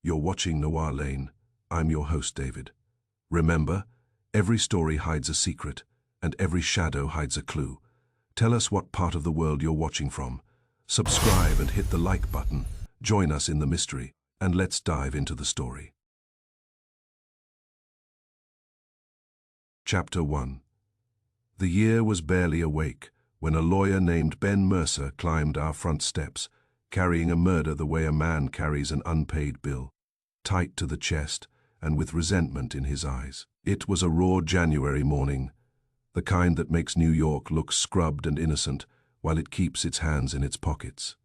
You're watching Noir Lane. I'm your host, David. Remember, every story hides a secret, and every shadow hides a clue. Tell us what part of the world you're watching from. Subscribe and hit the like button. Join us in the mystery, and let's dive into the story. Chapter 1. The year was barely awake when a lawyer named Ben Mercer climbed our front steps, carrying a murder the way a man carries an unpaid bill, tight to the chest and with resentment in his eyes. It was a raw January morning, the kind that makes New York look scrubbed and innocent while it keeps its hands in its pockets.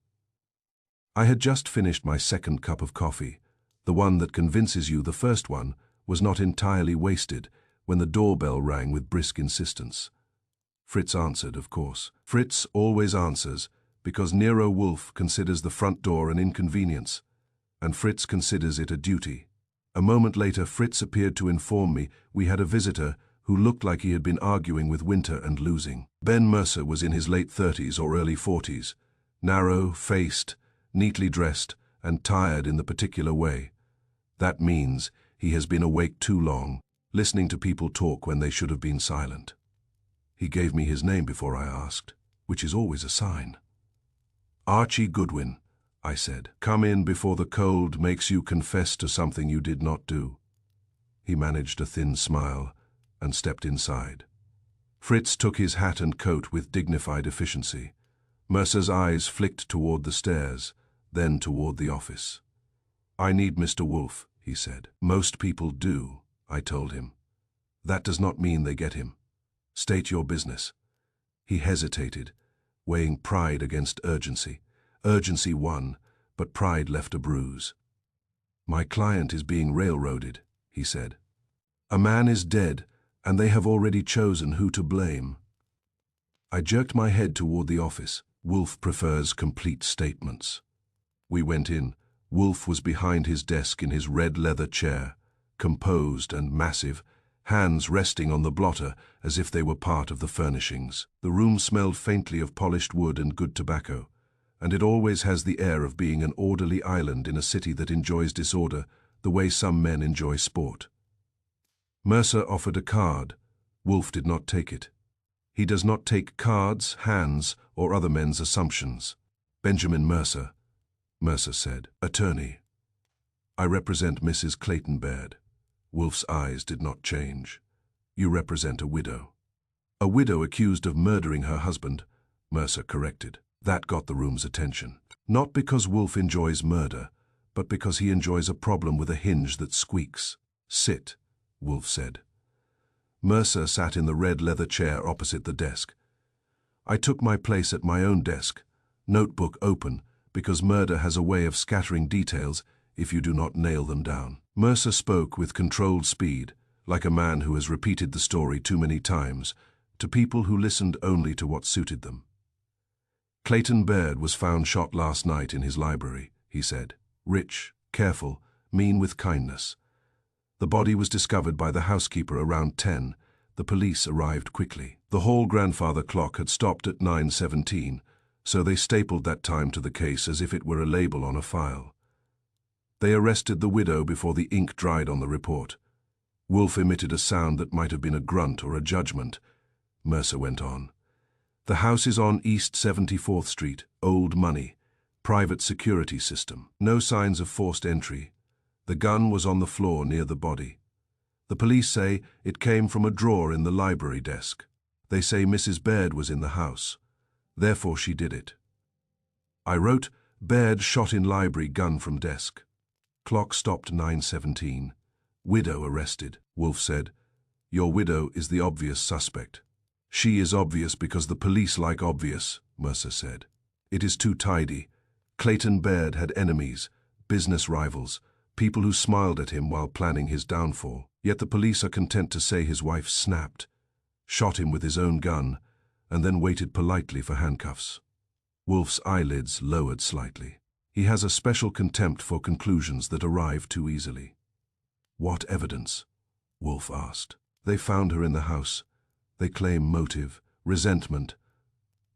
I had just finished my second cup of coffee, the one that convinces you the first one was not entirely wasted, when the doorbell rang with brisk insistence. Fritz answered, of course. Fritz always answers, because Nero Wolfe considers the front door an inconvenience, and Fritz considers it a duty. A moment later, Fritz appeared to inform me we had a visitor who looked like he had been arguing with winter and losing. Ben Mercer was in his late 30s or early 40s, narrow-faced, neatly dressed, and tired in the particular way. That means he has been awake too long, listening to people talk when they should have been silent. He gave me his name before I asked, which is always a sign. Archie Goodwin, I said. Come in before the cold makes you confess to something you did not do. He managed a thin smile and stepped inside. Fritz took his hat and coat with dignified efficiency. Mercer's eyes flicked toward the stairs, then toward the office. I need Mr. Wolfe, he said. Most people do, I told him. That does not mean they get him. State your business. He hesitated, weighing pride against urgency. Urgency won, but pride left a bruise. My client is being railroaded, he said. A man is dead, and they have already chosen who to blame. I jerked my head toward the office. Wolfe prefers complete statements. We went in. Wolfe was behind his desk in his red leather chair, composed and massive, hands resting on the blotter as if they were part of the furnishings. The room smelled faintly of polished wood and good tobacco, and it always has the air of being an orderly island in a city that enjoys disorder the way some men enjoy sport. Mercer offered a card. Wolfe did not take it. He does not take cards, hands, or other men's assumptions. Benjamin Mercer, Mercer said. Attorney. I represent Mrs. Clayton Baird. Wolfe's eyes did not change. You represent a widow. A widow accused of murdering her husband, Mercer corrected. That got the room's attention. Not because Wolfe enjoys murder, but because he enjoys a problem with a hinge that squeaks. Sit, Wolfe said. Mercer sat in the red leather chair opposite the desk. I took my place at my own desk, notebook open, because murder has a way of scattering details if you do not nail them down. Mercer spoke with controlled speed, like a man who has repeated the story too many times, to people who listened only to what suited them. Clayton Baird was found shot last night in his library, he said. Rich, careful, mean with kindness. The body was discovered by the housekeeper around 10. The police arrived quickly. The hall grandfather clock had stopped at 9:17, so they stapled that time to the case as if it were a label on a file. They arrested the widow before the ink dried on the report. Wolfe emitted a sound that might have been a grunt or a judgment. Mercer went on. The house is on East 74th Street, old money, private security system. No signs of forced entry. The gun was on the floor near the body. The police say it came from a drawer in the library desk. They say Mrs. Baird was in the house. Therefore she did it. I wrote, Baird shot in library, gun from desk. Clock stopped 9:17. Widow arrested. Wolfe said, Your widow is the obvious suspect. She is obvious because the police like obvious, Mercer said. It is too tidy. Clayton Baird had enemies, business rivals, people who smiled at him while planning his downfall. Yet the police are content to say his wife snapped, shot him with his own gun, and then waited politely for handcuffs. Wolfe's eyelids lowered slightly. He has a special contempt for conclusions that arrive too easily. What evidence? Wolfe asked. They found her in the house. They claim motive, resentment,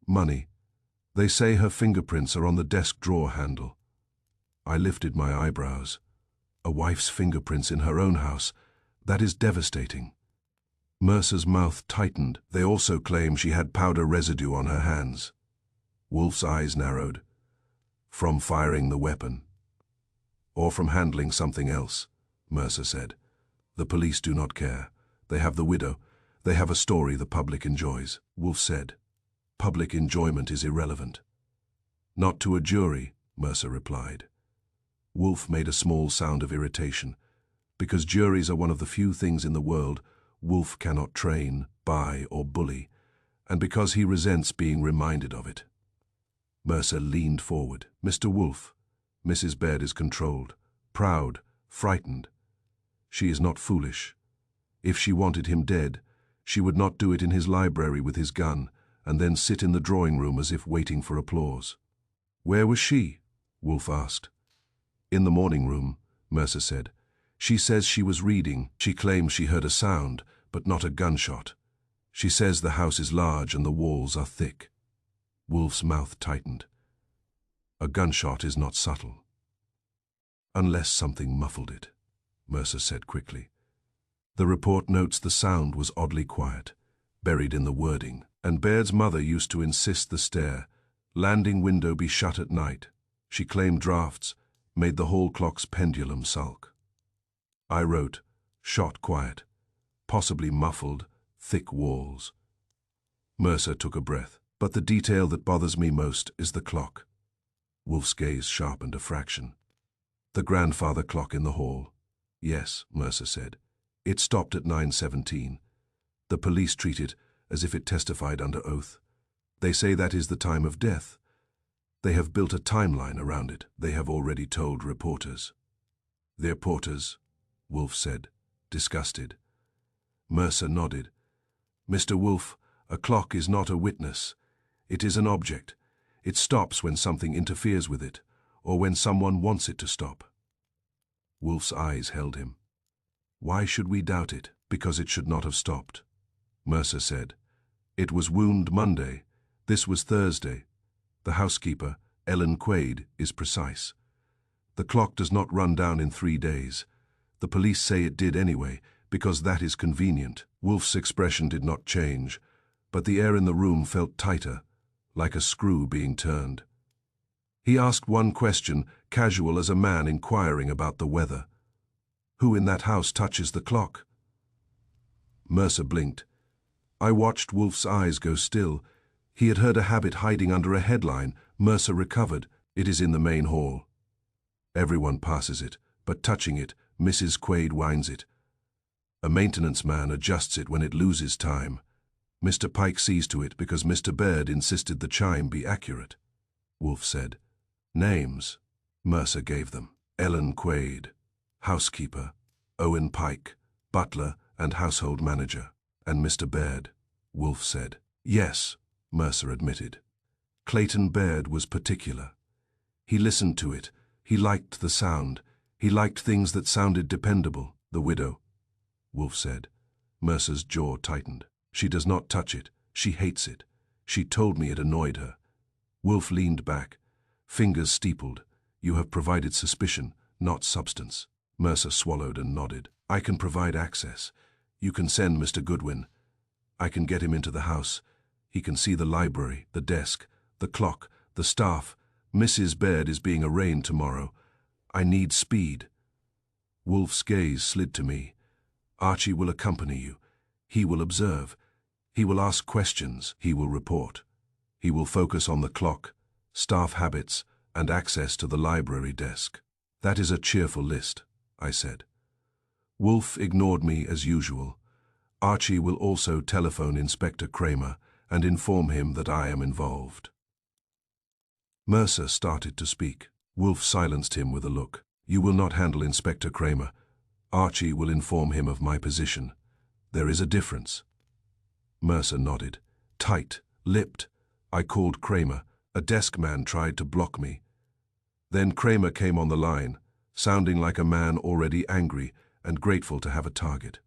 money. They say her fingerprints are on the desk drawer handle. I lifted my eyebrows. A wife's fingerprints in her own house. That is devastating. Mercer's mouth tightened. They also claim she had powder residue on her hands. Wolf's eyes narrowed. From firing the weapon. Or from handling something else, Mercer said. The police do not care. They have the widow. They have a story the public enjoys. Wolf said. Public enjoyment is irrelevant. Not to a jury, Mercer replied. Wolf made a small sound of irritation. Because juries are one of the few things in the world Wolf cannot train, buy, or bully, and because he resents being reminded of it. Mercer leaned forward. Mr. Wolf, Mrs. Baird is controlled, proud, frightened. She is not foolish. If she wanted him dead, she would not do it in his library with his gun, and then sit in the drawing room as if waiting for applause. Where was she? Wolf asked. In the morning room, Mercer said. She says she was reading. She claims she heard a sound, but not a gunshot. She says the house is large and the walls are thick. Wolf's mouth tightened. A gunshot is not subtle. Unless something muffled it, Mercer said quickly. The report notes the sound was oddly quiet, buried in the wording, and Baird's mother used to insist the stair, landing window be shut at night. She claimed drafts, made the hall clock's pendulum sulk. I wrote, shot quiet, possibly muffled, thick walls. Mercer took a breath. But the detail that bothers me most is the clock. Wolf's gaze sharpened a fraction. The grandfather clock in the hall. Yes, Mercer said. It stopped at 9:17. The police treat it as if it testified under oath. They say that is the time of death. They have built a timeline around it. They have already told reporters. They're porters, Wolf said, disgusted. Mercer nodded. Mr. Wolf, a clock is not a witness. It is an object. It stops when something interferes with it, or when someone wants it to stop. Wolf's eyes held him. Why should we doubt it? Because it should not have stopped. Mercer said. It was wound Monday. This was Thursday. The housekeeper, Ellen Quaid, is precise. The clock does not run down in 3 days. The police say it did anyway, because that is convenient. Wolf's expression did not change, but the air in the room felt tighter, like a screw being turned. He asked one question, casual as a man inquiring about the weather. Who in that house touches the clock? Mercer blinked. I watched Wolf's eyes go still. He had heard a habit hiding under a headline. Mercer recovered. It is in the main hall. Everyone passes it, but touching it, Mrs. Quaid winds it. A maintenance man adjusts it when it loses time. Mr. Pike sees to it because Mr. Baird insisted the chime be accurate. Wolf said. Names. Mercer gave them. Ellen Quaid, housekeeper, Owen Pike, butler and household manager, and Mr. Baird, Wolf said. Yes, Mercer admitted. Clayton Baird was particular. He listened to it. He liked the sound. He liked things that sounded dependable. The widow, Wolf said. Mercer's jaw tightened. She does not touch it. She hates it. She told me it annoyed her. Wolf leaned back, fingers steepled. You have provided suspicion, not substance. Mercer swallowed and nodded. I can provide access. You can send Mr. Goodwin. I can get him into the house. He can see the library, the desk, the clock, the staff. Mrs. Baird is being arraigned tomorrow. I need speed. Wolf's gaze slid to me. Archie will accompany you. He will observe. He will ask questions. He will report. He will focus on the clock, staff habits, and access to the library desk. That is a cheerful list, I said. Wolf ignored me as usual. Archie will also telephone Inspector Kramer and inform him that I am involved. Mercer started to speak. Wolf silenced him with a look. You will not handle Inspector Kramer. Archie will inform him of my position. There is a difference. Mercer nodded. Tight-lipped. I called Kramer. A desk man tried to block me. Then Kramer came on the line, sounding like a man already angry and grateful to have a target.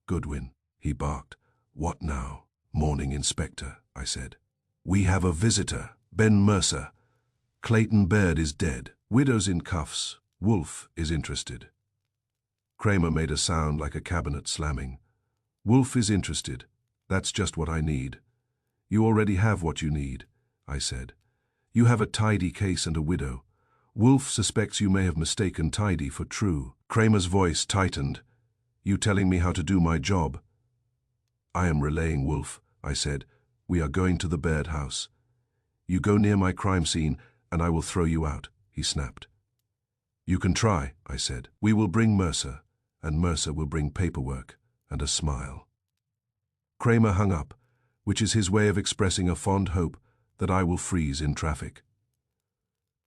Goodwin, he barked. What now? Morning, Inspector, I said. We have a visitor, Ben Mercer. Clayton Baird is dead. Widow's in cuffs. Wolf is interested. Kramer made a sound like a cabinet slamming. Wolf is interested. That's just what I need. You already have what you need, I said. You have a tidy case and a widow. Wolf suspects you may have mistaken tidy for true. Kramer's voice tightened. You telling me how to do my job? I am relaying Wolf, I said. We are going to the Baird house. You go near my crime scene and I will throw you out, he snapped. You can try, I said. We will bring Mercer, and Mercer will bring paperwork and a smile. Kramer hung up, which is his way of expressing a fond hope that I will freeze in traffic.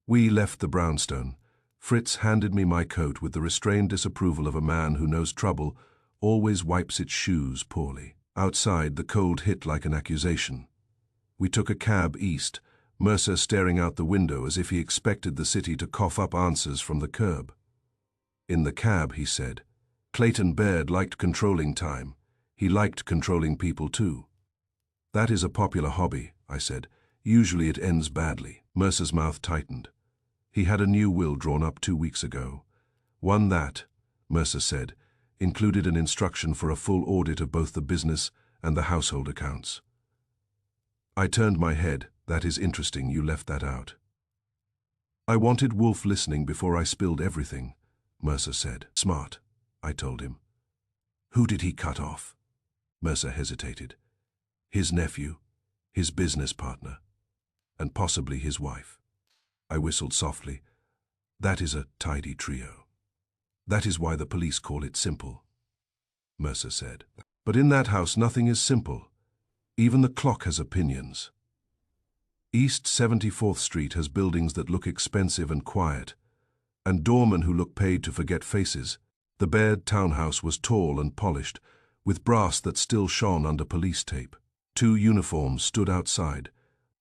We left the brownstone. Fritz handed me my coat with the restrained disapproval of a man who knows trouble always wipes its shoes poorly. Outside, the cold hit like an accusation. We took a cab east, Mercer staring out the window as if he expected the city to cough up answers from the curb. In the cab, he said, Clayton Baird liked controlling time. He liked controlling people too. That is a popular hobby, I said. Usually it ends badly. Mercer's mouth tightened. He had a new will drawn up 2 weeks ago. One that, Mercer said, included an instruction for a full audit of both the business and the household accounts. I turned my head. That is interesting, you left that out. I wanted Wolf listening before I spilled everything, Mercer said. Smart, I told him. Who did he cut off? Mercer hesitated. His nephew, his business partner, and possibly his wife. I whistled softly. That is a tidy trio. That is why the police call it simple, Mercer said. But in that house nothing is simple. Even the clock has opinions. East 74th Street has buildings that look expensive and quiet, and doormen who look paid to forget faces. The Baird townhouse was tall and polished, with brass that still shone under police tape. 2 uniforms stood outside,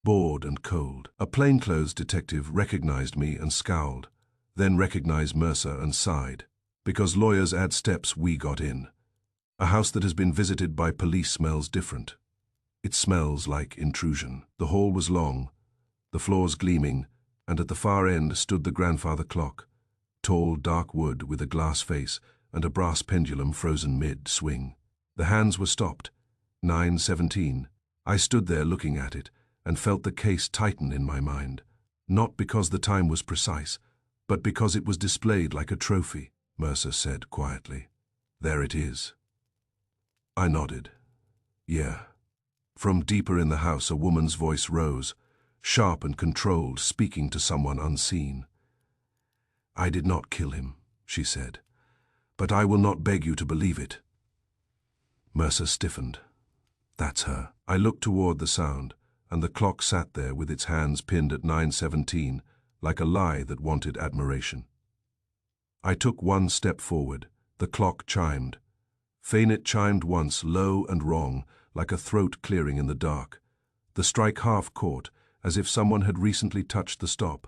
bored and cold. A plainclothes detective recognized me and scowled, then recognized Mercer and sighed. Because lawyers add steps, we got in. A house that has been visited by police smells different. It smells like intrusion. The hall was long, the floors gleaming, and at the far end stood the grandfather clock, tall, dark wood with a glass face and a brass pendulum frozen mid-swing. The hands were stopped. 9:17. I stood there looking at it and felt the case tighten in my mind, not because the time was precise, but because it was displayed like a trophy. Mercer said quietly, There it is. I nodded. Yeah. From deeper in the house a woman's voice rose, sharp and controlled, speaking to someone unseen. I did not kill him, she said, but I will not beg you to believe it. Mercer stiffened. That's her. I looked toward the sound, and the clock sat there with its hands pinned at 9:17, like a lie that wanted admiration. I took 1 step forward. The clock chimed. Fain it chimed once, low and wrong, like a throat clearing in the dark. The strike half caught, as if someone had recently touched the stop.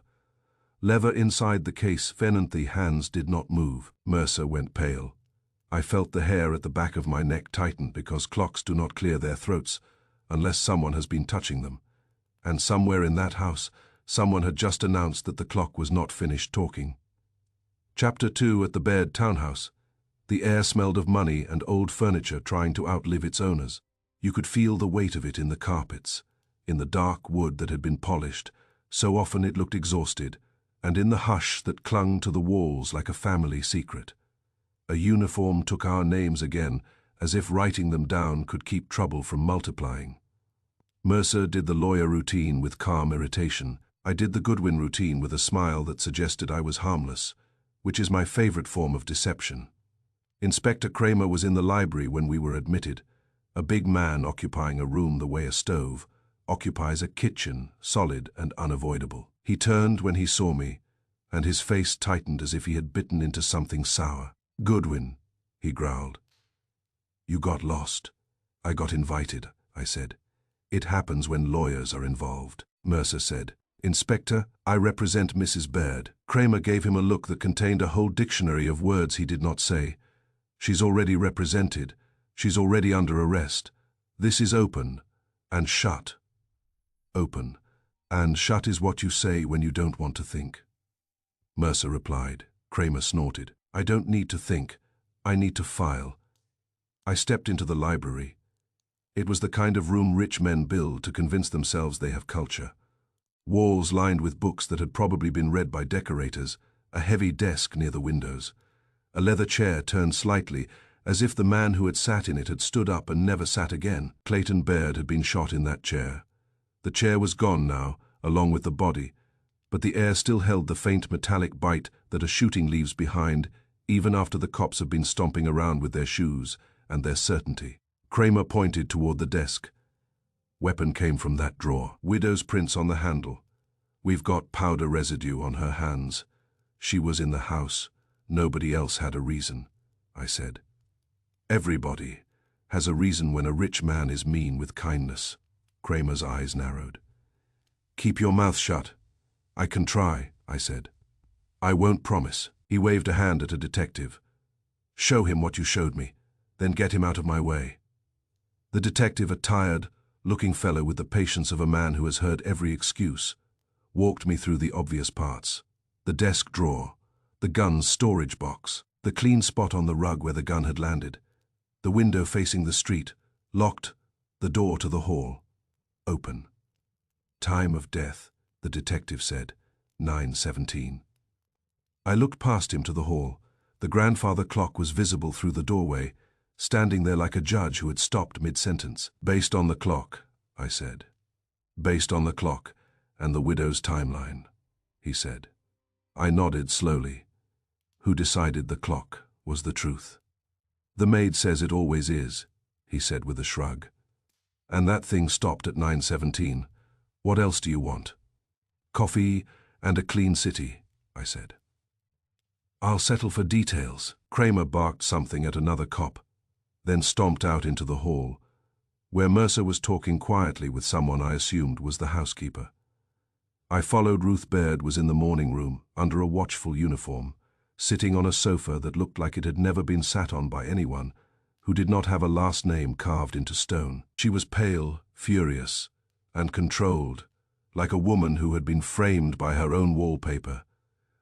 Lever inside the case, the hands did not move. Mercer went pale. I felt the hair at the back of my neck tighten because clocks do not clear their throats unless someone has been touching them. And somewhere in that house, someone had just announced that the clock was not finished talking. Chapter 2 at the Baird townhouse. The air smelled of money and old furniture trying to outlive its owners. You could feel the weight of it in the carpets, in the dark wood that had been polished, so often it looked exhausted, and in the hush that clung to the walls like a family secret. A uniform took our names again, as if writing them down could keep trouble from multiplying. Mercer did the lawyer routine with calm irritation. I did the Goodwin routine with a smile that suggested I was harmless, which is my favorite form of deception. Inspector Kramer was in the library when we were admitted, a big man occupying a room the way a stove occupies a kitchen, solid and unavoidable. He turned when he saw me, and his face tightened as if he had bitten into something sour. Goodwin, he growled. You got lost. I got invited, I said. It happens when lawyers are involved. Mercer said, Inspector, I represent Mrs. Baird. Kramer gave him a look that contained a whole dictionary of words he did not say. She's already represented. She's already under arrest. This is open and shut. Open and shut is what you say when you don't want to think. Mercer replied, Kramer snorted. I don't need to think. I need to file. I stepped into the library. It was the kind of room rich men build to convince themselves they have culture. Walls lined with books that had probably been read by decorators, a heavy desk near the windows. A leather chair turned slightly, as if the man who had sat in it had stood up and never sat again. Clayton Baird had been shot in that chair. The chair was gone now, along with the body, but the air still held the faint metallic bite that a shooting leaves behind, even after the cops have been stomping around with their shoes and their certainty. Kramer pointed toward the desk. Weapon came from that drawer. Widow's prints on the handle. We've got powder residue on her hands. She was in the house. Nobody else had a reason, I said. Everybody has a reason when a rich man is mean with kindness. Kramer's eyes narrowed. Keep your mouth shut. I can try, I said. I won't promise. He waved a hand at a detective. Show him what you showed me, then get him out of my way. The detective, a tired, looking fellow with the patience of a man who has heard every excuse, walked me through the obvious parts. The desk drawer, the gun's storage box, the clean spot on the rug where the gun had landed, the window facing the street, locked, the door to the hall, open. Time of death, the detective said, 9:17. I looked past him to the hall. The grandfather clock was visible through the doorway, standing there like a judge who had stopped mid-sentence. Based on the clock, I said. Based on the clock and the widow's timeline, he said. I nodded slowly. Who decided the clock was the truth? The maid says it always is, he said with a shrug. And that thing stopped at 9:17. What else do you want? Coffee and a clean city, I said. I'll settle for details. Kramer barked something at another cop, then stomped out into the hall, where Mercer was talking quietly with someone I assumed was the housekeeper. I followed. Ruth Baird was in the morning room, under a watchful uniform, sitting on a sofa that looked like it had never been sat on by anyone who did not have a last name carved into stone. She was pale, furious, and controlled, like a woman who had been framed by her own wallpaper.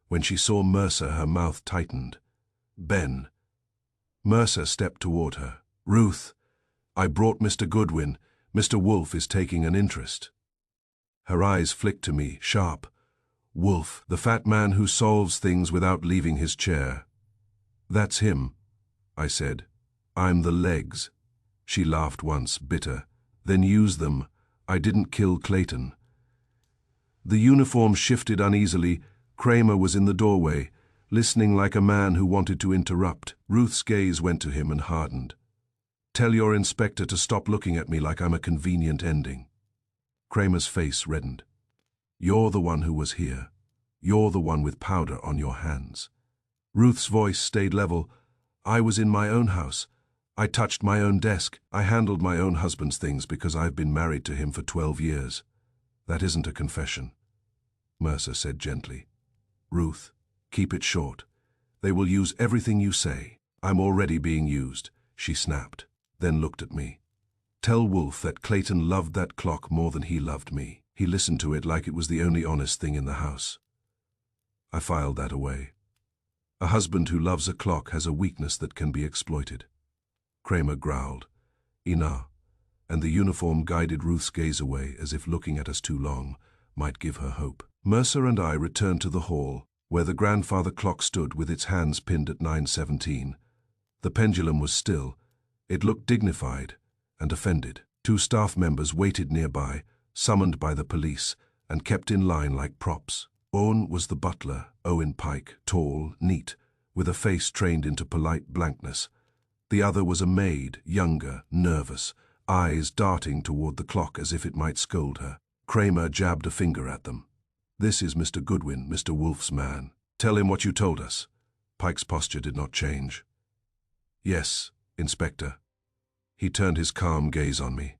When she saw Mercer, her mouth tightened. Ben. Mercer stepped toward her. Ruth, I brought Mr. Goodwin. Mr. Wolf is taking an interest. Her eyes flicked to me, sharp. Wolf, the fat man who solves things without leaving his chair. That's him, I said. I'm the legs. She laughed once, bitter. Then use them. I didn't kill Clayton. The uniform shifted uneasily. Kramer was in the doorway, listening like a man who wanted to interrupt. Ruth's gaze went to him and hardened. Tell your inspector to stop looking at me like I'm a convenient ending. Kramer's face reddened. You're the one who was here. You're the one with powder on your hands. Ruth's voice stayed level. I was in my own house. I touched my own desk. I handled my own husband's things because I've been married to him for 12 years. That isn't a confession, Mercer said gently. Ruth, keep it short. They will use everything you say. I'm already being used, she snapped, then looked at me. Tell Wolf that Clayton loved that clock more than he loved me. He listened to it like it was the only honest thing in the house. I filed that away. A husband who loves a clock has a weakness that can be exploited. Kramer growled, Enough, and the uniform guided Ruth's gaze away as if looking at us too long might give her hope. Mercer and I returned to the hall, where the grandfather clock stood with its hands pinned at 9:17. The pendulum was still. It looked dignified and offended. 2 staff members waited nearby, summoned by the police, and kept in line like props. Owen was the butler, Owen Pike, tall, neat, with a face trained into polite blankness. The other was a maid, younger, nervous, eyes darting toward the clock as if it might scold her. Kramer jabbed a finger at them. This is Mr. Goodwin, Mr. Wolf's man. Tell him what you told us. Pike's posture did not change. Yes, Inspector. He turned his calm gaze on me.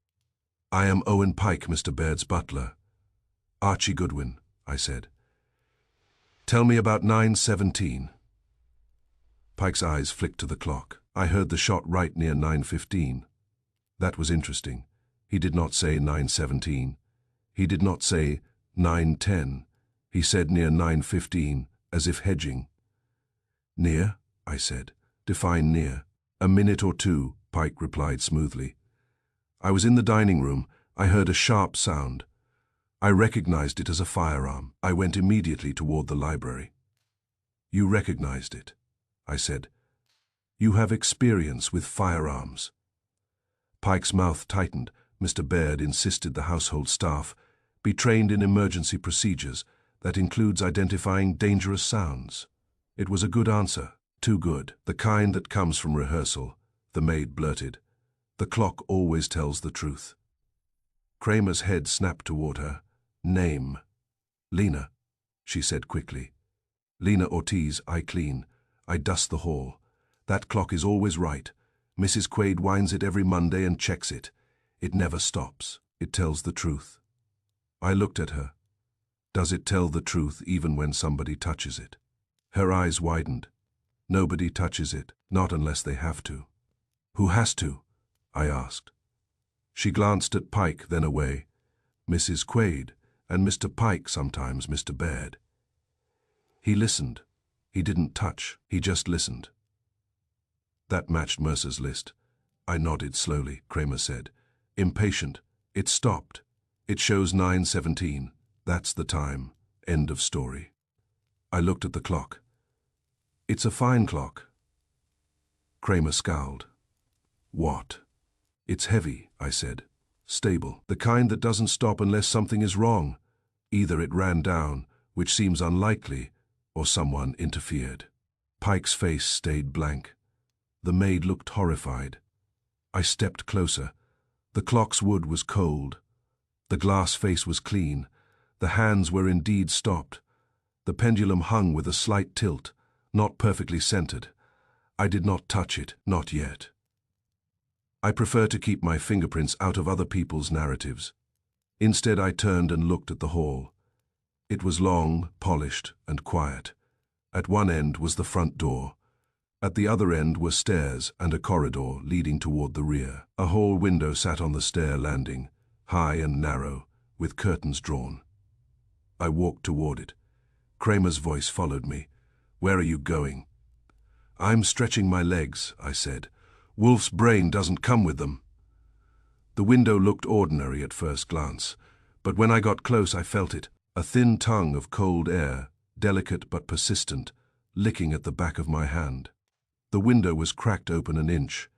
I am Owen Pike, Mr. Baird's butler. Archie Goodwin, I said. Tell me about 9:17. Pike's eyes flicked to the clock. I heard the shot right near 9:15. That was interesting. He did not say 9:17. He did not say 9:10. He said near 9:15, as if hedging. Near, I said. Define near. A minute or two, Pike replied smoothly. I was in the dining room. I heard a sharp sound. I recognized it as a firearm. I went immediately toward the library. You recognized it, I said. You have experience with firearms. Pike's mouth tightened. Mr. Baird insisted the household staff be trained in emergency procedures. That includes identifying dangerous sounds. It was a good answer. Too good. The kind that comes from rehearsal, the maid blurted. The clock always tells the truth. Kramer's head snapped toward her. Name. Lena, she said quickly. Lena Ortiz, I clean. I dust the hall. That clock is always right. Mrs. Quaid winds it every Monday and checks it. It never stops. It tells the truth. I looked at her. Does it tell the truth even when somebody touches it? Her eyes widened. Nobody touches it, not unless they have to. Who has to? I asked. She glanced at Pike, then away. Mrs. Quaid, and Mr. Pike sometimes, Mr. Baird. He listened. He didn't touch, he just listened. That matched Mercer's list. I nodded slowly, Kramer said. Impatient. It stopped. It shows 9:17. That's the time. End of story. I looked at the clock. It's a fine clock. Kramer scowled. What? It's heavy, I said. Stable. The kind that doesn't stop unless something is wrong. Either it ran down, which seems unlikely, or someone interfered. Pike's face stayed blank. The maid looked horrified. I stepped closer. The clock's wood was cold. The glass face was clean. The hands were indeed stopped. The pendulum hung with a slight tilt, not perfectly centered. I did not touch it, not yet. I prefer to keep my fingerprints out of other people's narratives. Instead, I turned and looked at the hall. It was long, polished, and quiet. At one end was the front door. At the other end were stairs and a corridor leading toward the rear. A hall window sat on the stair landing, high and narrow, with curtains drawn. I walked toward it. Kramer's voice followed me. Where are you going? I'm stretching my legs, I said. Wolf's brain doesn't come with them. The window looked ordinary at first glance, but when I got close I felt it, a thin tongue of cold air, delicate but persistent, licking at the back of my hand. The window was cracked open an inch.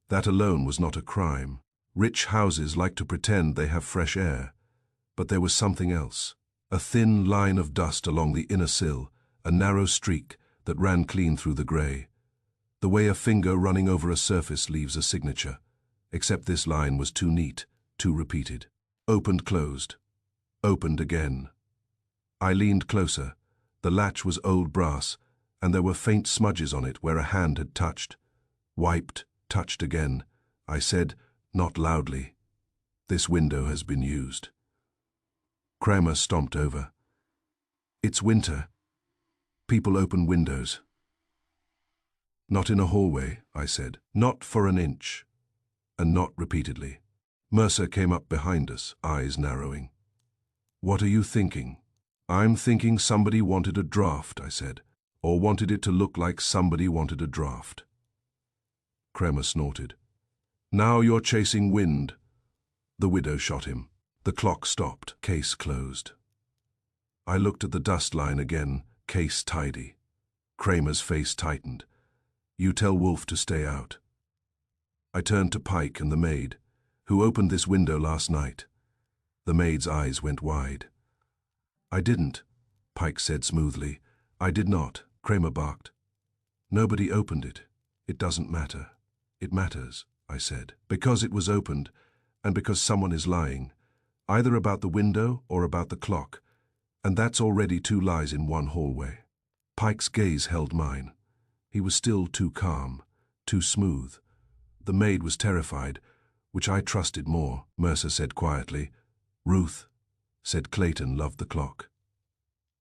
That alone was not a crime. Rich houses like to pretend they have fresh air. But there was something else. A thin line of dust along the inner sill, a narrow streak that ran clean through the grey. The way a finger running over a surface leaves a signature. Except this line was too neat, too repeated. Opened, closed. Opened again. I leaned closer. The latch was old brass, and there were faint smudges on it where a hand had touched. Wiped, touched again. I said, not loudly, this window has been used. Kramer stomped over. It's winter. People open windows. Not in a hallway, I said. Not for an inch. And not repeatedly. Mercer came up behind us, eyes narrowing. What are you thinking? I'm thinking somebody wanted a draft, I said. Or wanted it to look like somebody wanted a draft. Kramer snorted. Now you're chasing wind. The widow shot him. The clock stopped. Case closed. I looked at the dust line again. Case tidy. Kramer's face tightened. You tell Wolf to stay out. I turned to Pike and the maid, who opened this window last night. The maid's eyes went wide. I didn't, Pike said smoothly. I did not, Kramer barked. Nobody opened it. It doesn't matter. It matters, I said, because it was opened, and because someone is lying, either about the window or about the clock, and that's already two lies in one hallway. Pike's gaze held mine. He was still too calm, too smooth. The maid was terrified, which I trusted more, Mercer said quietly. Ruth, said Clayton, loved the clock.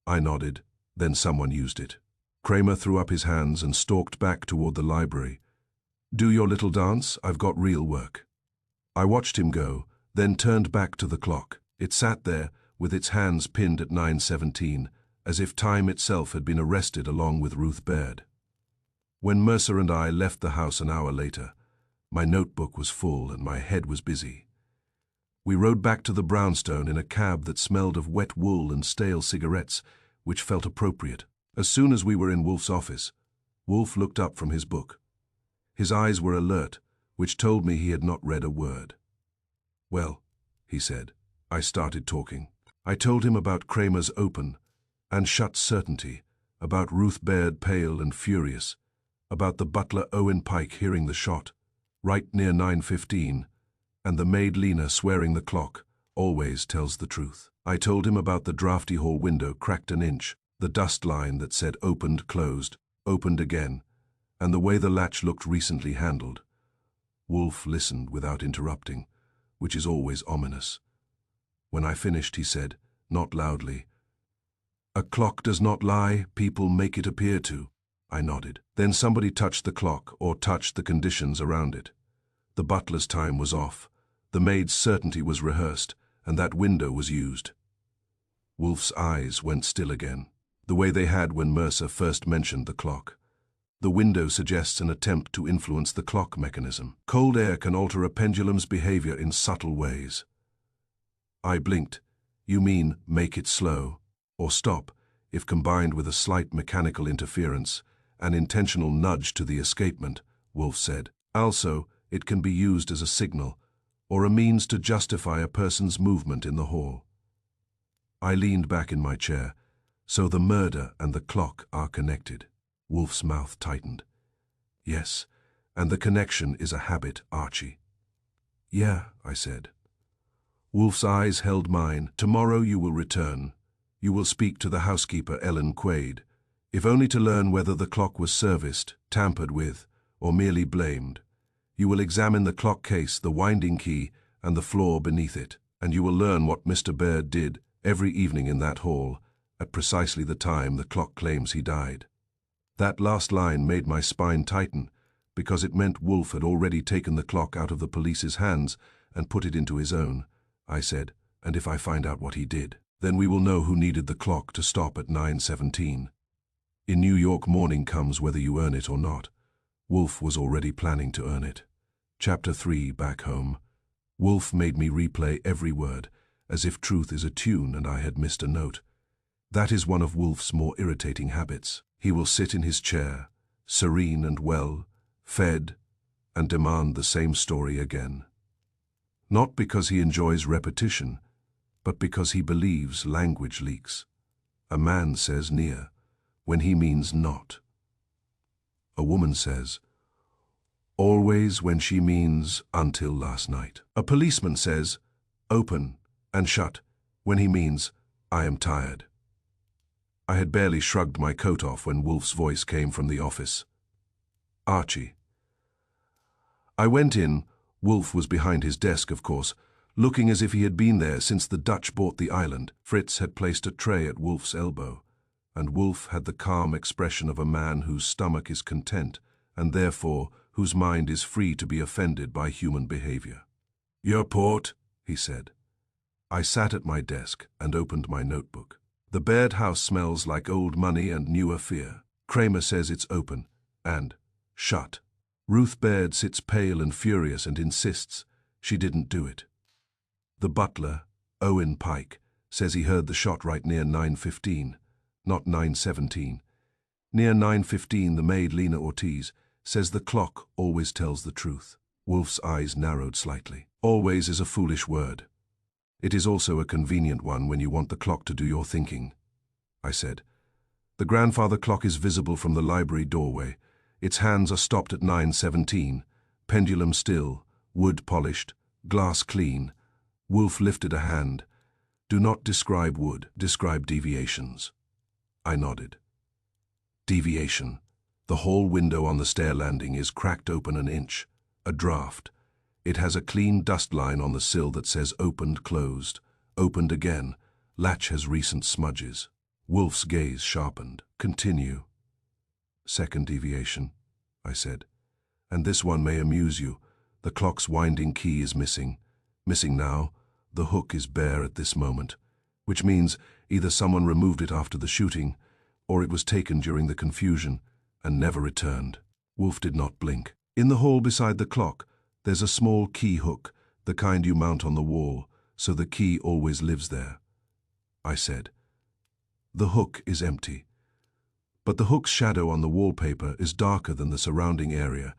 I nodded, then someone used it. Kramer threw up his hands and stalked back toward the library. Do your little dance, I've got real work. I watched him go, then turned back to the clock. It sat there, with its hands pinned at 9:17, as if time itself had been arrested along with Ruth Baird. When Mercer and I left the house an hour later, my notebook was full and my head was busy. We rode back to the brownstone in a cab that smelled of wet wool and stale cigarettes, which felt appropriate. As soon as we were in Wolf's office, Wolf looked up from his book. His eyes were alert, which told me he had not read a word. "Well," he said. I started talking. I told him about Kramer's open and shut certainty, about Ruth Baird pale and furious, about the butler Owen Pike hearing the shot, right near 9:15, and the maid Lena swearing the clock always tells the truth. I told him about the drafty hall window cracked an inch, the dust line that said opened, closed, opened again, and the way the latch looked recently handled. Wolf listened without interrupting, which is always ominous. When I finished, he said, not loudly, "A clock does not lie, people make it appear to." I nodded. Then somebody touched the clock, or touched the conditions around it. The butler's time was off, the maid's certainty was rehearsed, and that window was used. Wolf's eyes went still again, the way they had when Mercer first mentioned the clock. The window suggests an attempt to influence the clock mechanism. Cold air can alter a pendulum's behavior in subtle ways. I blinked. "You mean make it slow, or stop, if combined with a slight mechanical interference, an intentional nudge to the escapement," Wolf said. "Also, it can be used as a signal, or a means to justify a person's movement in the hall." I leaned back in my chair. "So the murder and the clock are connected." Wolf's mouth tightened. "Yes, and the connection is a habit, Archie." "Yeah," I said. Wolf's eyes held mine. "Tomorrow you will return. You will speak to the housekeeper, Ellen Quaid, if only to learn whether the clock was serviced, tampered with, or merely blamed. You will examine the clock case, the winding key, and the floor beneath it, and you will learn what Mr. Baird did every evening in that hall, at precisely the time the clock claims he died." That last line made my spine tighten, because it meant Wolf had already taken the clock out of the police's hands and put it into his own. I said, "And if I find out what he did, then we will know who needed the clock to stop at 9:17. In New York, morning comes whether you earn it or not." Wolf was already planning to earn it. Chapter 3, Back Home. Wolf made me replay every word, as if truth is a tune and I had missed a note. That is one of Wolf's more irritating habits. He will sit in his chair, serene and well, fed, and demand the same story again. Not because he enjoys repetition, but because he believes language leaks. A man says near, when he means not. A woman says, always, when she means until last night. A policeman says, open and shut, when he means I am tired. I had barely shrugged my coat off when Wolf's voice came from the office. "Archie." I went in. Wolf was behind his desk, of course, looking as if he had been there since the Dutch bought the island. Fritz had placed a tray at Wolf's elbow, and Wolf had the calm expression of a man whose stomach is content, and therefore whose mind is free to be offended by human behavior. "Your port," he said. I sat at my desk and opened my notebook. "The Baird house smells like old money and newer fear. Kramer says it's open and shut. Ruth Baird sits pale and furious and insists she didn't do it. The butler, Owen Pike, says he heard the shot right near 9:15, not 9:17. Near 9:15, the maid Lena Ortiz says the clock always tells the truth." Wolf's eyes narrowed slightly. "Always is a foolish word. It is also a convenient one when you want the clock to do your thinking," I said. "The grandfather clock is visible from the library doorway. Its hands are stopped at 9:17, pendulum still, wood polished, glass clean." Wolf lifted a hand. "Do not describe wood, describe deviations." I nodded. "Deviation. The hall window on the stair landing is cracked open an inch, a draft. It has a clean dust line on the sill that says opened, closed, opened again. Latch has recent smudges." Wolf's gaze sharpened. "Continue." "Second deviation," I said. "And this one may amuse you. The clock's winding key is missing. Missing now. The hook is bare at this moment, which means either someone removed it after the shooting, or it was taken during the confusion and never returned." Wolf did not blink. In the hall beside the clock, there's a small key hook, the kind you mount on the wall, so the key always lives there, I said. The hook is empty. But the hook's shadow on the wallpaper is darker than the surrounding area,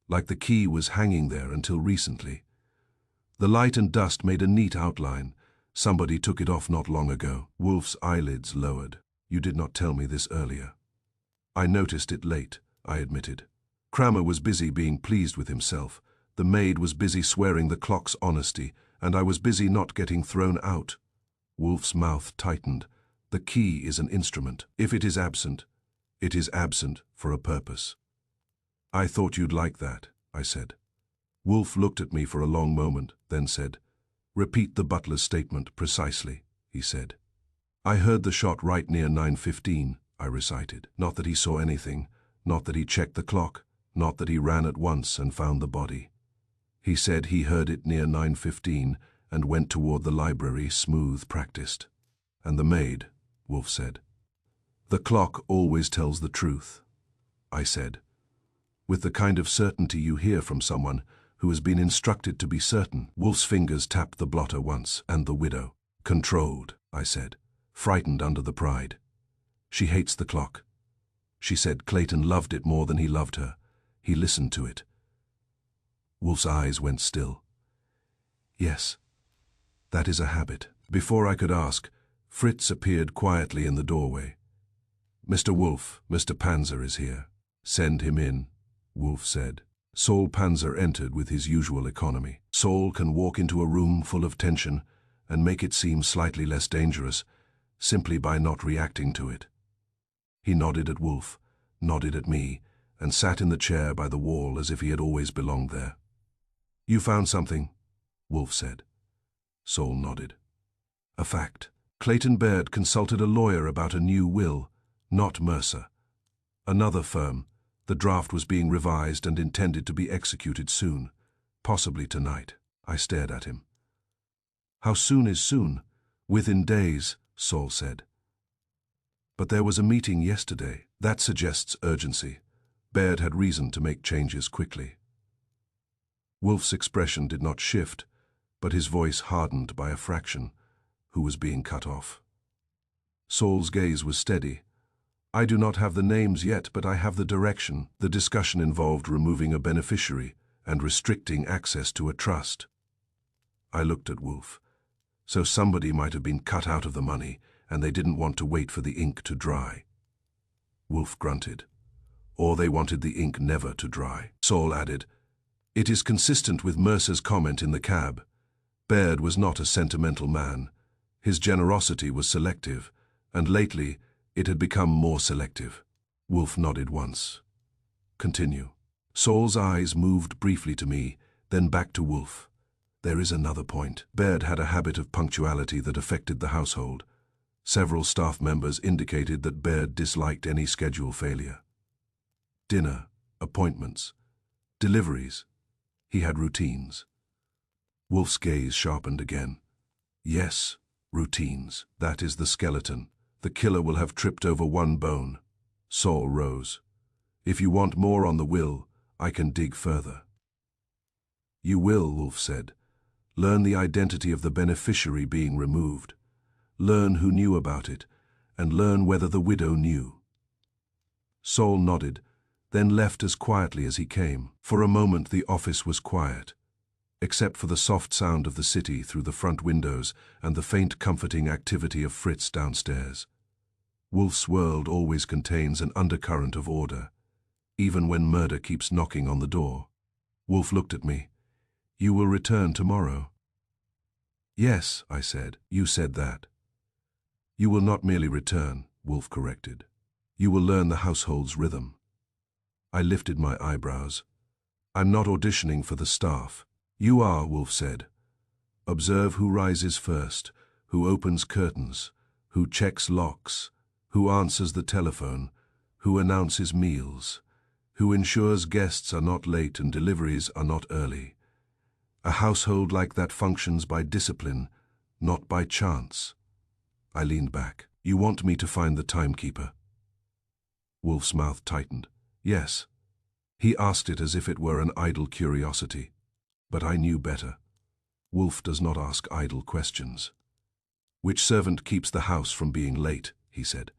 like the key was hanging there until recently. The light and dust made a neat outline. Somebody took it off not long ago. Wolf's eyelids lowered. You did not tell me this earlier. I noticed it late, I admitted. Kramer was busy being pleased with himself. The maid was busy swearing the clock's honesty, and I was busy not getting thrown out. Wolf's mouth tightened. The key is an instrument. If it is absent for a purpose. I thought you'd like that, I said. Wolf looked at me for a long moment, then said, "Repeat the butler's statement precisely," he said. "I heard the shot right near 9:15, I recited. Not that he saw anything, not that he checked the clock, not that he ran at once and found the body. He said he heard it near 9:15 and went toward the library, smooth, practiced. And the maid," Wolf said. "The clock always tells the truth," I said, with the kind of certainty you hear from someone who has been instructed to be certain. Wolf's fingers tapped the blotter once, and the widow. "Controlled," I said, frightened under the pride. "She hates the clock. She said Clayton loved it more than he loved her. He listened to it." Wolf's eyes went still. "Yes, that is a habit." Before I could ask, Fritz appeared quietly in the doorway. "Mr. Wolf, Mr. Panzer is here." "Send him in," Wolf said. Saul Panzer entered with his usual economy. Saul can walk into a room full of tension and make it seem slightly less dangerous, simply by not reacting to it. He nodded at Wolf, nodded at me, and sat in the chair by the wall as if he had always belonged there. "You found something?" Wolf said. Saul nodded. "A fact. Clayton Baird consulted a lawyer about a new will, not Mercer. Another firm. The draft was being revised and intended to be executed soon, possibly tonight." I stared at him. "How soon is soon?" "Within days," Saul said. "But there was a meeting yesterday. That suggests urgency. Baird had reason to make changes quickly." Wolf's expression did not shift, but his voice hardened by a fraction. Who was being cut off? Saul's gaze was steady. "I do not have the names yet, but I have the direction." The discussion involved removing a beneficiary and restricting access to a trust. I looked at Wolf. So somebody might have been cut out of the money, and they didn't want to wait for the ink to dry. Wolf grunted. "Or they wanted the ink never to dry." Saul added, "It is consistent with Mercer's comment in the cab. Baird was not a sentimental man. His generosity was selective, and lately it had become more selective." Wolf nodded once. "Continue." Saul's eyes moved briefly to me, then back to Wolf. "There is another point. Baird had a habit of punctuality that affected the household. Several staff members indicated that Baird disliked any schedule failure. Dinner, appointments, deliveries. He had routines." Wolf's gaze sharpened again. "Yes, routines. That is the skeleton. The killer will have tripped over one bone." Saul rose. "If you want more on the will, I can dig further." "You will," Wolf said. "Learn the identity of the beneficiary being removed. Learn who knew about it, and learn whether the widow knew." Saul nodded, then left as quietly as he came. For a moment the office was quiet, except for the soft sound of the city through the front windows and the faint comforting activity of Fritz downstairs. Wolf's world always contains an undercurrent of order, even when murder keeps knocking on the door. Wolf looked at me. "You will return tomorrow?" "Yes," I said. "You said that." "You will not merely return," Wolf corrected. "You will learn the household's rhythm." I lifted my eyebrows. "I'm not auditioning for the staff." "You are," Wolf said. "Observe who rises first, who opens curtains, who checks locks, who answers the telephone, who announces meals, who ensures guests are not late and deliveries are not early. A household like that functions by discipline, not by chance." I leaned back. "You want me to find the timekeeper?" Wolf's mouth tightened. "Yes." He asked it as if it were an idle curiosity. But I knew better. Wolf does not ask idle questions. "Which servant keeps the house from being late?" he said.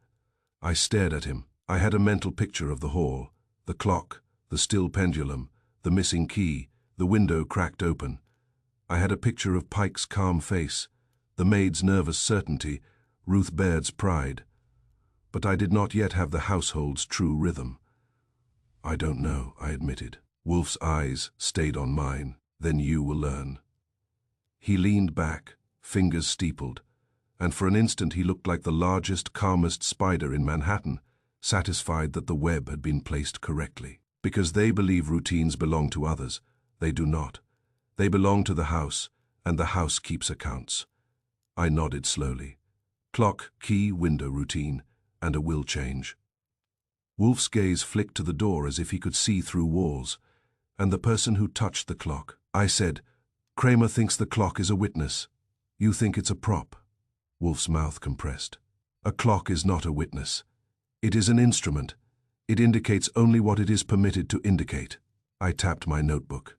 I stared at him. I had a mental picture of the hall, the clock, the still pendulum, the missing key, the window cracked open. I had a picture of Pike's calm face, the maid's nervous certainty, Ruth Baird's pride. But I did not yet have the household's true rhythm. "I don't know," I admitted. Wolf's eyes stayed on mine. "Then you will learn." He leaned back, fingers steepled, and for an instant he looked like the largest, calmest spider in Manhattan, satisfied that the web had been placed correctly. Because they believe routines belong to others, they do not. They belong to the house, and the house keeps accounts. I nodded slowly. Clock, key, window routine, and a will change. Wolf's gaze flicked to the door as if he could see through walls, and the person who touched the clock. I said, "Kramer thinks the clock is a witness. You think it's a prop." Wolf's mouth compressed. "A clock is not a witness. It is an instrument. It indicates only what it is permitted to indicate." I tapped my notebook.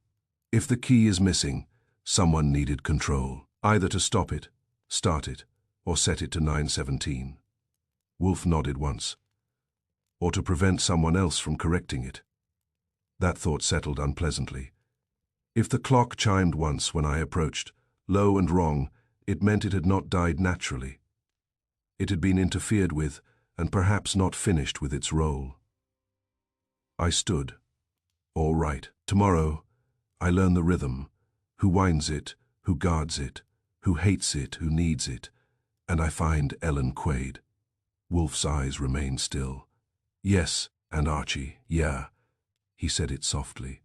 If the key is missing, someone needed control, either to stop it, start it, or set it to 9:17. Wolf nodded once. Or to prevent someone else from correcting it. That thought settled unpleasantly. If the clock chimed once when I approached, low and wrong, it meant it had not died naturally. It had been interfered with, and perhaps not finished with its role. I stood. All right, tomorrow, I learn the rhythm, who winds it, who guards it, who hates it, who needs it, and I find Ellen Quaid. Wolf's eyes remained still. "Yes, and Archie, yeah." He said it softly,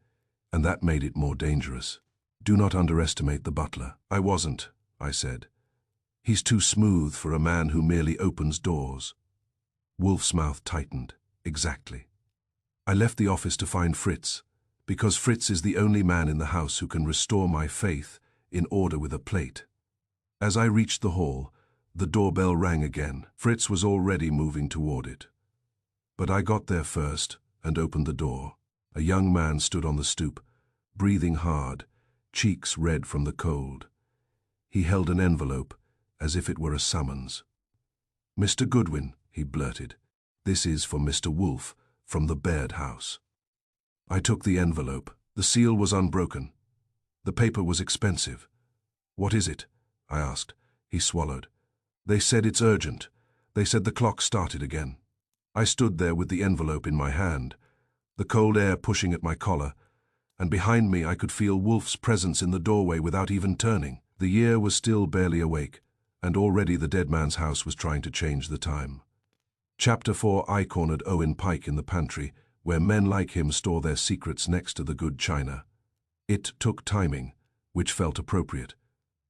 and that made it more dangerous. "Do not underestimate the butler." "I wasn't," I said. "He's too smooth for a man who merely opens doors." Wolf's mouth tightened. "Exactly." I left the office to find Fritz, because Fritz is the only man in the house who can restore my faith in order with a plate. As I reached the hall, the doorbell rang again. Fritz was already moving toward it. But I got there first and opened the door. A young man stood on the stoop, breathing hard, cheeks red from the cold. He held an envelope, as if it were a summons. "Mr. Goodwin," he blurted, "this is for Mr. Wolf, from the Baird house." I took the envelope. The seal was unbroken. The paper was expensive. "What is it?" I asked. He swallowed. "They said it's urgent. They said the clock started again." I stood there with the envelope in my hand, the cold air pushing at my collar, and behind me I could feel Wolf's presence in the doorway without even turning. The year was still barely awake, and already the dead man's house was trying to change the time. Chapter 4. I cornered Owen Pike in the pantry, where men like him store their secrets next to the good china. It took timing, which felt appropriate.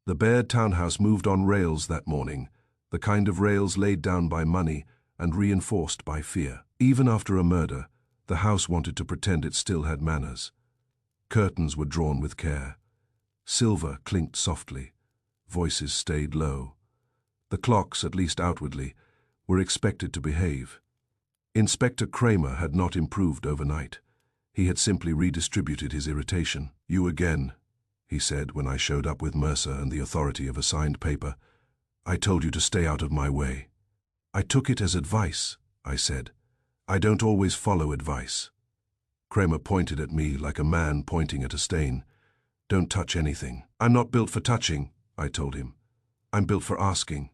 The Baird townhouse moved on rails that morning, the kind of rails laid down by money and reinforced by fear. Even after a murder, the house wanted to pretend it still had manners. Curtains were drawn with care. Silver clinked softly. Voices stayed low. The clocks, at least outwardly, were expected to behave. Inspector Kramer had not improved overnight. He had simply redistributed his irritation. "You again," he said when I showed up with Mercer and the authority of a signed paper. "I told you to stay out of my way." "I took it as advice," I said. "I don't always follow advice." Kramer pointed at me like a man pointing at a stain. "Don't touch anything." "I'm not built for touching," I told him. "I'm built for asking."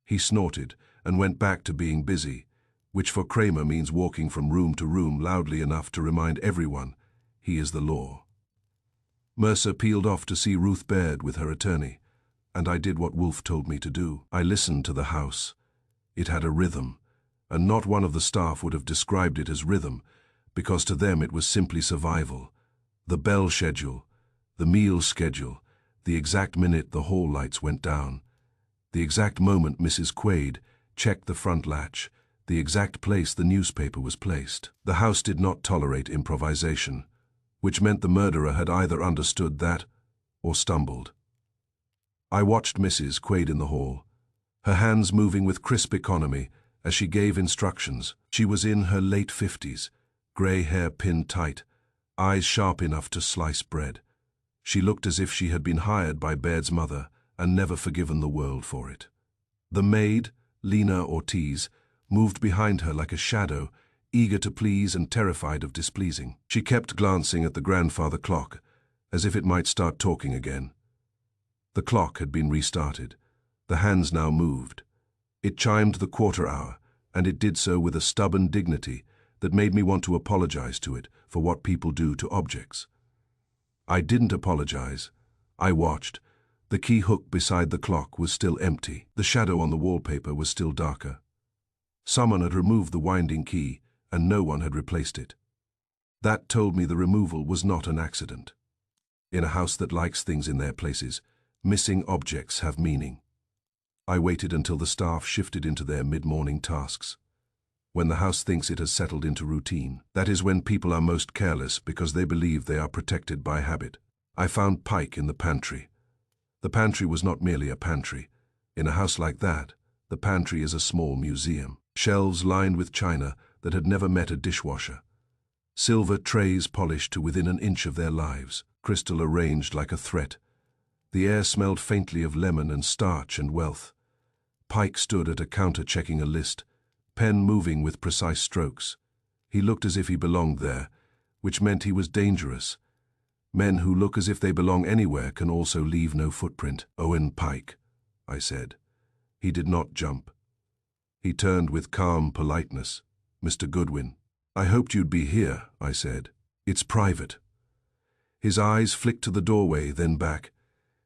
He snorted and went back to being busy, which for Kramer means walking from room to room loudly enough to remind everyone he is the law. Mercer peeled off to see Ruth Baird with her attorney, and I did what Wolf told me to do. I listened to the house. It had a rhythm, and not one of the staff would have described it as rhythm, because to them it was simply survival. The bell schedule, the meal schedule, the exact minute the hall lights went down, the exact moment Mrs. Quaid checked the front latch, the exact place the newspaper was placed. The house did not tolerate improvisation, which meant the murderer had either understood that or stumbled. I watched Mrs. Quaid in the hall, her hands moving with crisp economy as she gave instructions. She was in her late 50s, grey hair pinned tight, eyes sharp enough to slice bread. She looked as if she had been hired by Baird's mother and never forgiven the world for it. The maid, Lena Ortiz, moved behind her like a shadow, eager to please and terrified of displeasing. She kept glancing at the grandfather clock, as if it might start talking again. The clock had been restarted. The hands now moved. It chimed the quarter hour, and it did so with a stubborn dignity that made me want to apologize to it for what people do to objects. I didn't apologize. I watched. The key hook beside the clock was still empty. The shadow on the wallpaper was still darker. Someone had removed the winding key, and no one had replaced it. That told me the removal was not an accident. In a house that likes things in their places, missing objects have meaning. I waited until the staff shifted into their mid-morning tasks. When the house thinks it has settled into routine, that is when people are most careless because they believe they are protected by habit. I found Pike in the pantry. The pantry was not merely a pantry. In a house like that, the pantry is a small museum. Shelves lined with china that had never met a dishwasher. Silver trays polished to within an inch of their lives, crystal arranged like a threat. The air smelled faintly of lemon and starch and wealth. Pike stood at a counter checking a list, pen moving with precise strokes. He looked as if he belonged there, which meant he was dangerous. Men who look as if they belong anywhere can also leave no footprint. "Owen Pike," I said. He did not jump. He turned with calm politeness. "Mr. Goodwin." "I hoped you'd be here," I said. "It's private." His eyes flicked to the doorway, then back.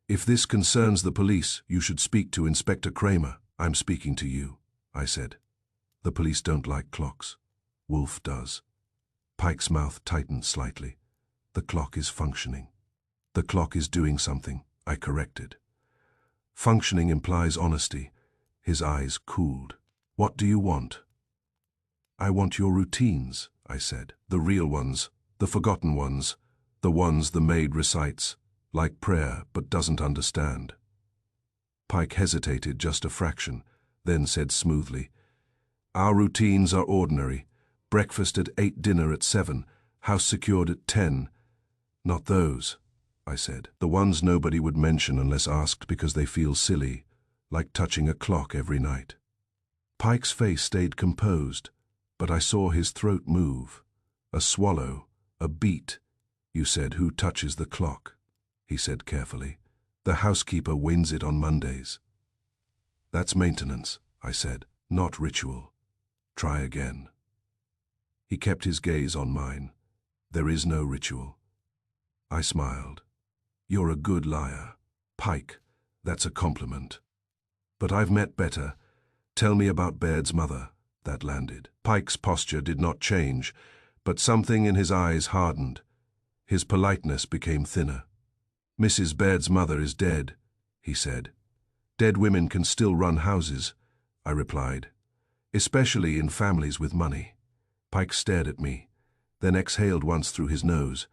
"If this concerns the police, you should speak to Inspector Kramer." "I'm speaking to you," I said. "The police don't like clocks. Wolf does." Pike's mouth tightened slightly. "The clock is functioning." "The clock is doing something," I corrected. Functioning implies honesty. His eyes cooled. "What do you want?" "I want your routines," I said. "The real ones, the forgotten ones, the ones the maid recites, like prayer but doesn't understand." Pike hesitated just a fraction, then said smoothly, "Our routines are ordinary. Breakfast at 8, dinner at 7, house secured at 10. "Not those," I said. "The ones nobody would mention unless asked because they feel silly, like touching a clock every night." Pike's face stayed composed, but I saw his throat move. "A swallow, a beat. You said, who touches the clock?" he said carefully. "The housekeeper winds it on Mondays." "That's maintenance," I said, "not ritual. Try again." He kept his gaze on mine. "There is no ritual." I smiled. "You're a good liar." "Pike, that's a compliment. But I've met better. Tell me about Baird's mother." That landed. Pike's posture did not change, but something in his eyes hardened. His politeness became thinner. "Mrs. Baird's mother is dead," he said. "Dead women can still run houses," I replied, "especially in families with money." Pike stared at me, then exhaled once through his nose,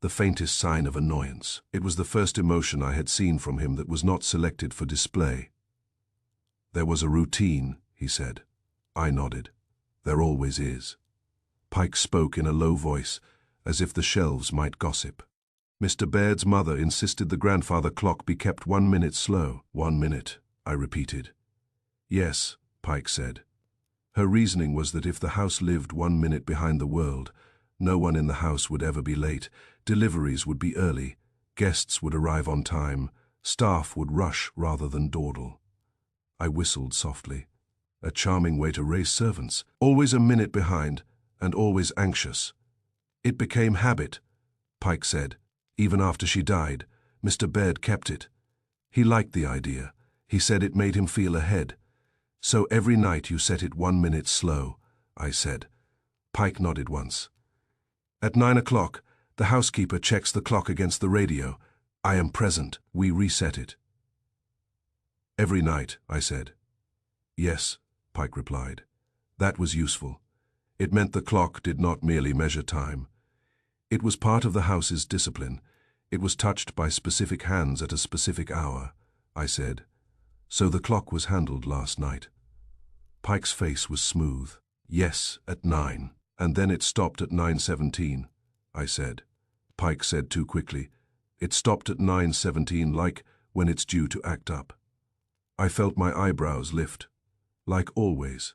the faintest sign of annoyance. It was the first emotion I had seen from him that was not selected for display. "There was a routine," he said. I nodded. "There always is." Pike spoke in a low voice, as if the shelves might gossip. "Mr. Baird's mother insisted the grandfather clock be kept 1 minute slow." "1 minute," I repeated. "Yes," Pike said. "Her reasoning was that if the house lived 1 minute behind the world, no one in the house would ever be late, deliveries would be early, guests would arrive on time, staff would rush rather than dawdle." I whistled softly. A charming way to raise servants, always a minute behind and always anxious. "It became habit," Pike said. "Even after she died, Mr. Baird kept it. He liked the idea. He said it made him feel ahead. So every night you set it 1 minute slow," I said. Pike nodded once. "At 9 o'clock, the housekeeper checks the clock against the radio. I am present. We reset it." "Every night," I said. "Yes," Pike replied. That was useful. It meant the clock did not merely measure time. It was part of the house's discipline. It was touched by specific hands at a specific hour, I said. "So the clock was handled last night." Pike's face was smooth. "Yes, at 9. And then it stopped at 9:17, I said. Pike said too quickly. It stopped at 9:17, like when it's due to act up. I felt my eyebrows lift. Like always.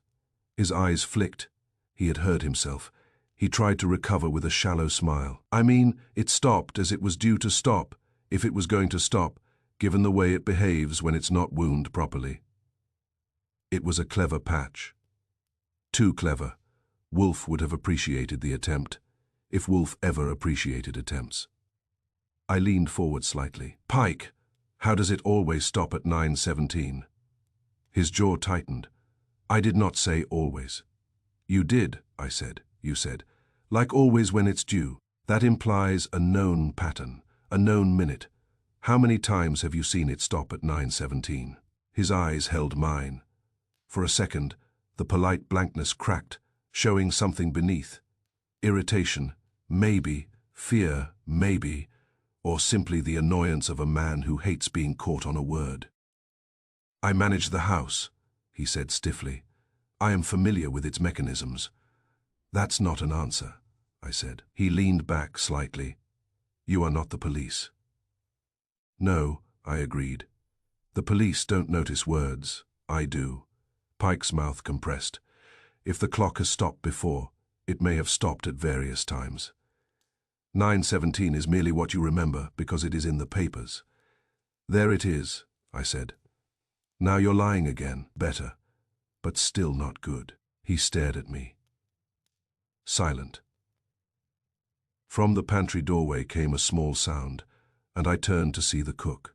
His eyes flicked. He had heard himself. He tried to recover with a shallow smile. I mean, it stopped as it was due to stop, if it was going to stop, given the way it behaves when it's not wound properly. It was a clever patch. Too clever. Wolf would have appreciated the attempt, if Wolf ever appreciated attempts. I leaned forward slightly. Pike, how does it always stop at 9:17? His jaw tightened. I did not say always. You did, I said. You said, like always when it's due. That implies a known pattern, a known minute. How many times have you seen it stop at 9:17? His eyes held mine. For a second, the polite blankness cracked, showing something beneath. Irritation, maybe, fear, maybe, or simply the annoyance of a man who hates being caught on a word. I manage the house, he said stiffly. I am familiar with its mechanisms. That's not an answer, I said. He leaned back slightly. You are not the police. No, I agreed. The police don't notice words. I do. Pike's mouth compressed. If the clock has stopped before, it may have stopped at various times. 9:17 is merely what you remember because it is in the papers. There it is, I said. Now you're lying again. Better, but still not good. He stared at me. Silent. From the pantry doorway came a small sound, and I turned to see the cook.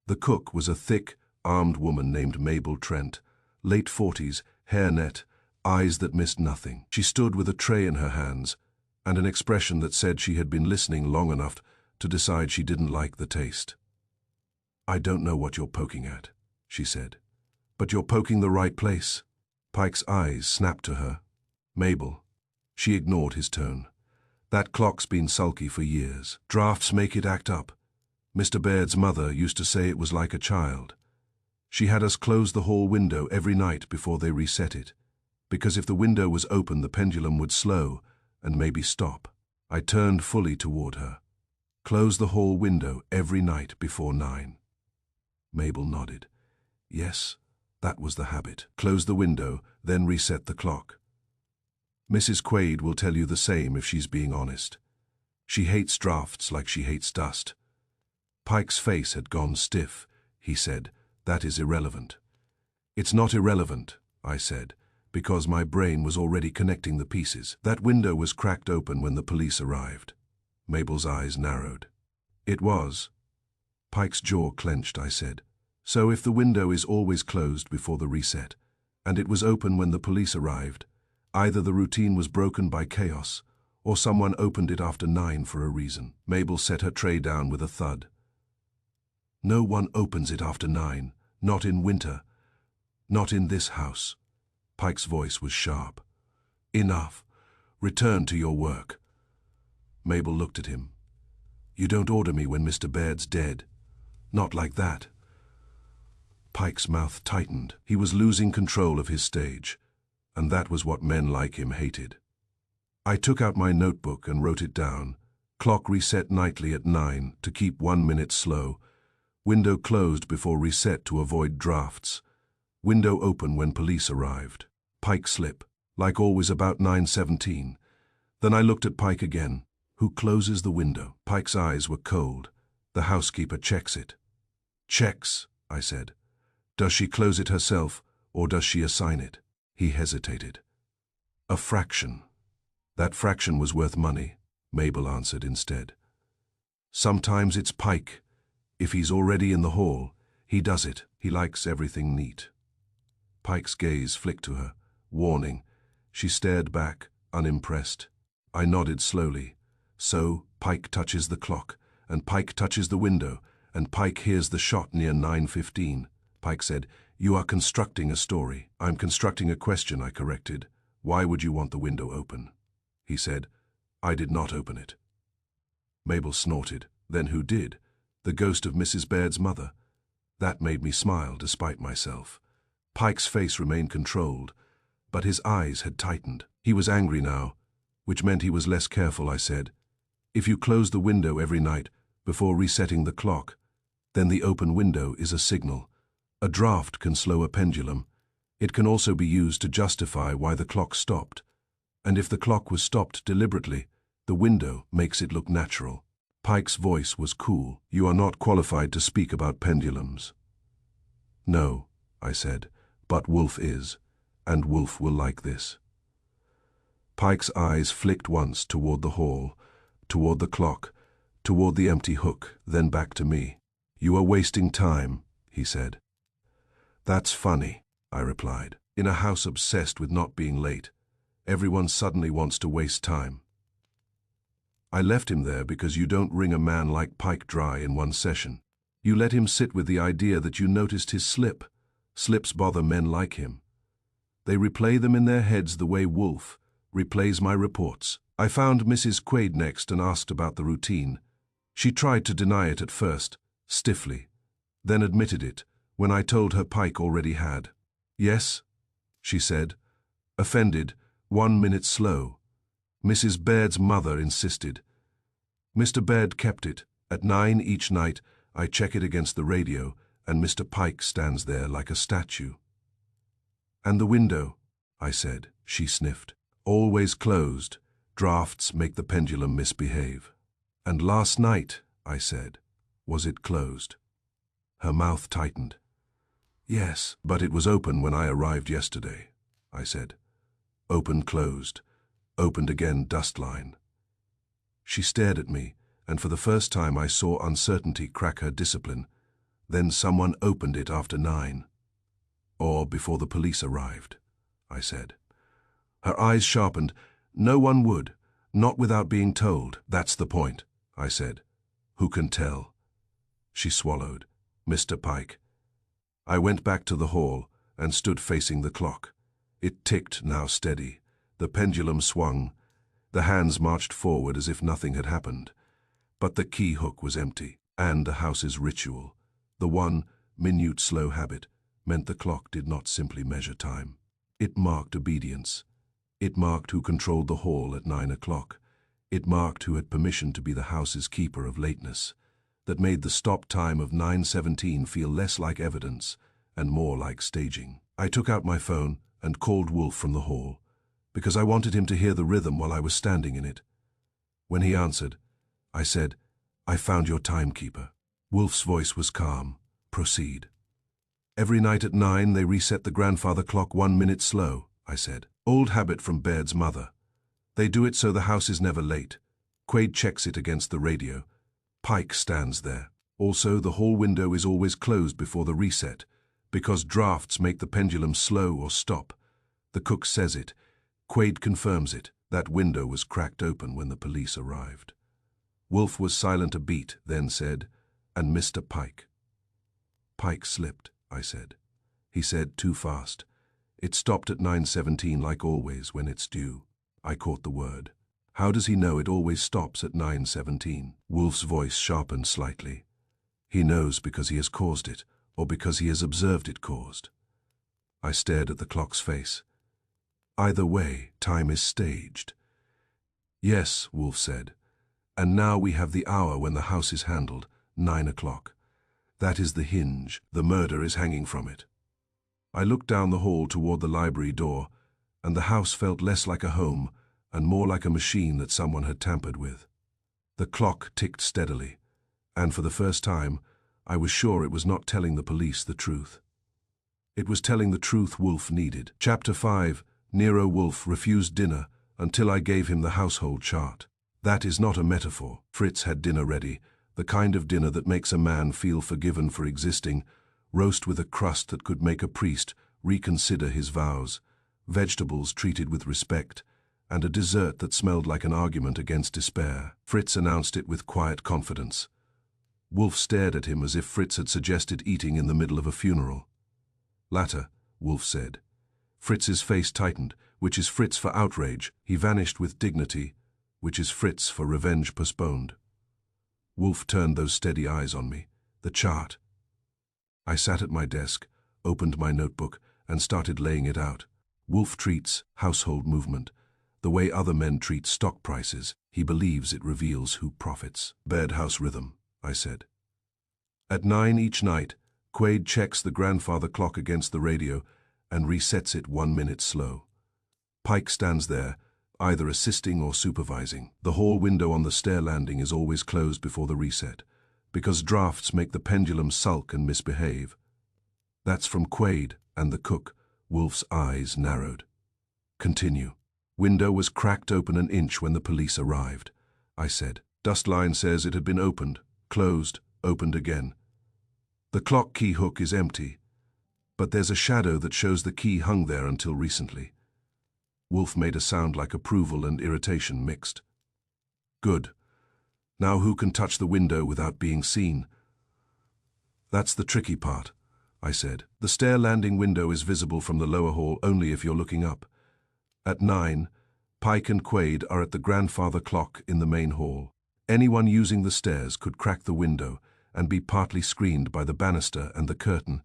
The cook was a thick, armed woman named Mabel Trent, late 40s, hair net, eyes that missed nothing. She stood with a tray in her hands, and an expression that said she had been listening long enough to decide she didn't like the taste. I don't know what you're poking at, she said, but you're poking the right place. Pike's eyes snapped to her. Mabel. She ignored his tone. That clock's been sulky for years. Drafts make it act up. Mr. Baird's mother used to say it was like a child. She had us close the hall window every night before they reset it, because if the window was open the pendulum would slow and maybe stop. I turned fully toward her. Close the hall window every night before 9. Mabel nodded. Yes, that was the habit. Close the window, then reset the clock. Mrs. Quaid will tell you the same if she's being honest. She hates drafts like she hates dust. Pike's face had gone stiff. He said, that is irrelevant. It's not irrelevant, I said, because my brain was already connecting the pieces. That window was cracked open when the police arrived. Mabel's eyes narrowed. It was. Pike's jaw clenched, I said. So if the window is always closed before the reset, and it was open when the police arrived, either the routine was broken by chaos, or someone opened it after 9 for a reason. Mabel set her tray down with a thud. No one opens it after 9, not in winter, not in this house. Pike's voice was sharp. Enough. Return to your work. Mabel looked at him. You don't order me when Mr. Baird's dead. Not like that. Pike's mouth tightened. He was losing control of his stage, and that was what men like him hated. I took out my notebook and wrote it down. Clock reset nightly at 9 to keep 1 minute slow. Window closed before reset to avoid drafts. Window open when police arrived. Pike slip, like always about 9:17. Then I looked at Pike again. Who closes the window? Pike's eyes were cold. The housekeeper checks it. Checks, I said. Does she close it herself, or does she assign it? He hesitated. A fraction. That fraction was worth money, Mabel answered instead. Sometimes it's Pike. If he's already in the hall, he does it. He likes everything neat. Pike's gaze flicked to her, warning. She stared back, unimpressed. I nodded slowly. So, Pike touches the clock, and Pike touches the window, and Pike hears the shot near 9:15. Pike said, You are constructing a story. I'm constructing a question, I corrected. Why would you want the window open? He said, I did not open it. Mabel snorted. Then who did? The ghost of Mrs. Baird's mother. That made me smile despite myself. Pike's face remained controlled, but his eyes had tightened. He was angry now, which meant he was less careful, I said. If you close the window every night before resetting the clock, then the open window is a signal. A draft can slow a pendulum. It can also be used to justify why the clock stopped. And if the clock was stopped deliberately, the window makes it look natural. Pike's voice was cool. You are not qualified to speak about pendulums. No, I said, but Wolf is, and Wolf will like this. Pike's eyes flicked once toward the hall, toward the clock, toward the empty hook, then back to me. You are wasting time, he said. That's funny, I replied. In a house obsessed with not being late, everyone suddenly wants to waste time. I left him there because you don't wring a man like Pike dry in one session. You let him sit with the idea that you noticed his slip. Slips bother men like him. They replay them in their heads the way Wolf replays my reports. I found Mrs. Quaid next and asked about the routine. She tried to deny it at first, stiffly, then admitted it when I told her Pike already had. Yes, she said, offended, 1 minute slow. Mrs. Baird's mother insisted. Mr. Baird kept it. At 9 each night, I check it against the radio, and Mr. Pike stands there like a statue. And the window, I said. She sniffed. Always closed. Drafts make the pendulum misbehave. And last night, I said, was it closed? Her mouth tightened. Yes, but it was open when I arrived yesterday, I said. Open, closed. Opened again, dust line. She stared at me, and for the first time I saw uncertainty crack her discipline. Then someone opened it after 9. Or before the police arrived, I said. Her eyes sharpened. No one would, not without being told. That's the point, I said. Who can tell? She swallowed. Mr. Pike. I went back to the hall and stood facing the clock. It ticked, now steady. The pendulum swung. The hands marched forward as if nothing had happened. But the key hook was empty, and the house's ritual, the one minute slow habit, meant the clock did not simply measure time. It marked obedience. It marked who controlled the hall at 9 o'clock. It marked who had permission to be the house's keeper of lateness. That made the stop time of 9:17 feel less like evidence and more like staging. I took out my phone and called Wolf from the hall, because I wanted him to hear the rhythm while I was standing in it. When he answered, I said, I found your timekeeper. Wolf's voice was calm. Proceed. Every night at 9 they reset the grandfather clock 1 minute slow, I said. Old habit from Baird's mother. They do it so the house is never late. Quaid checks it against the radio. Pike stands there. Also, the hall window is always closed before the reset, because drafts make the pendulum slow or stop. The cook says it. Quaid confirms it. That window was cracked open when the police arrived. Wolf was silent a beat, then said, and Mr. Pike. Pike slipped, I said. He said too fast. It stopped at 9:17 like always when it's due. I caught the word. How does he know it always stops at 9:17? Wolf's voice sharpened slightly. He knows because he has caused it, or because he has observed it caused. I stared at the clock's face. Either way, time is staged. Yes, Wolf said. And now we have the hour when the house is handled, 9 o'clock. That is the hinge. The murder is hanging from it. I looked down the hall toward the library door, and the house felt less like a home and more like a machine that someone had tampered with. The clock ticked steadily, and for the first time, I was sure it was not telling the police the truth. It was telling the truth Wolf needed. Chapter 5, Nero Wolf refused dinner until I gave him the household chart. That is not a metaphor. Fritz had dinner ready, the kind of dinner that makes a man feel forgiven for existing, roast with a crust that could make a priest reconsider his vows, vegetables treated with respect, and a dessert that smelled like an argument against despair. Fritz announced it with quiet confidence. Wolf stared at him as if Fritz had suggested eating in the middle of a funeral. Later, Wolf said. Fritz's face tightened, which is Fritz for outrage. He vanished with dignity, which is Fritz for revenge postponed. Wolf turned those steady eyes on me. The chart. I sat at my desk, opened my notebook, and started laying it out. Wolf treats household movement the way other men treat stock prices. He believes it reveals who profits. Baird house rhythm, I said. At 9 each night, Quaid checks the grandfather clock against the radio and resets it 1 minute slow. Pike stands there, either assisting or supervising. The hall window on the stair landing is always closed before the reset, because drafts make the pendulum sulk and misbehave. That's from Quaid and the cook. Wolf's eyes narrowed. Continue. Window was cracked open an inch when the police arrived, I said. Dust line says it had been opened, closed, opened again. The clock key hook is empty, but there's a shadow that shows the key hung there until recently. Wolf made a sound like approval and irritation mixed. Good. Now who can touch the window without being seen? That's the tricky part, I said. The stair landing window is visible from the lower hall only if you're looking up. At 9, Pike and Quaid are at the grandfather clock in the main hall. Anyone using the stairs could crack the window and be partly screened by the banister and the curtain,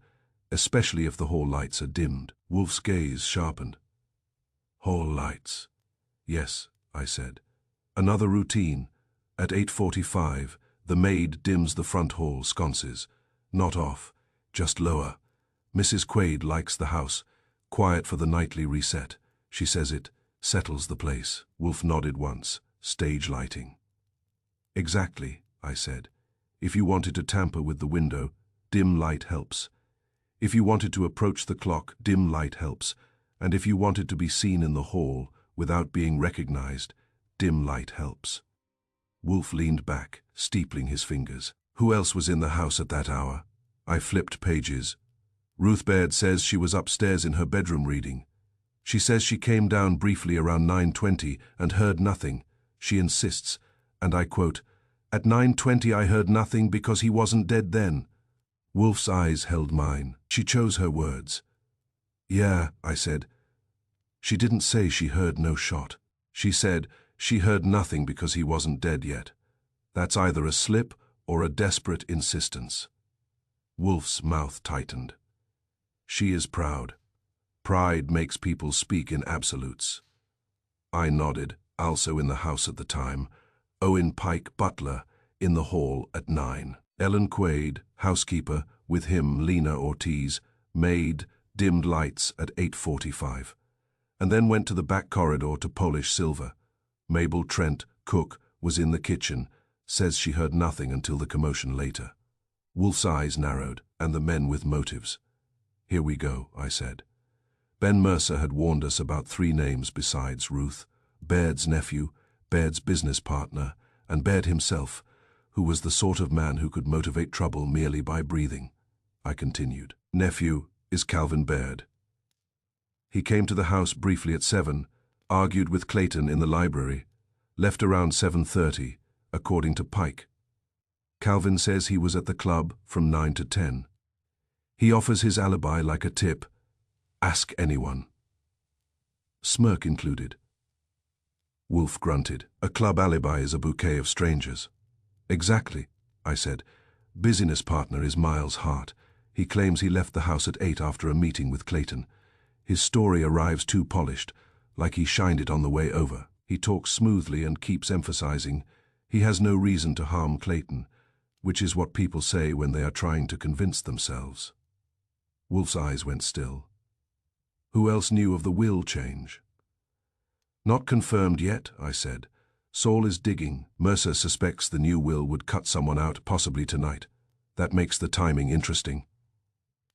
especially if the hall lights are dimmed. Wolf's gaze sharpened. Hall lights. Yes, I said. Another routine. At 8:45, the maid dims the front hall sconces. Not off, just lower. Mrs. Quaid likes the house, quiet for the nightly reset. She says it settles the place. Wolf nodded once. Stage lighting. Exactly, I said. If you wanted to tamper with the window, dim light helps. If you wanted to approach the clock, dim light helps. And if you wanted to be seen in the hall without being recognized, dim light helps. Wolf leaned back, steepling his fingers. Who else was in the house at that hour? I flipped pages. Ruth Baird says she was upstairs in her bedroom reading. She says she came down briefly around 9:20 and heard nothing. She insists, and I quote, "At 9:20 I heard nothing because he wasn't dead then." Wolf's eyes held mine. She chose her words. Yeah, I said. She didn't say she heard no shot. She said she heard nothing because he wasn't dead yet. That's either a slip or a desperate insistence. Wolf's mouth tightened. She is proud. Pride makes people speak in absolutes. I nodded, also in the house at the time. Owen Pike, butler, in the hall at 9. Ellen Quaid, housekeeper, with him Lena Ortiz, maid, dimmed lights at 8:45. And then went to the back corridor to polish silver. Mabel Trent, cook, was in the kitchen, says she heard nothing until the commotion later. Wolf's eyes narrowed, and the men with motives. Here we go, I said. Ben Mercer had warned us about 3 names besides Ruth: Baird's nephew, Baird's business partner, and Baird himself, who was the sort of man who could motivate trouble merely by breathing. I continued. Nephew is Calvin Baird. He came to the house briefly at 7, argued with Clayton in the library, left around 7:30, according to Pike. Calvin says he was at the club from 9 to 10. He offers his alibi like a tip. Ask anyone. Smirk included. Wolf grunted. A club alibi is a bouquet of strangers. Exactly, I said. Business partner is Miles Hart. He claims he left the house at 8 after a meeting with Clayton. His story arrives too polished, like he shined it on the way over. He talks smoothly and keeps emphasizing he has no reason to harm Clayton, which is what people say when they are trying to convince themselves. Wolf's eyes went still. Who else knew of the will change? Not confirmed yet, I said. Saul is digging. Mercer suspects the new will would cut someone out, possibly tonight. That makes the timing interesting.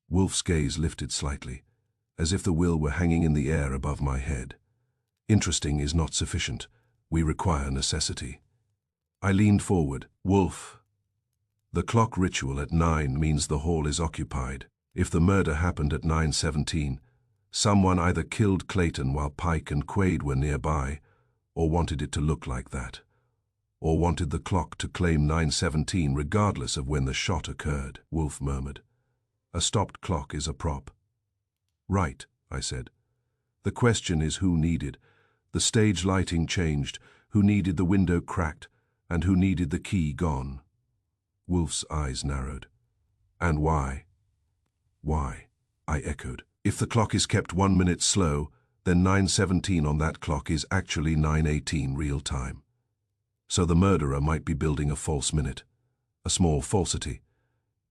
Wolf's gaze lifted slightly, as if the will were hanging in the air above my head. Interesting is not sufficient. We require necessity. I leaned forward. Wolf. The clock ritual at 9 means the hall is occupied. If the murder happened at 9:17, someone either killed Clayton while Pike and Quaid were nearby, or wanted it to look like that, or wanted the clock to claim 9:17 regardless of when the shot occurred, Wolf murmured. A stopped clock is a prop. Right, I said. The question is who needed. The stage lighting changed, who needed the window cracked, and who needed the key gone. Wolf's eyes narrowed. And why? Why? I echoed. If the clock is kept 1 minute slow, then 9:17 on that clock is actually 9:18 real time. So the murderer might be building a false minute, a small falsity.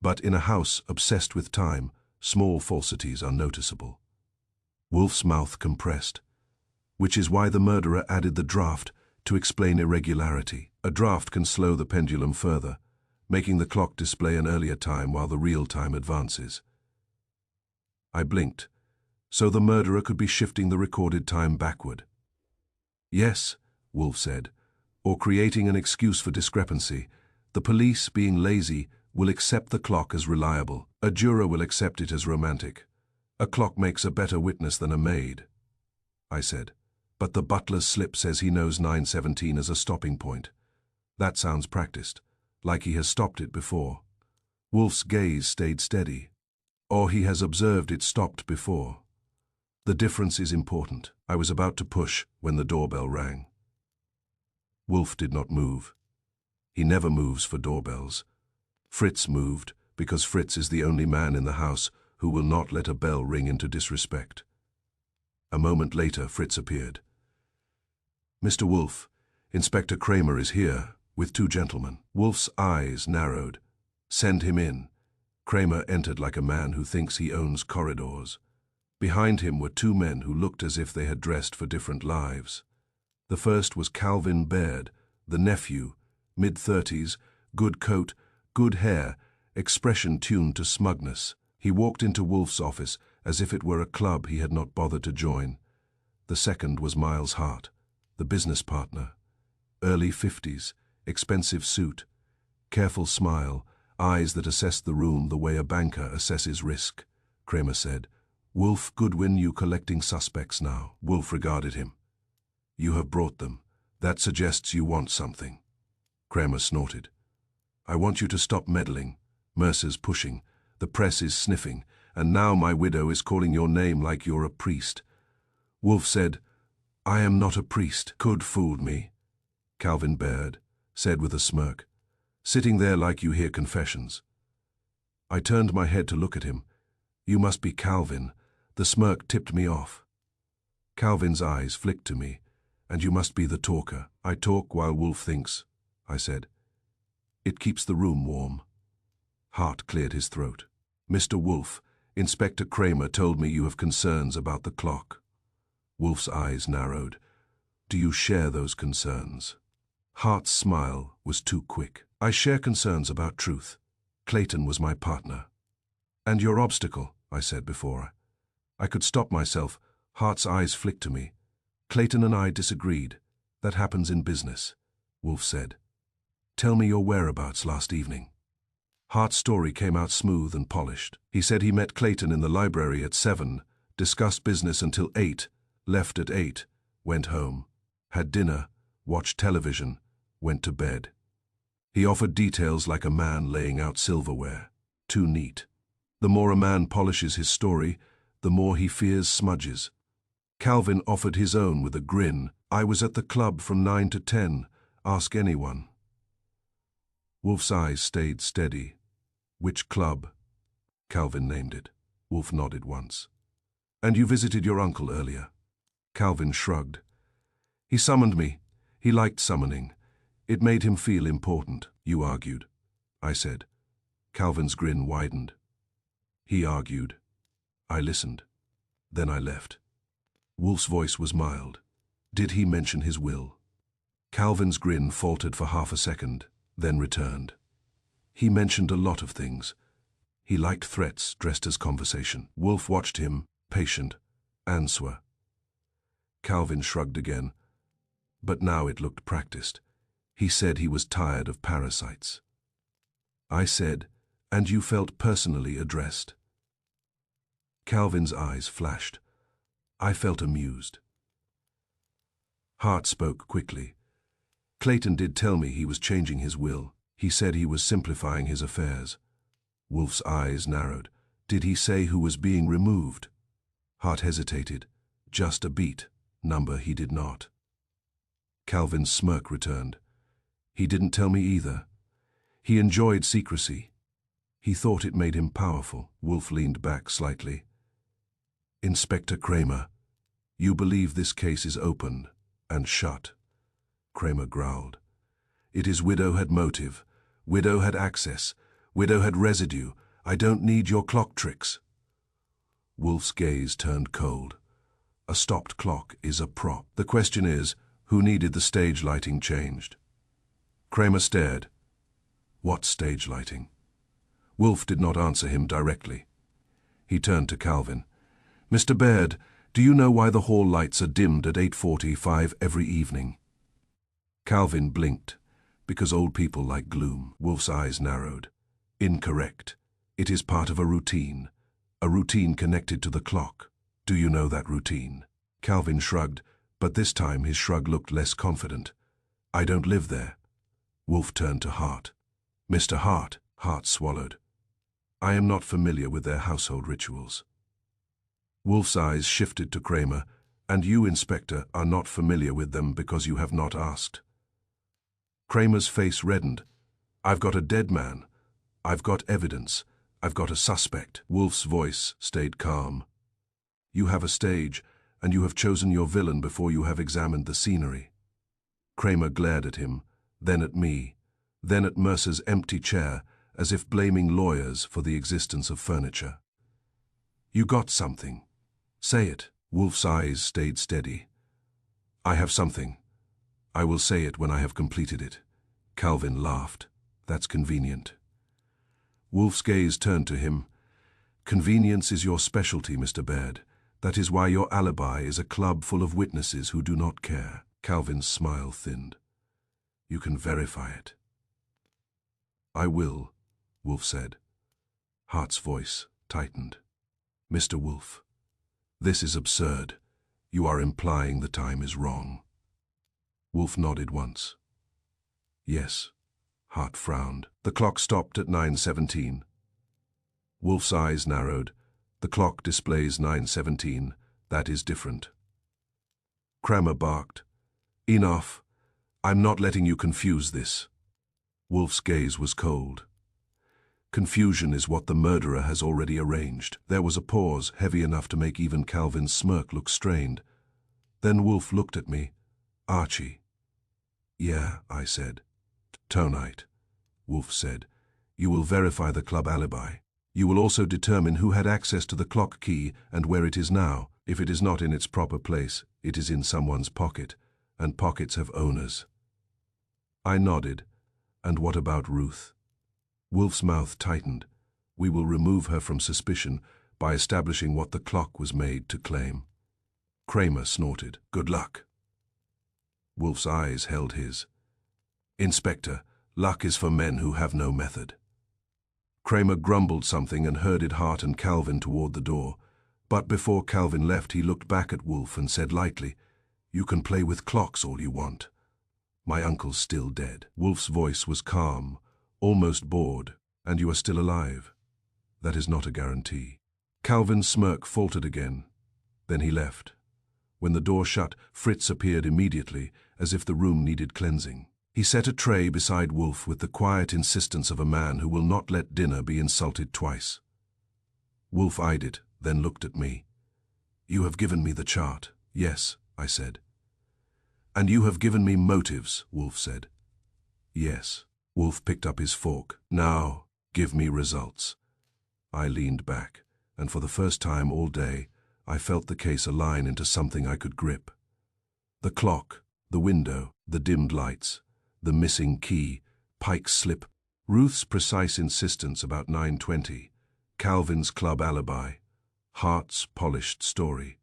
But in a house obsessed with time, small falsities are noticeable. Wolf's mouth compressed, which is why the murderer added the draft to explain irregularity. A draft can slow the pendulum further, making the clock display an earlier time while the real time advances. I blinked, so the murderer could be shifting the recorded time backward. Yes, Wolf said, or creating an excuse for discrepancy. The police, being lazy, will accept the clock as reliable. A juror will accept it as romantic. A clock makes a better witness than a maid, I said. But the butler's slip says he knows 9:17 as a stopping point. That sounds practiced, like he has stopped it before. Wolf's gaze stayed steady. Or he has observed it stopped before. The difference is important. I was about to push when the doorbell rang. Wolf did not move. He never moves for doorbells. Fritz moved because Fritz is the only man in the house who will not let a bell ring into disrespect. A moment later, Fritz appeared. Mr. Wolf, Inspector Kramer is here, with 2 gentlemen. Wolf's eyes narrowed. Send him in. Kramer entered like a man who thinks he owns corridors. Behind him were 2 men who looked as if they had dressed for different lives. The first was Calvin Baird, the nephew, mid-30s, good coat, good hair, expression tuned to smugness. He walked into Wolf's office as if it were a club he had not bothered to join. The second was Miles Hart, the business partner. Early 50s, expensive suit, careful smile, eyes that assessed the room the way a banker assesses risk. Kramer said, Wolf Goodwin, you collecting suspects now. Wolf regarded him. You have brought them. That suggests you want something. Kramer snorted. I want you to stop meddling. Mercer's pushing. The press is sniffing. And now my widow is calling your name like you're a priest. Wolf said, I am not a priest. Could fooled me. Calvin Baird said with a smirk, sitting there like you hear confessions. I turned my head to look at him. You must be Calvin. The smirk tipped me off. Calvin's eyes flicked to me. And you must be the talker. I talk while Wolf thinks, I said. It keeps the room warm. Hart cleared his throat. Mr. Wolf, Inspector Kramer told me you have concerns about the clock. Wolf's eyes narrowed. Do you share those concerns? Hart's smile was too quick. I share concerns about truth. Clayton was my partner. And your obstacle, I said before. I could stop myself. Hart's eyes flicked to me. Clayton and I disagreed. That happens in business, Wolf said. Tell me your whereabouts last evening. Hart's story came out smooth and polished. He said he met Clayton in the library at 7, discussed business until 8, left at 8, went home, had dinner, watched television, went to bed. He offered details like a man laying out silverware. Too neat. The more a man polishes his story, the more he fears smudges. Calvin offered his own with a grin. I was at the club from 9 to 10. Ask anyone. Wolf's eyes stayed steady. Which club? Calvin named it. Wolf nodded once. And you visited your uncle earlier? Calvin shrugged. He summoned me. He liked summoning. It made him feel important, you argued. I said. Calvin's grin widened. He argued. I listened. Then I left. Wolf's voice was mild. Did he mention his will? Calvin's grin faltered for half a second, then returned. He mentioned a lot of things. He liked threats dressed as conversation. Wolf watched him, patient. Answer. Calvin shrugged again, but now it looked practiced. He said he was tired of parasites. I said, and you felt personally addressed. Calvin's eyes flashed. I felt amused. Hart spoke quickly. Clayton did tell me he was changing his will. He said he was simplifying his affairs. Wolf's eyes narrowed. Did he say who was being removed? Hart hesitated. Just a beat. Number he did not. Calvin's smirk returned. He didn't tell me either. He enjoyed secrecy. He thought it made him powerful. Wolf leaned back slightly. Inspector Kramer, you believe this case is open and shut? Kramer growled. It is widow had motive. Widow had access. Widow had residue. I don't need your clock tricks. Wolf's gaze turned cold. A stopped clock is a prop. The question is, who needed the stage lighting changed? Kramer stared. What stage lighting? Wolf did not answer him directly. He turned to Calvin. Mr. Baird, do you know why the hall lights are dimmed at 8:45 every evening? Calvin blinked. Because old people like gloom. Wolf's eyes narrowed. Incorrect. It is part of a routine connected to the clock. Do you know that routine? Calvin shrugged, but this time his shrug looked less confident. I don't live there. Wolf turned to Hart. Mr. Hart. Hart swallowed. I am not familiar with their household rituals. Wolf's eyes shifted to Kramer. And you, Inspector, are not familiar with them because you have not asked. Kramer's face reddened. I've got a dead man. I've got evidence. I've got a suspect. Wolf's voice stayed calm. You have a stage, and you have chosen your villain before you have examined the scenery. Kramer glared at him, then at me, then at Mercer's empty chair, as if blaming lawyers for the existence of furniture. You got something. Say it. Wolf's eyes stayed steady. I have something. I will say it when I have completed it. Calvin laughed. That's convenient. Wolf's gaze turned to him. Convenience is your specialty, Mr. Baird. That is why your alibi is a club full of witnesses who do not care. Calvin's smile thinned. You can verify it. I will, Wolf said. Hart's voice tightened. Mr. Wolf, this is absurd. You are implying the time is wrong. Wolf nodded once. Yes. Hart frowned. The clock stopped at 9:17. Wolf's eyes narrowed. The clock displays 9:17. That is different. Kramer barked. Enough. I'm not letting you confuse this. Wolf's gaze was cold. Confusion is what the murderer has already arranged. There was a pause, heavy enough to make even Calvin's smirk look strained. Then Wolf looked at me. Archie. Yeah, I said. Tonight, Wolf said. You will verify the club alibi. You will also determine who had access to the clock key and where it is now. If it is not in its proper place, it is in someone's pocket, and pockets have owners. I nodded. And what about Ruth? Wolf's mouth tightened. We will remove her from suspicion by establishing what the clock was made to claim. Kramer snorted. Good luck. Wolf's eyes held his. Inspector, luck is for men who have no method. Kramer grumbled something and herded Hart and Calvin toward the door. But before Calvin left, he looked back at Wolf and said lightly, You can play with clocks all you want. My uncle's still dead. Wolf's voice was calm, almost bored. And you are still alive. That is not a guarantee. Calvin's smirk faltered again. Then he left. When the door shut, Fritz appeared immediately, as if the room needed cleansing. He set a tray beside Wolf with the quiet insistence of a man who will not let dinner be insulted twice. Wolf eyed it, then looked at me. You have given me the chart. Yes, I said. And you have given me motives, Wolf said. Yes. Wolf picked up his fork. Now, give me results. I leaned back, and for the first time all day, I felt the case align into something I could grip. The clock, the window, the dimmed lights, the missing key, Pike's slip, Ruth's precise insistence about 9:20, Calvin's club alibi, Hart's polished story,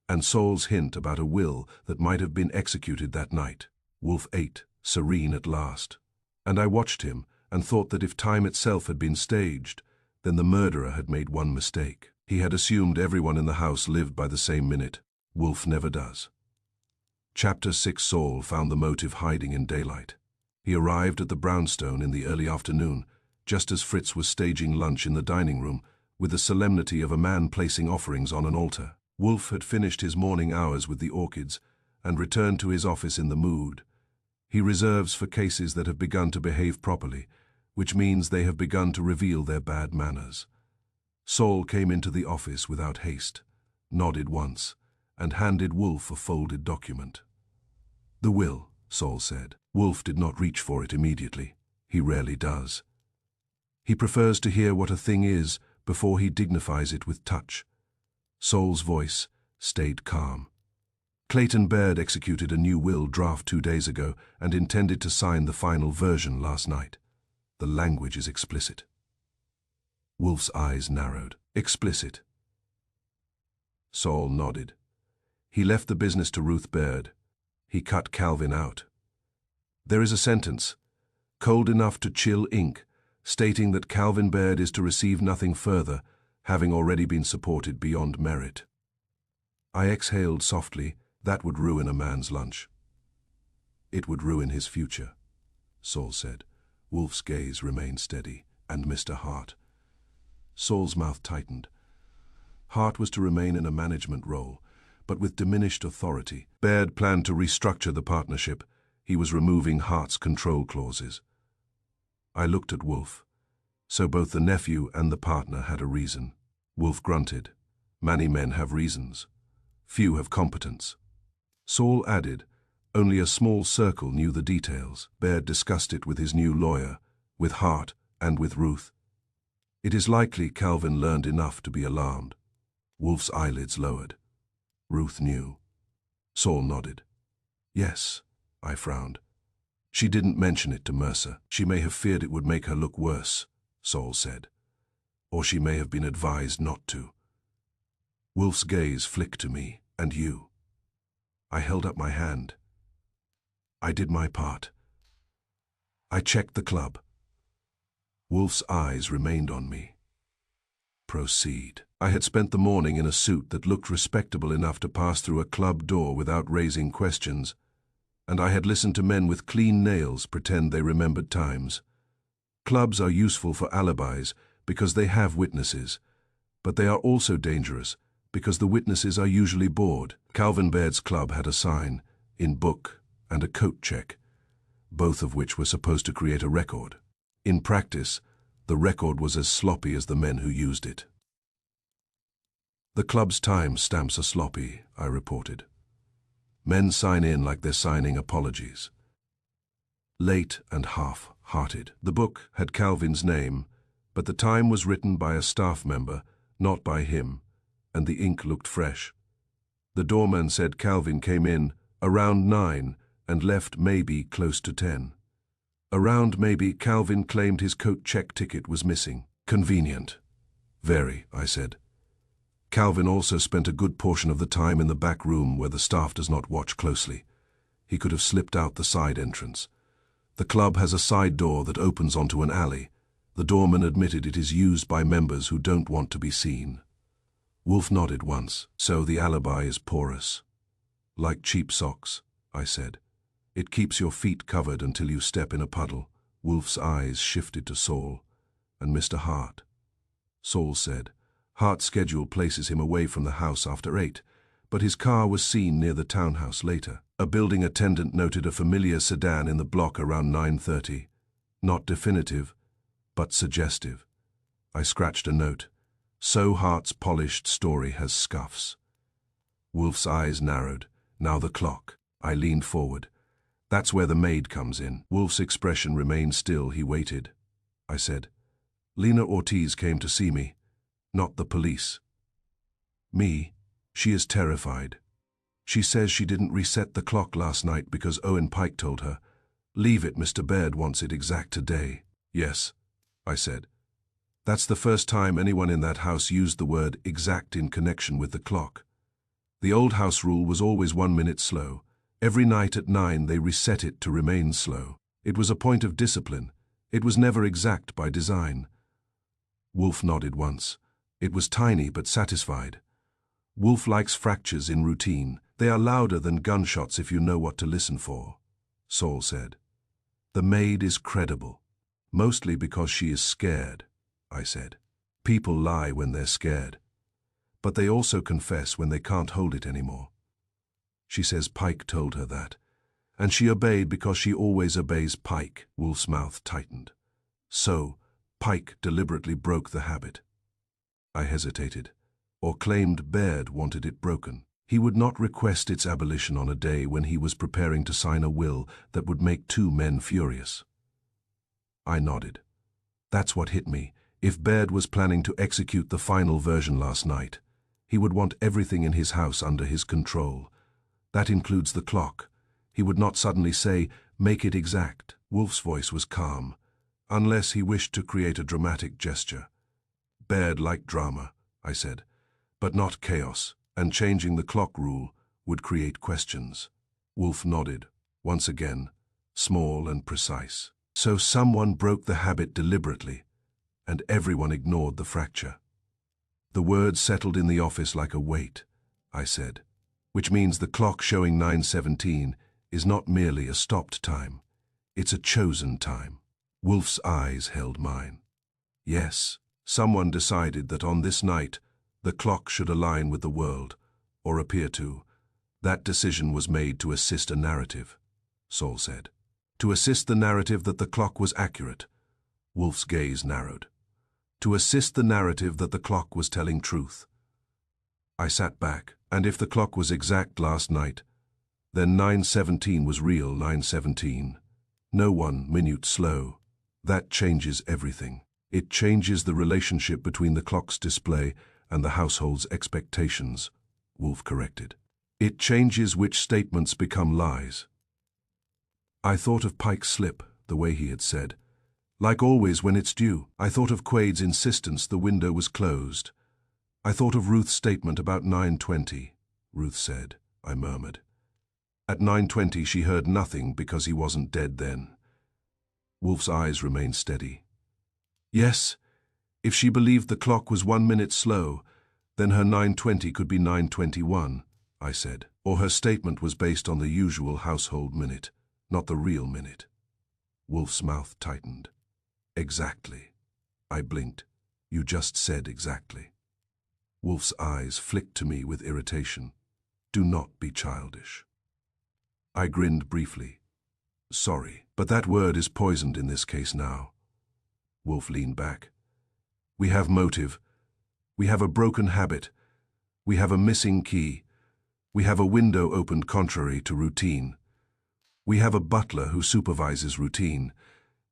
and Saul's hint about a will that might have been executed that night. Wolf ate, serene at last. And I watched him and thought that if time itself had been staged, then the murderer had made one mistake. He had assumed everyone in the house lived by the same minute. Wolf never does. Chapter 6. Saul found the motive hiding in daylight. He arrived at the brownstone in the early afternoon, just as Fritz was staging lunch in the dining room, with the solemnity of a man placing offerings on an altar. Wolf had finished his morning hours with the orchids and returned to his office in the mood. He reserves for cases that have begun to behave properly, which means they have begun to reveal their bad manners. Saul came into the office without haste, nodded once, and handed Wolf a folded document. The will, Saul said. Wolf did not reach for it immediately. He rarely does. He prefers to hear what a thing is before he dignifies it with touch. Saul's voice stayed calm. Clayton Baird executed a new will draft 2 days ago and intended to sign the final version last night. The language is explicit. Wolf's eyes narrowed. Explicit. Saul nodded. He left the business to Ruth Baird. He cut Calvin out. There is a sentence, cold enough to chill ink, stating that Calvin Baird is to receive nothing further, having already been supported beyond merit. I exhaled softly. That would ruin a man's lunch. It would ruin his future, Saul said. Wolf's gaze remained steady. And Mr. Hart. Saul's mouth tightened. Hart was to remain in a management role, but with diminished authority. Baird planned to restructure the partnership. He was removing Hart's control clauses. I looked at Wolf. So both the nephew and the partner had a reason. Wolf grunted. Many men have reasons. Few have competence. Saul added, only a small circle knew the details. Baird discussed it with his new lawyer, with Hart, and with Ruth. It is likely Calvin learned enough to be alarmed. Wolf's eyelids lowered. Ruth knew. Saul nodded. Yes, I frowned. She didn't mention it to Mercer. She may have feared it would make her look worse, Saul said. Or she may have been advised not to. Wolf's gaze flicked to me, and you. I held up my hand. I did my part. I checked the club. Wolf's eyes remained on me. Proceed. I had spent the morning in a suit that looked respectable enough to pass through a club door without raising questions, and I had listened to men with clean nails pretend they remembered times. Clubs are useful for alibis because they have witnesses, but they are also dangerous because the witnesses are usually bored. Calvin Baird's club had a sign, in book, and a coat check, both of which were supposed to create a record. In practice, the record was as sloppy as the men who used it. The club's time stamps are sloppy, I reported. Men sign in like they're signing apologies. Late and half-hearted. The book had Calvin's name, but the time was written by a staff member, not by him, and the ink looked fresh. The doorman said Calvin came in around 9 and left maybe close to 10. Around maybe Calvin claimed his coat check ticket was missing. Convenient. Very, I said. Calvin also spent a good portion of the time in the back room where the staff does not watch closely. He could have slipped out the side entrance. The club has a side door that opens onto an alley. The doorman admitted it is used by members who don't want to be seen. Wolf nodded once. So the alibi is porous. Like cheap socks, I said. It keeps your feet covered until you step in a puddle. Wolf's eyes shifted to Saul. And Mr. Hart. Saul said, Hart's schedule places him away from the house after 8, but his car was seen near the townhouse later. A building attendant noted a familiar sedan in the block around 9:30. Not definitive, but suggestive. I scratched a note. So Hart's polished story has scuffs. Wolf's eyes narrowed. Now the clock. I leaned forward. That's where the maid comes in. Wolf's expression remained still. He waited. I said, Lena Ortiz came to see me, not the police. Me. She is terrified. She says she didn't reset the clock last night because Owen Pike told her, leave it, Mr. Baird wants it exact today. Yes, I said. That's the first time anyone in that house used the word exact in connection with the clock. The old house rule was always 1 minute slow. Every night at 9 they reset it to remain slow. It was a point of discipline. It was never exact by design. Wolf nodded once. It was tiny but satisfied. Wolf likes fractures in routine. They are louder than gunshots if you know what to listen for, Saul said. The maid is credible, mostly because she is scared, I said. People lie when they're scared, but they also confess when they can't hold it anymore. She says Pike told her that, and she obeyed because she always obeys Pike. Wolf's mouth tightened. So, Pike deliberately broke the habit. I hesitated, or claimed Baird wanted it broken. He would not request its abolition on a day when he was preparing to sign a will that would make 2 men furious. I nodded. That's what hit me. If Baird was planning to execute the final version last night, he would want everything in his house under his control. That includes the clock. He would not suddenly say, "Make it exact." Wolf's voice was calm, unless he wished to create a dramatic gesture. Baird liked drama, I said, but not chaos, and changing the clock rule would create questions. Wolf nodded, once again, small and precise. So someone broke the habit deliberately, and everyone ignored the fracture. The words settled in the office like a weight, I said, which means the clock showing 9:17 is not merely a stopped time, it's a chosen time. Wolf's eyes held mine. Yes, someone decided that on this night, the clock should align with the world, or appear to. That decision was made to assist a narrative, Saul said. To assist the narrative that the clock was accurate. Wolf's gaze narrowed. To assist the narrative that the clock was telling truth. I sat back, and if the clock was exact last night, then 9:17 was real 9:17. No 1 minute slow. That changes everything. It changes the relationship between the clock's display and the household's expectations, Wolf corrected. It changes which statements become lies. I thought of Pike's slip, the way he had said, "Like always when it's due." I thought of Quade's insistence the window was closed. I thought of Ruth's statement about 9:20. Ruth said, I murmured. At 9:20 she heard nothing because he wasn't dead then. Wolf's eyes remained steady. Yes, if she believed the clock was 1 minute slow, then her 9:20 could be 9:21, I said, or her statement was based on the usual household minute, not the real minute. Wolf's mouth tightened. Exactly. I blinked. You just said exactly. Wolf's eyes flicked to me with irritation. Do not be childish. I grinned briefly. Sorry, but that word is poisoned in this case now. Wolf leaned back. We have motive. We have a broken habit. We have a missing key. We have a window opened contrary to routine. We have a butler who supervises routine.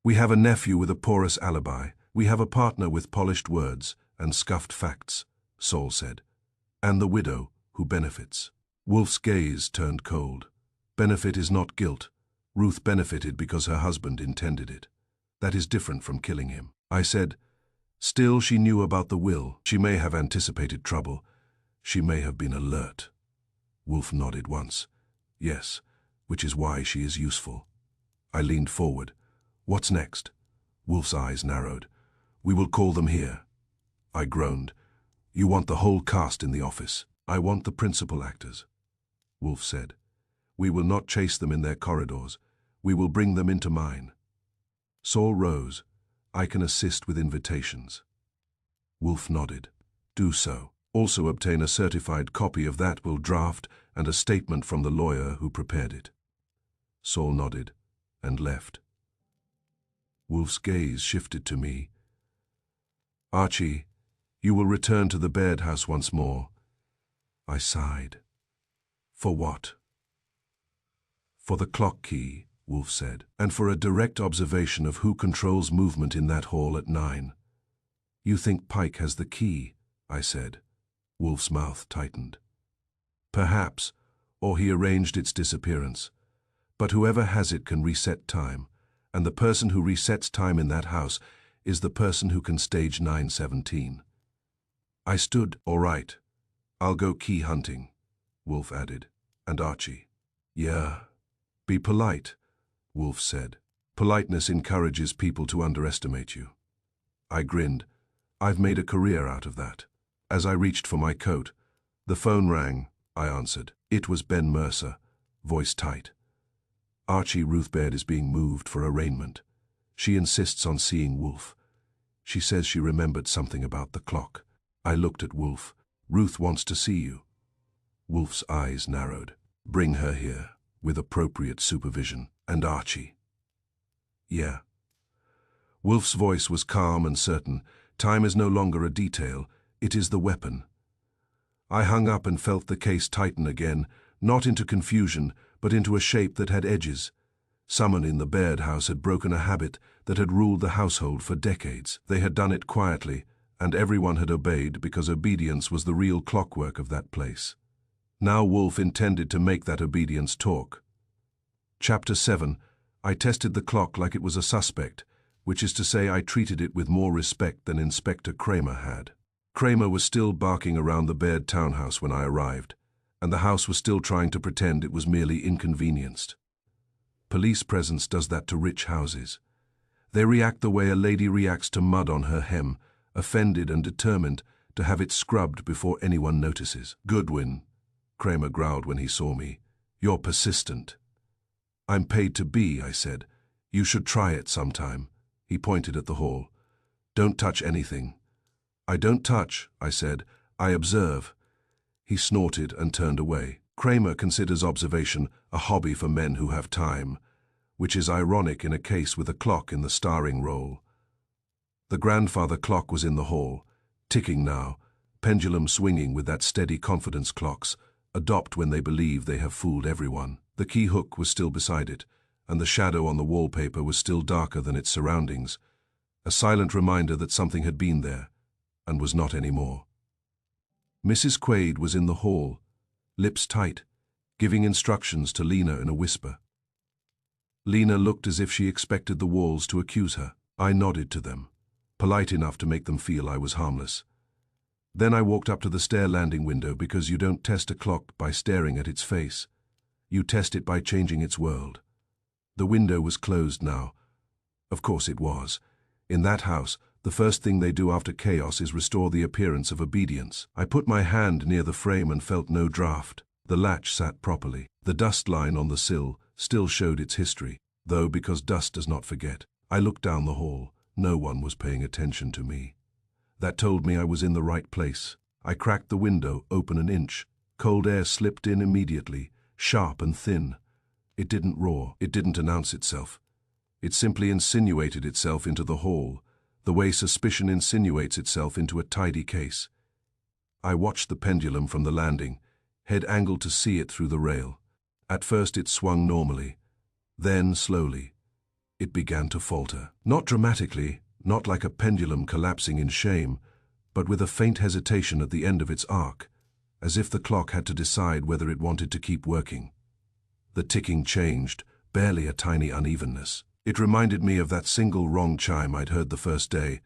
We have a nephew with a porous alibi. We have a partner with polished words and scuffed facts, Saul said. And the widow who benefits. Wolf's gaze turned cold. Benefit is not guilt. Ruth benefited because her husband intended it. That is different from killing him. I said, still she knew about the will. She may have anticipated trouble. She may have been alert. Wolf nodded once. Yes, which is why she is useful. I leaned forward. What's next? Wolf's eyes narrowed. We will call them here. I groaned. You want the whole cast in the office. I want the principal actors. Wolf said. We will not chase them in their corridors. We will bring them into mine. Saul rose. I can assist with invitations. Wolf nodded. Do so. Also obtain a certified copy of that will draft and a statement from the lawyer who prepared it. Saul nodded and left. Wolf's gaze shifted to me. Archie, you will return to the Baird house once more. I sighed. For what? For the clock key, Wolf said, and for a direct observation of who controls movement in that hall at 9. You think Pike has the key, I said. Wolf's mouth tightened. Perhaps, or he arranged its disappearance. But whoever has it can reset time, and the person who resets time in that house is the person who can stage 9:17. I stood, all right. I'll go key hunting, Wolf added, and Archie. Yeah. Be polite, Wolf said. Politeness encourages people to underestimate you. I grinned. I've made a career out of that. As I reached for my coat, the phone rang, I answered. It was Ben Mercer, voice tight. Archie, Ruth Baird is being moved for arraignment. She insists on seeing Wolf. She says she remembered something about the clock. I looked at Wolf. Ruth wants to see you. Wolf's eyes narrowed. Bring her here, with appropriate supervision. And Archie. Yeah. Wolf's voice was calm and certain. Time is no longer a detail, it is the weapon. I hung up and felt the case tighten again, not into confusion, but into a shape that had edges. Someone in the Baird house had broken a habit that had ruled the household for decades. They had done it quietly, and everyone had obeyed because obedience was the real clockwork of that place. Now Wolf intended to make that obedience talk. Chapter 7. I tested the clock like it was a suspect, which is to say I treated it with more respect than Inspector Kramer had. Kramer was still barking around the Baird townhouse when I arrived, and the house was still trying to pretend it was merely inconvenienced. Police presence does that to rich houses. They react the way a lady reacts to mud on her hem, offended and determined to have it scrubbed before anyone notices. "Goodwin," Kramer growled when he saw me, "you're persistent." "I'm paid to be," I said. "You should try it sometime." He pointed at the hall. "Don't touch anything." "I don't touch," I said. "I observe." He snorted and turned away. Kramer considers observation a hobby for men who have time, which is ironic in a case with a clock in the starring role. The grandfather clock was in the hall, ticking now, pendulum swinging with that steady confidence clocks adopt when they believe they have fooled everyone. The key hook was still beside it, and the shadow on the wallpaper was still darker than its surroundings, a silent reminder that something had been there, and was not anymore. Mrs. Quaid was in the hall, lips tight, giving instructions to Lena in a whisper. Lena looked as if she expected the walls to accuse her. I nodded to them, polite enough to make them feel I was harmless. Then I walked up to the stair landing window because you don't test a clock by staring at its face. You test it by changing its world. The window was closed now. Of course it was. In that house, the first thing they do after chaos is restore the appearance of obedience. I put my hand near the frame and felt no draft. The latch sat properly. The dust line on the sill still showed its history, though because dust does not forget. I looked down the hall. No one was paying attention to me. That told me I was in the right place. I cracked the window open an inch. Cold air slipped in immediately, sharp and thin. It didn't roar. It didn't announce itself. It simply insinuated itself into the hall, the way suspicion insinuates itself into a tidy case. I watched the pendulum from the landing, head angled to see it through the rail. At first it swung normally. Then, slowly, it began to falter. Not dramatically, not like a pendulum collapsing in shame, but with a faint hesitation at the end of its arc, as if the clock had to decide whether it wanted to keep working. The ticking changed, barely a tiny unevenness. It reminded me of that single wrong chime I'd heard the first day,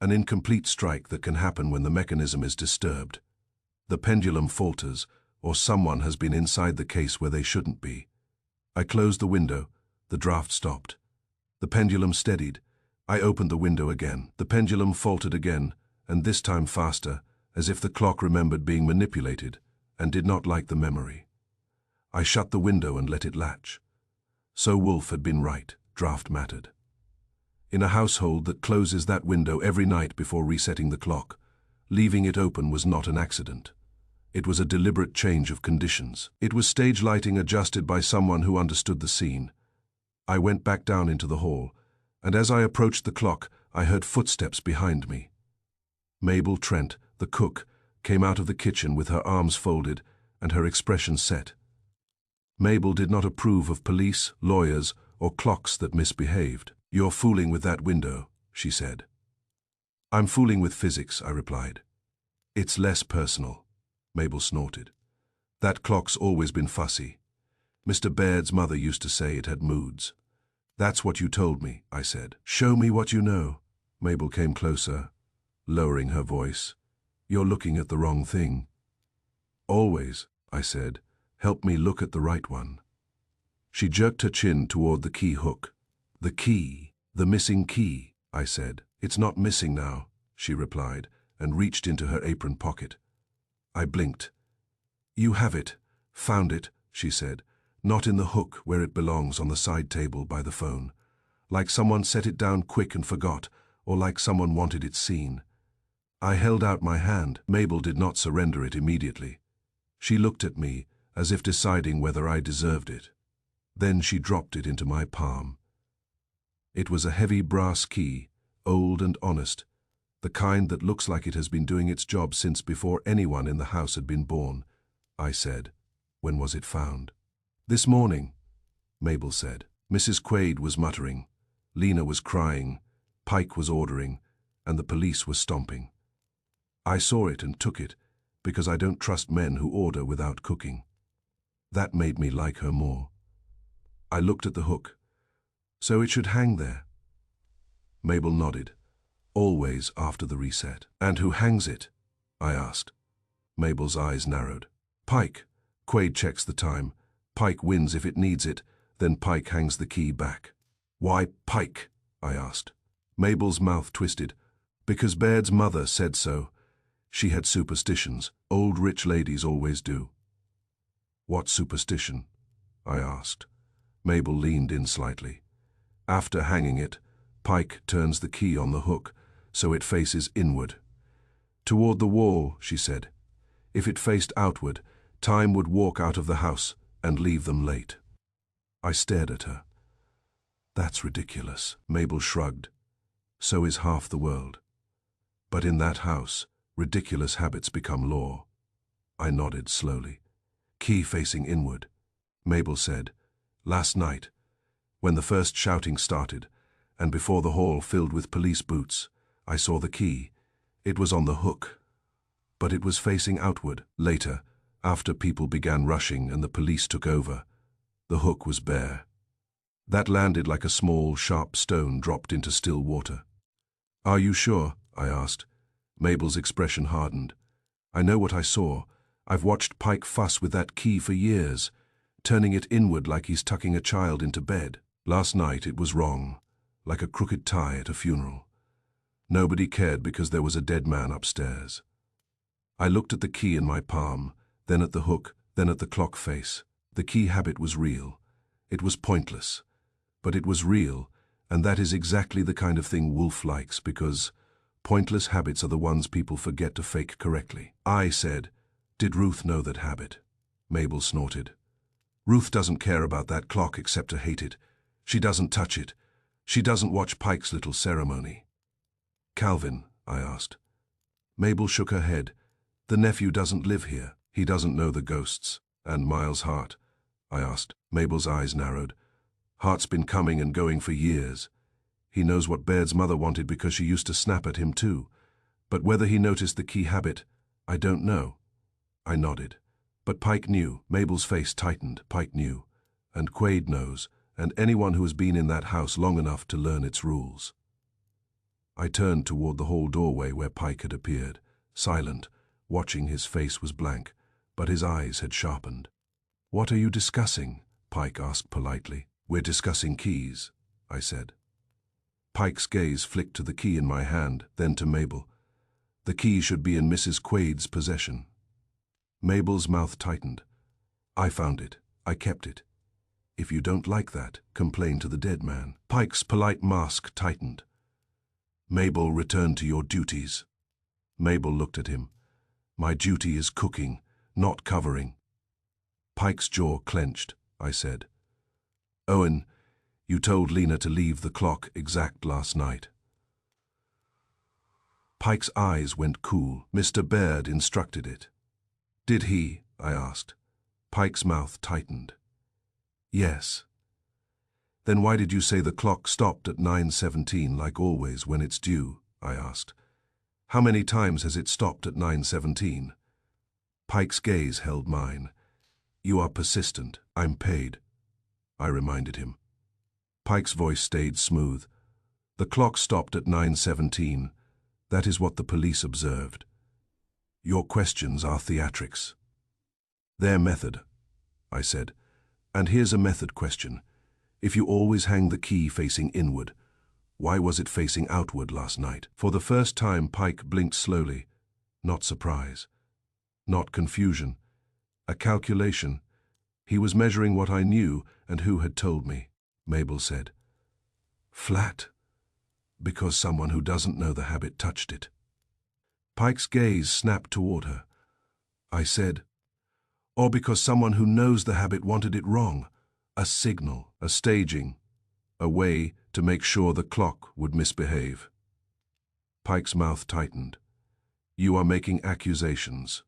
an incomplete strike that can happen when the mechanism is disturbed. The pendulum falters, or someone has been inside the case where they shouldn't be. I closed the window. The draft stopped. The pendulum steadied. I opened the window again. The pendulum faltered again, and this time faster, as if the clock remembered being manipulated and did not like the memory. I shut the window and let it latch. So Wolf had been right. Draft mattered. In a household that closes that window every night before resetting the clock, leaving it open was not an accident. It was a deliberate change of conditions. It was stage lighting adjusted by someone who understood the scene. I went back down into the hall, and as I approached the clock, I heard footsteps behind me. Mabel Trent, the cook, came out of the kitchen with her arms folded and her expression set. Mabel did not approve of police, lawyers, or clocks that misbehaved. "You're fooling with that window," she said. "I'm fooling with physics," I replied. "It's less personal," Mabel snorted. "That clock's always been fussy. Mr. Baird's mother used to say it had moods." "That's what you told me," I said. "Show me what you know." Mabel came closer, lowering her voice. "You're looking at the wrong thing." "Always," I said. "Help me look at the right one." She jerked her chin toward the key hook. "The key, the missing key," I said. "It's not missing now," she replied, and reached into her apron pocket. I blinked. "You have it, found it," she said, "not in the hook where it belongs on the side table by the phone. Like someone set it down quick and forgot, or like someone wanted it seen." I held out my hand. Mabel did not surrender it immediately. She looked at me, as if deciding whether I deserved it. Then she dropped it into my palm. It was a heavy brass key, old and honest, The kind that looks like it has been doing its job since before anyone in the house had been born. I said, "When was it found?" "This morning," Mabel said. Mrs. Quaid was muttering. Lena was crying. Pike was ordering, and the police were stomping. I saw it and took it, because I don't trust men who order without cooking. That made me like her more. I looked at the hook. "So it should hang there?" Mabel nodded. "Always after the reset." "And who hangs it?" I asked. Mabel's eyes narrowed. "Pike." Quaid checks the time. Pike wins if it needs it, then Pike hangs the key back. "Why Pike?" I asked. Mabel's mouth twisted. "Because Baird's mother said so. She had superstitions. Old rich ladies always do." "What superstition?" I asked. Mabel leaned in slightly. "After hanging it, Pike turns the key on the hook, so it faces inward. Toward the wall," she said. "If it faced outward, time would walk out of the house and leave them late." I stared at her. "That's ridiculous." Mabel shrugged. "So is half the world. But in that house, ridiculous habits become law." I nodded slowly. "Key facing inward," Mabel said. "Last night, when the first shouting started, and before the hall filled with police boots, I saw the key. It was on the hook, but it was facing outward. Later, after people began rushing and the police took over, the hook was bare. That landed like a small, sharp stone dropped into still water." "Are you sure?" I asked. Mabel's expression hardened. "I know what I saw. I've watched Pike fuss with that key for years, turning it inward like he's tucking a child into bed. Last night it was wrong, like a crooked tie at a funeral. Nobody cared because there was a dead man upstairs." I looked at the key in my palm, then at the hook, then at the clock face. The key habit was real. It was pointless, but it was real, and that is exactly the kind of thing Wolf likes, because pointless habits are the ones people forget to fake correctly. I said, "Did Ruth know that habit?" Mabel snorted. "Ruth doesn't care about that clock except to hate it. She doesn't touch it. She doesn't watch Pike's little ceremony." "Calvin?" I asked. Mabel shook her head. "The nephew doesn't live here. He doesn't know the ghosts." "And Miles Hart?" I asked. Mabel's eyes narrowed. "Hart's been coming and going for years. He knows what Baird's mother wanted because she used to snap at him too. But whether he noticed the key habit, I don't know." I nodded. "But Pike knew." Mabel's face tightened. "Pike knew. And Quaid knows, and anyone who has been in that house long enough to learn its rules." I turned toward the hall doorway where Pike had appeared, silent, watching. His face was blank, but his eyes had sharpened. "What are you discussing?" Pike asked politely. "We're discussing keys," I said. Pike's gaze flicked to the key in my hand, then to Mabel. "The key should be in Mrs. Quaid's possession." Mabel's mouth tightened. "I found it. I kept it. If you don't like that, complain to the dead man." Pike's polite mask tightened. "Mabel, return to your duties." Mabel looked at him. "My duty is cooking, not covering." Pike's jaw clenched. I said, "Owen, you told Lena to leave the clock exact last night." Pike's eyes went cool. "Mr. Baird instructed it." "Did he?" I asked. Pike's mouth tightened. "Yes." "Then why did you say the clock stopped at 9:17 like always when it's due?" I asked. "How many times has it stopped at 9:17? Pike's gaze held mine. "You are persistent. I'm paid," I reminded him. Pike's voice stayed smooth. "The clock stopped at 9:17. That is what the police observed. Your questions are theatrics." "Their method," I said. "And here's a method question. If you always hang the key facing inward, why was it facing outward last night?" For the first time, Pike blinked slowly. Not surprise. Not confusion. A calculation. He was measuring what I knew and who had told me. Mabel said, "Flat. Because someone who doesn't know the habit touched it." Pike's gaze snapped toward her. I said, "Or because someone who knows the habit wanted it wrong. A signal, a staging, a way to make sure the clock would misbehave." Pike's mouth tightened. You are making accusations.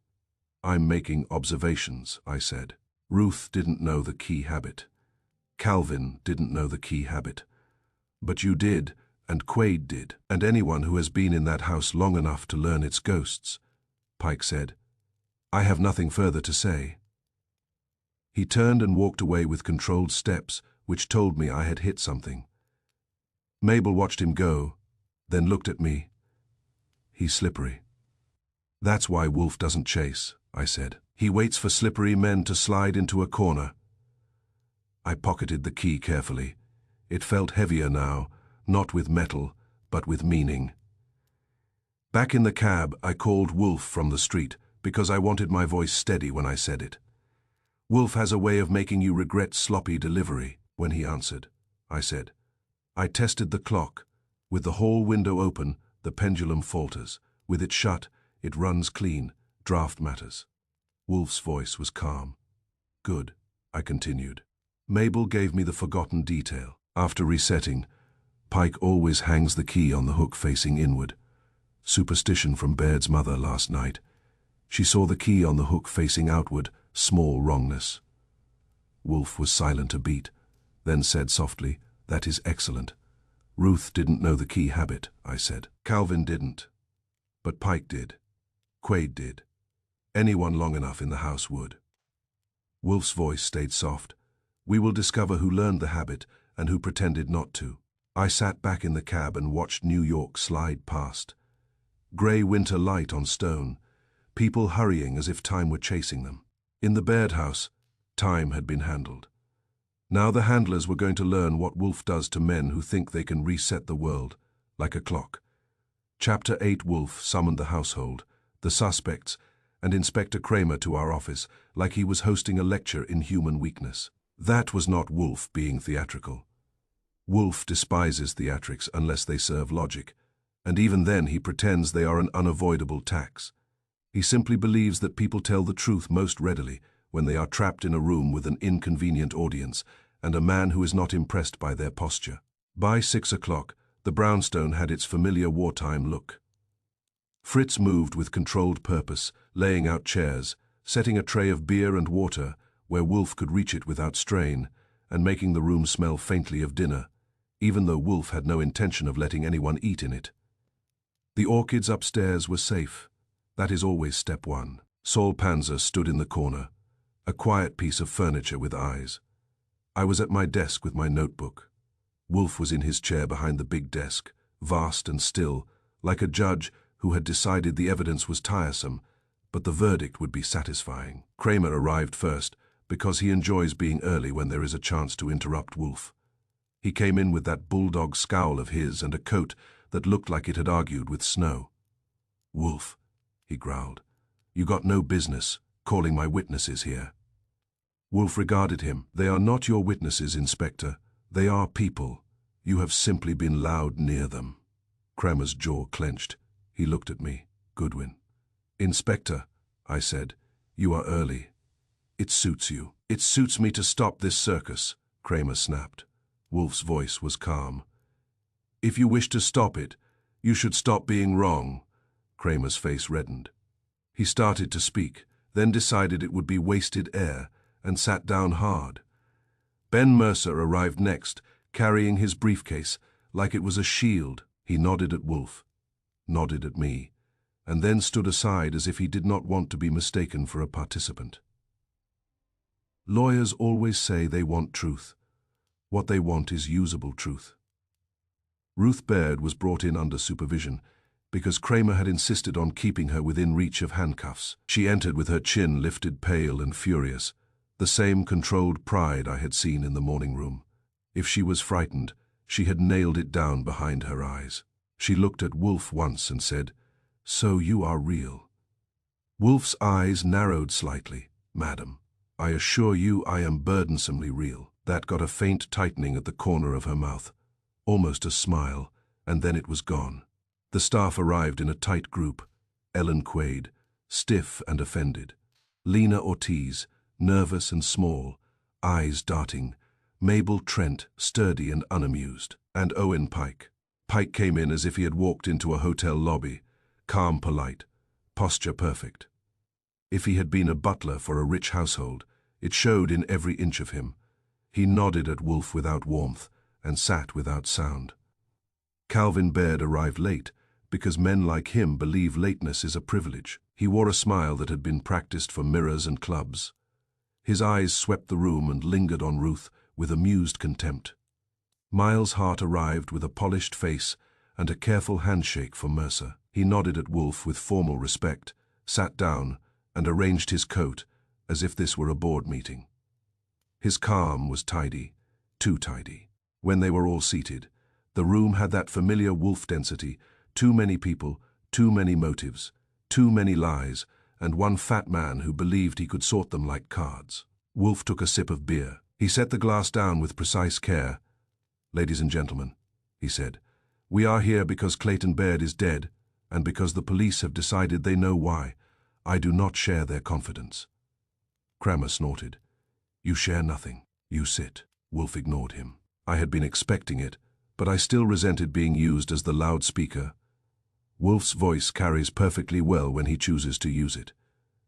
I'm making observations, I said. Ruth didn't know the key habit. Calvin didn't know the key habit. But you did, and Quaid did, and anyone who has been in that house long enough to learn its ghosts. Pike said, I have nothing further to say. He turned and walked away with controlled steps, which told me I had hit something. Mabel watched him go, then looked at me. He's slippery. That's why Wolf doesn't chase, I said. He waits for slippery men to slide into a corner. I pocketed the key carefully. It felt heavier now, not with metal, but with meaning. Back in the cab, I called Wolf from the street, because I wanted my voice steady when I said it. Wolf has a way of making you regret sloppy delivery. When he answered, I said, I tested the clock. With the hall window open, the pendulum falters. With it shut, it runs clean. Draft matters. Wolf's voice was calm. Good, I continued. Mabel gave me the forgotten detail. After resetting, Pike always hangs the key on the hook facing inward. Superstition from Baird's mother last night. She saw the key on the hook facing outward, small wrongness. Wolf was silent a beat, then said softly, That is excellent. Ruth didn't know the key habit, I said. Calvin didn't. But Pike did. Quaid did. Anyone long enough in the house would. Wolf's voice stayed soft. We will discover who learned the habit and who pretended not to. I sat back in the cab and watched New York slide past. Grey winter light on stone, people hurrying as if time were chasing them. In the Baird house, time had been handled. Now the handlers were going to learn what Wolf does to men who think they can reset the world, like a clock. Chapter 8. Wolf summoned the household, the suspects, and Inspector Kramer to our office, like he was hosting a lecture in human weakness. That was not Wolf being theatrical. Wolf despises theatrics unless they serve logic, and even then he pretends they are an unavoidable tax. He simply believes that people tell the truth most readily when they are trapped in a room with an inconvenient audience and a man who is not impressed by their posture. By 6 o'clock, the brownstone had its familiar wartime look. Fritz moved with controlled purpose, laying out chairs, setting a tray of beer and water where Wolf could reach it without strain, and making the room smell faintly of dinner, even though Wolf had no intention of letting anyone eat in it. The orchids upstairs were safe. That is always step one. Saul Panzer stood in the corner, a quiet piece of furniture with eyes. I was at my desk with my notebook. Wolf was in his chair behind the big desk, vast and still, like a judge who had decided the evidence was tiresome, but the verdict would be satisfying. Kramer arrived first, because he enjoys being early when there is a chance to interrupt Wolf. He came in with that bulldog scowl of his and a coat that looked like it had argued with snow. Wolf, he growled, you got no business calling my witnesses here. Wolf regarded him. They are not your witnesses, Inspector. They are people. You have simply been loud near them. Kramer's jaw clenched. He looked at me. Goodwin. Inspector, I said, you are early. It suits you. It suits me to stop this circus, Kramer snapped. Wolf's voice was calm. If you wish to stop it, you should stop being wrong. Kramer's face reddened. He started to speak, then decided it would be wasted air, and sat down hard. Ben Mercer arrived next, carrying his briefcase, like it was a shield. He nodded at Wolf, nodded at me, and then stood aside as if he did not want to be mistaken for a participant. Lawyers always say they want truth. What they want is usable truth. Ruth Baird was brought in under supervision, because Kramer had insisted on keeping her within reach of handcuffs. She entered with her chin lifted, pale and furious, the same controlled pride I had seen in the morning room. If she was frightened, she had nailed it down behind her eyes. She looked at Wolf once and said, "So you are real." Wolf's eyes narrowed slightly. "Madam, I assure you I am burdensomely real." That got a faint tightening at the corner of her mouth, almost a smile, and then it was gone. The staff arrived in a tight group. Ellen Quaid, stiff and offended. Lena Ortiz, nervous and small, eyes darting. Mabel Trent, sturdy and unamused. And Owen Pike. Pike came in as if he had walked into a hotel lobby, calm, polite, posture perfect. If he had been a butler for a rich household, it showed in every inch of him. He nodded at Wolf without warmth and sat without sound. Calvin Baird arrived late because men like him believe lateness is a privilege. He wore a smile that had been practiced for mirrors and clubs. His eyes swept the room and lingered on Ruth with amused contempt. Miles Hart arrived with a polished face and a careful handshake for Mercer. He nodded at Wolf with formal respect, sat down, and arranged his coat as if this were a board meeting. His calm was tidy, too tidy. When they were all seated, the room had that familiar Wolf density: too many people, too many motives, too many lies, and one fat man who believed he could sort them like cards. Wolf took a sip of beer. He set the glass down with precise care. "Ladies and gentlemen," he said, "we are here because Clayton Baird is dead, and because the police have decided they know why. I do not share their confidence." Kramer snorted. "You share nothing. You sit." Wolf ignored him. I had been expecting it, but I still resented being used as the loudspeaker. Wolf's voice carries perfectly well when he chooses to use it.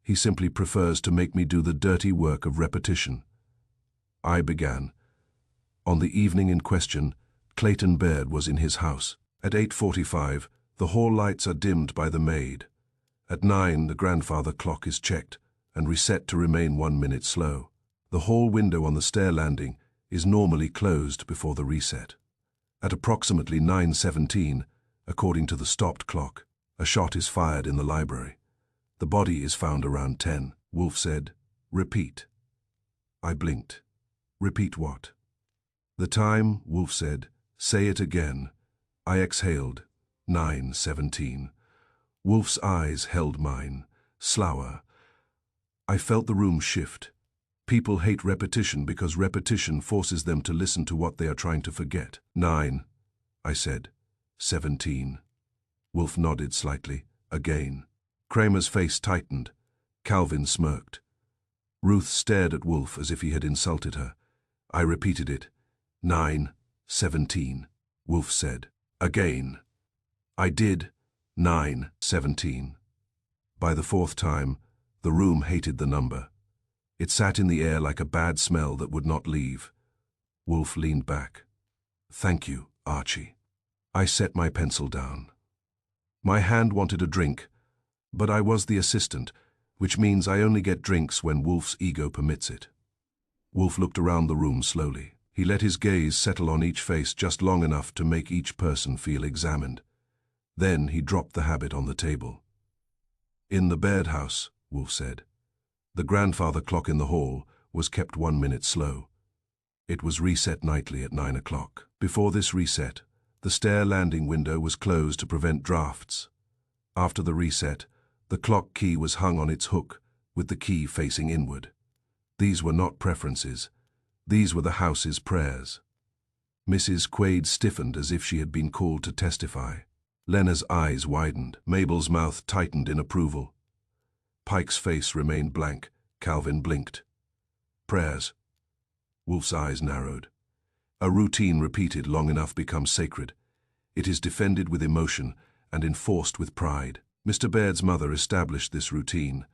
He simply prefers to make me do the dirty work of repetition. I began. On the evening in question, Clayton Baird was in his house. At 8:45, the hall lights are dimmed by the maid. At 9, the grandfather clock is checked and reset to remain 1 minute slow. The hall window on the stair landing is normally closed before the reset. At approximately 9:17, according to the stopped clock, a shot is fired in the library. The body is found around 10. Wolf said, "Repeat." I blinked. "Repeat what?" "The time," Wolf said. "Say it again." I exhaled. 9:17. Wolf's eyes held mine, slower. I felt the room shift. People hate repetition because repetition forces them to listen to what they are trying to forget. 9, I said. 17. Wolf nodded slightly. Again. Kramer's face tightened. Calvin smirked. Ruth stared at Wolf as if he had insulted her. I repeated it. 9:17. Wolf said. Again. I did. 9:17. By the fourth time, the room hated the number. It sat in the air like a bad smell that would not leave. Wolf leaned back. "Thank you, Archie." I set my pencil down. My hand wanted a drink, but I was the assistant, which means I only get drinks when Wolf's ego permits it. Wolf looked around the room slowly. He let his gaze settle on each face just long enough to make each person feel examined. Then he dropped the habit on the table. "In the Baird house," Wolf said, "the grandfather clock in the hall was kept 1 minute slow. It was reset nightly at 9 o'clock. Before this reset, the stair landing window was closed to prevent drafts. After the reset, the clock key was hung on its hook, with the key facing inward. These were not preferences. These were the house's prayers." Mrs. Quaid stiffened as if she had been called to testify. Lena's eyes widened. Mabel's mouth tightened in approval. Pike's face remained blank. Calvin blinked. "Prayers." Wolf's eyes narrowed. "A routine repeated long enough becomes sacred. It is defended with emotion and enforced with pride. Mr. Baird's mother established this routine.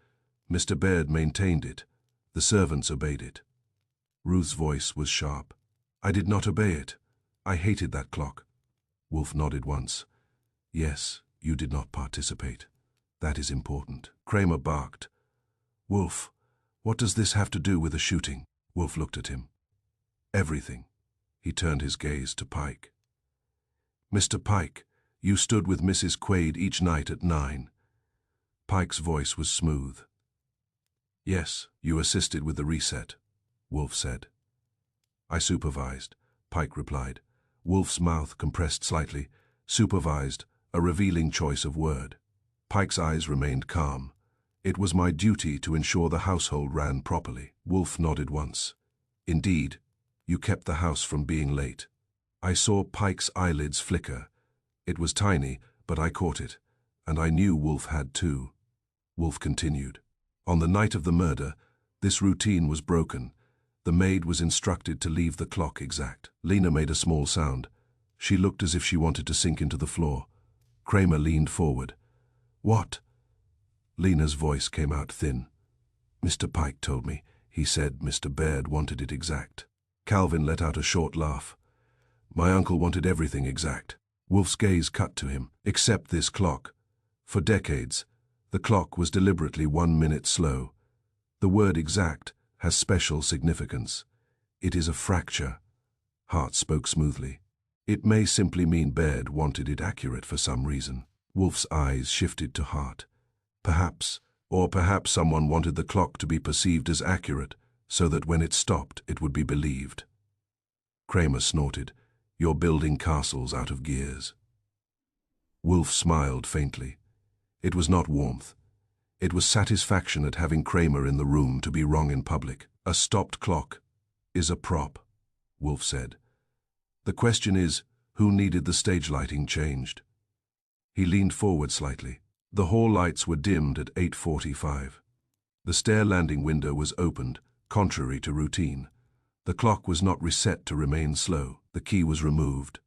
Mr. Baird maintained it. The servants obeyed it." Ruth's voice was sharp. "I did not obey it. I hated that clock." Wolf nodded once. "Yes, you did not participate. That is important." Kramer barked. "Wolf, what does this have to do with the shooting?" Wolf looked at him. "Everything." He turned his gaze to Pike. "Mr. Pike, you stood with Mrs. Quaid each night at 9. Pike's voice was smooth. "Yes, you assisted with the reset," Wolf said. "I supervised," Pike replied. Wolf's mouth compressed slightly. Supervised, a revealing choice of word. Pike's eyes remained calm. "It was my duty to ensure the household ran properly." Wolf nodded once. "Indeed, you kept the house from being late." I saw Pike's eyelids flicker. It was tiny, but I caught it, and I knew Wolf had too. Wolf continued. "On the night of the murder, this routine was broken. The maid was instructed to leave the clock exact." Lena made a small sound. She looked as if she wanted to sink into the floor. Kramer leaned forward. "What?" Lena's voice came out thin. "Mr. Pike told me. He said Mr. Baird wanted it exact." Calvin let out a short laugh. "My uncle wanted everything exact." Wolf's gaze cut to him. "Except this clock. For decades, the clock was deliberately 1 minute slow. The word exact has special significance. It is a fracture." Hart spoke smoothly. "It may simply mean Baird wanted it accurate for some reason." Wolf's eyes shifted to Hart. "Perhaps, or perhaps someone wanted the clock to be perceived as accurate, so that when it stopped, it would be believed." Kramer snorted. "You're building castles out of gears." Wolf smiled faintly. It was not warmth. It was satisfaction at having Kramer in the room to be wrong in public. "A stopped clock is a prop," Wolf said. "The question is, who needed the stage lighting changed?" He leaned forward slightly. The hall lights were dimmed at 8:45. The stair landing window was opened, contrary to routine. The clock was not reset to remain slow. The key was removed,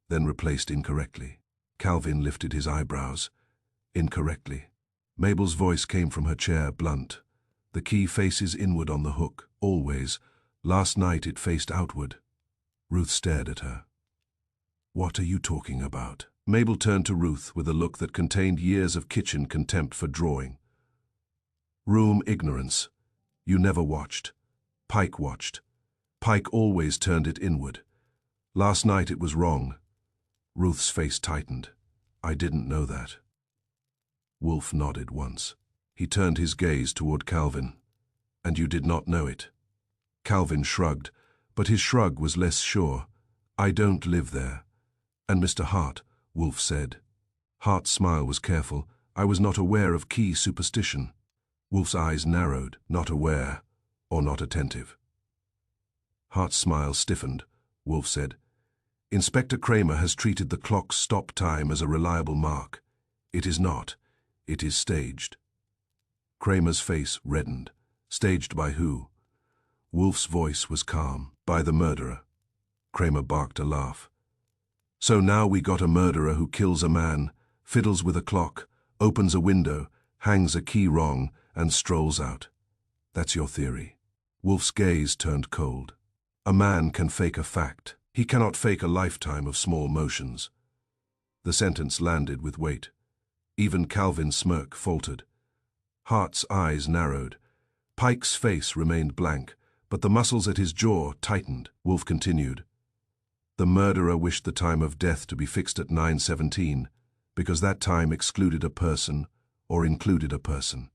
then replaced incorrectly. Calvin lifted his eyebrows. "Incorrectly." Mabel's voice came from her chair, blunt. "The key faces inward on the hook, always. Last night it faced outward." Ruth stared at her. "What are you talking about?" Mabel turned to Ruth with a look that contained years of kitchen contempt for drawing. "Room ignorance. You never watched. Pike watched. Pike always turned it inward. Last night it was wrong." Ruth's face tightened. "I didn't know that." Wolf nodded once. He turned his gaze toward Calvin. "And you did not know it?" Calvin shrugged, but his shrug was less sure. "I don't live there." "And Mr. Hart," Wolf said. Hart's smile was careful. "I was not aware of key superstition." Wolf's eyes narrowed. "Not aware, or not attentive." Hart's smile stiffened. Wolf said, "Inspector Kramer has treated the clock's stop time as a reliable mark. It is not. It is staged." Kramer's face reddened. "Staged by who?" Wolf's voice was calm. "By the murderer." Kramer barked a laugh. "So now we got a murderer who kills a man, fiddles with a clock, opens a window, hangs a key wrong, and strolls out. That's your theory." Wolf's gaze turned cold. "A man can fake a fact. He cannot fake a lifetime of small motions." The sentence landed with weight. Even Calvin's smirk faltered. Hart's eyes narrowed. Pike's face remained blank, but the muscles at his jaw tightened. Wolf continued. "The murderer wished the time of death to be fixed at 9:17, because that time excluded a person or included a person.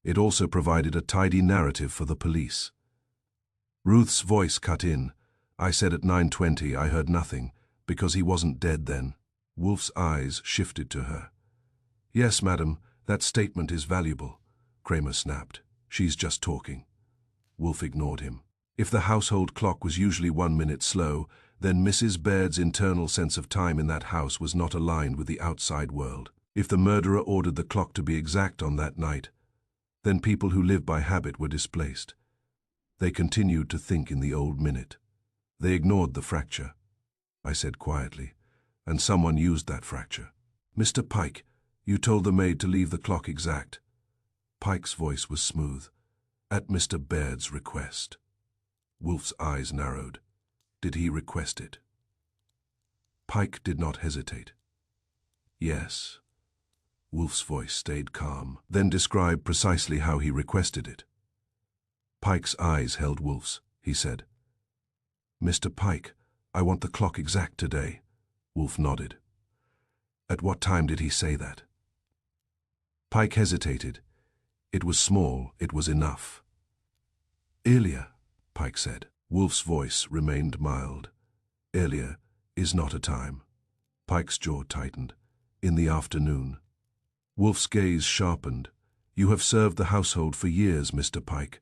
It also provided a tidy narrative for the police." Ruth's voice cut in. "I said at 9:20 I heard nothing, because he wasn't dead then." Wolf's eyes shifted to her. "Yes, madam, that statement is valuable," Kramer snapped. "She's just talking." Wolf ignored him. If the household clock was usually 1 minute slow, then Mrs. Baird's internal sense of time in that house was not aligned with the outside world. If the murderer ordered the clock to be exact on that night, then people who live by habit were displaced. They continued to think in the old minute. They ignored the fracture, I said quietly, and someone used that fracture. "Mr. Pike, you told the maid to leave the clock exact." Pike's voice was smooth. "At Mr. Baird's request." Wolf's eyes narrowed. "Did he request it?" Pike did not hesitate. "Yes." Wolf's voice stayed calm. "Then describe precisely how he requested it." Pike's eyes held Wolf's. He said, "Mr. Pike, I want the clock exact today." Wolf nodded. "At what time did he say that?" Pike hesitated. It was small, it was enough. "Earlier," Pike said. Wolf's voice remained mild. "Earlier is not a time." Pike's jaw tightened. "In the afternoon." Wolf's gaze sharpened. "You have served the household for years, Mr. Pike.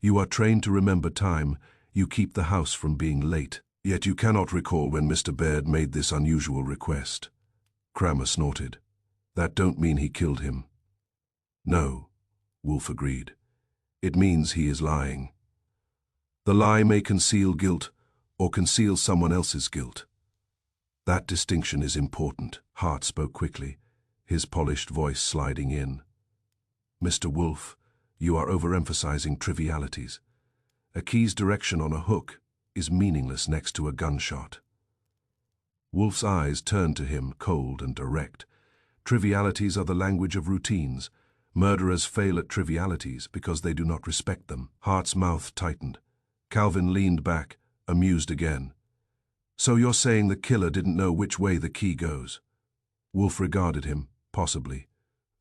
You are trained to remember time. You keep the house from being late. Yet you cannot recall when Mr. Baird made this unusual request." Kramer snorted. "That don't mean he killed him." "No," Wolf agreed. "It means he is lying. The lie may conceal guilt or conceal someone else's guilt. That distinction is important, Hart spoke quickly, his polished voice sliding in. Mr. Wolf, you are overemphasizing trivialities. A key's direction on a hook is meaningless next to a gunshot. Wolf's eyes turned to him, cold and direct. Trivialities are the language of routines. Murderers fail at trivialities because they do not respect them. Hart's mouth tightened. Calvin leaned back, amused again. So you're saying the killer didn't know which way the key goes? Wolf regarded him, possibly.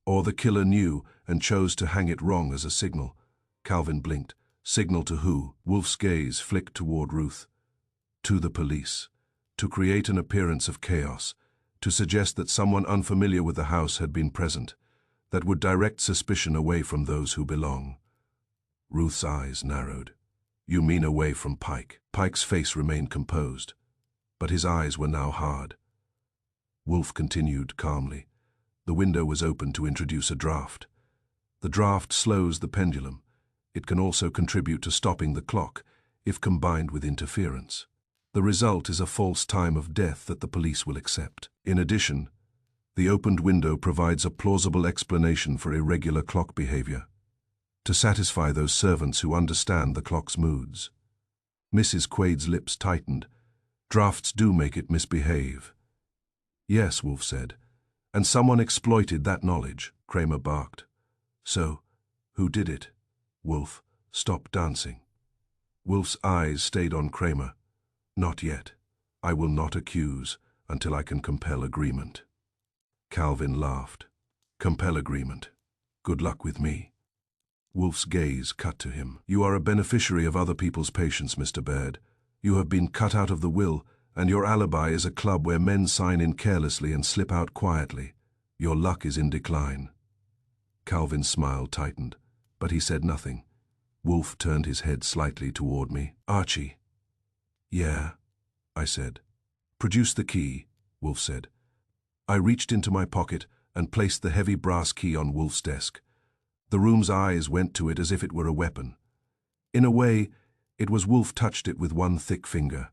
Or the killer knew and chose to hang it wrong as a signal. Calvin blinked. Signal to who? Wolf's gaze flicked toward Ruth. To the police. To create an appearance of chaos. To suggest that someone unfamiliar with the house had been present. That would direct suspicion away from those who belong. Ruth's eyes narrowed. You mean away from Pike? Pike's face remained composed, but his eyes were now hard. Wolf continued calmly. The window was open to introduce a draft. The draft slows the pendulum. It can also contribute to stopping the clock, if combined with interference. The result is a false time of death that the police will accept. In addition, the opened window provides a plausible explanation for irregular clock behavior, to satisfy those servants who understand the clock's moods. Mrs. Quaid's lips tightened. Drafts do make it misbehave. Yes, Wolf said, and someone exploited that knowledge, Kramer barked. So, who did it? Wolf, stop dancing. Wolf's eyes stayed on Kramer. Not yet. I will not accuse until I can compel agreement. Calvin laughed. Compel agreement. Good luck with me. Wolf's gaze cut to him. You are a beneficiary of other people's patience, Mr. Baird. You have been cut out of the will, and your alibi is a club where men sign in carelessly and slip out quietly. Your luck is in decline. Calvin's smile tightened, but he said nothing. Wolf turned his head slightly toward me. Archie. Yeah, I said. Produce the key, Wolf said. I reached into my pocket and placed the heavy brass key on Wolf's desk. The room's eyes went to it as if it were a weapon. In a way, it was Wolf touched it with one thick finger,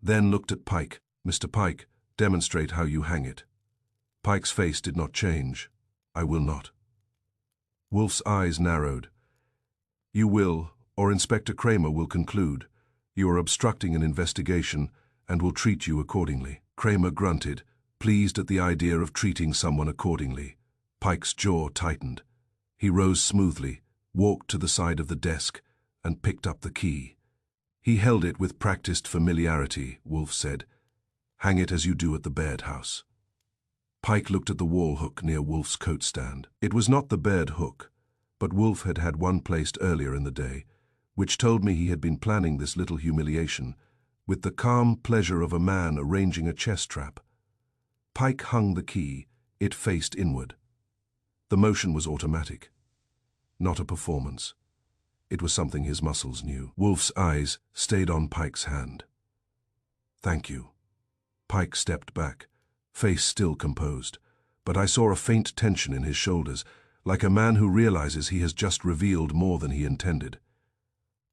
then looked at Pike. Mr. Pike, demonstrate how you hang it. Pike's face did not change. I will not. Wolf's eyes narrowed. You will, or Inspector Kramer will conclude. You are obstructing an investigation and will treat you accordingly. Kramer grunted, pleased at the idea of treating someone accordingly. Pike's jaw tightened. He rose smoothly, walked to the side of the desk, and picked up the key. He held it with practiced familiarity, Wolf said. Hang it as you do at the Baird house. Pike looked at the wall hook near Wolf's coat stand. It was not the Baird hook, but Wolf had had one placed earlier in the day, which told me he had been planning this little humiliation, with the calm pleasure of a man arranging a chess trap. Pike hung the key, it faced inward. The motion was automatic, not a performance. It was something his muscles knew. Wolf's eyes stayed on Pike's hand. Thank you. Pike stepped back, face still composed, but I saw a faint tension in his shoulders, like a man who realizes he has just revealed more than he intended.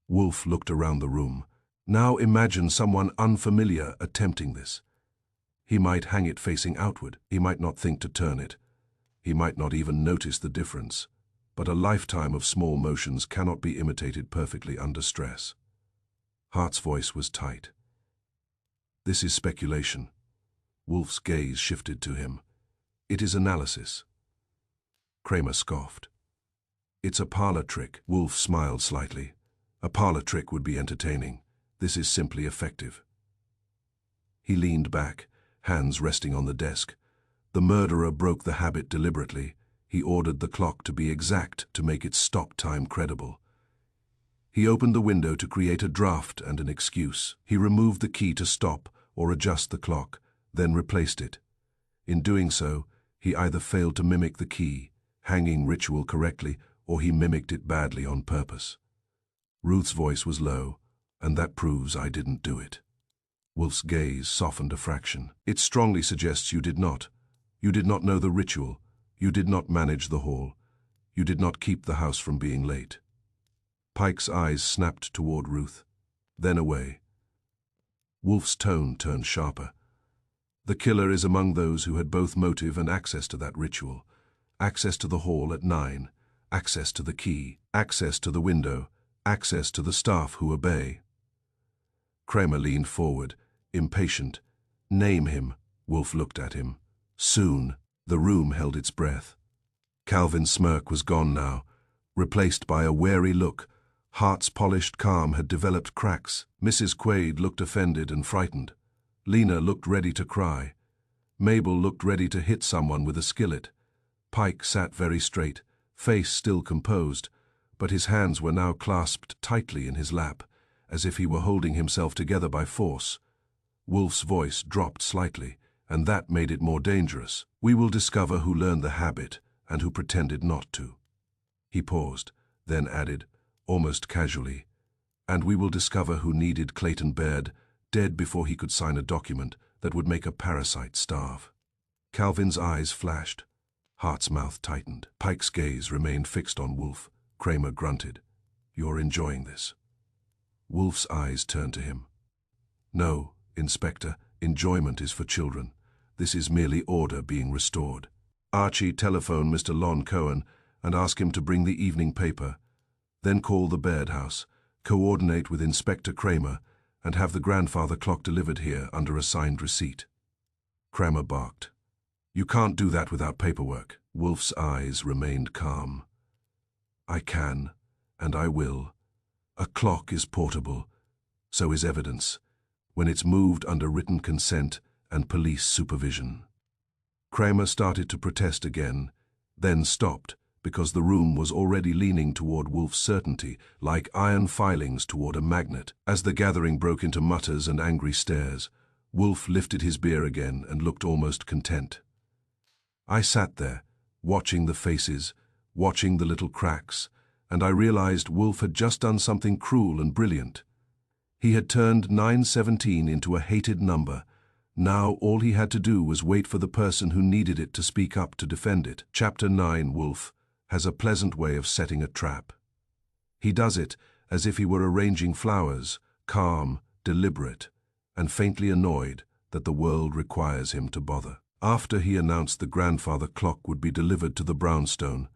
Wolf looked around the room. Now imagine someone unfamiliar attempting this. He might hang it facing outward. He might not think to turn it. He might not even notice the difference. But a lifetime of small motions cannot be imitated perfectly under stress. Hart's voice was tight. This is speculation. Wolf's gaze shifted to him. It is analysis. Kramer scoffed. It's a parlor trick. Wolf smiled slightly. A parlor trick would be entertaining. This is simply effective. He leaned back, hands resting on the desk. The murderer broke the habit deliberately. He ordered the clock to be exact to make its stop time credible. He opened the window to create a draft and an excuse. He removed the key to stop or adjust the clock, then replaced it. In doing so, he either failed to mimic the key, hanging ritual correctly, or he mimicked it badly on purpose. Ruth's voice was low, and that proves I didn't do it. Wolf's gaze softened a fraction. It strongly suggests you did not. You did not know the ritual. You did not manage the hall. You did not keep the house from being late. Pike's eyes snapped toward Ruth, then away. Wolf's tone turned sharper. The killer is among those who had both motive and access to that ritual. Access to the hall at 9, access to the key, access to the window, access to the staff who obey. Kramer leaned forward, impatient. Name him. Wolf looked at him. Soon. The room held its breath. Calvin's smirk was gone now, replaced by a wary look. Hart's polished calm had developed cracks. Mrs. Quaid looked offended and frightened. Lena looked ready to cry. Mabel looked ready to hit someone with a skillet. Pike sat very straight, face still composed, but his hands were now clasped tightly in his lap, as if he were holding himself together by force. Wolf's voice dropped slightly, and that made it more dangerous. We will discover who learned the habit and who pretended not to. He paused, then added, almost casually, and we will discover who needed Clayton Baird dead before he could sign a document that would make a parasite starve. Calvin's eyes flashed. Hart's mouth tightened. Pike's gaze remained fixed on Wolf. Kramer grunted. You're enjoying this. Wolf's eyes turned to him. No, Inspector, enjoyment is for children. This is merely order being restored. Archie telephoned Mr. Lon Cohen and asked him to bring the evening paper. Then call the Baird house, coordinate with Inspector Kramer, and have the grandfather clock delivered here under a signed receipt. Kramer barked. You can't do that without paperwork. Wolf's eyes remained calm. I can, and I will. A clock is portable. So is evidence, when it's moved under written consent and police supervision. Kramer started to protest again, then stopped, because the room was already leaning toward Wolf's certainty, like iron filings toward a magnet. As the gathering broke into mutters and angry stares, Wolf lifted his beer again and looked almost content. I sat there, watching the faces, watching the little cracks, and I realized Wolf had just done something cruel and brilliant. He had turned 917 into a hated number. Now all he had to do was wait for the person who needed it to speak up to defend it. Chapter 9, Wolf has a pleasant way of setting a trap. He does it as if he were arranging flowers, calm, deliberate, and faintly annoyed that the world requires him to bother. After he announced the grandfather clock would be delivered to the brownstone,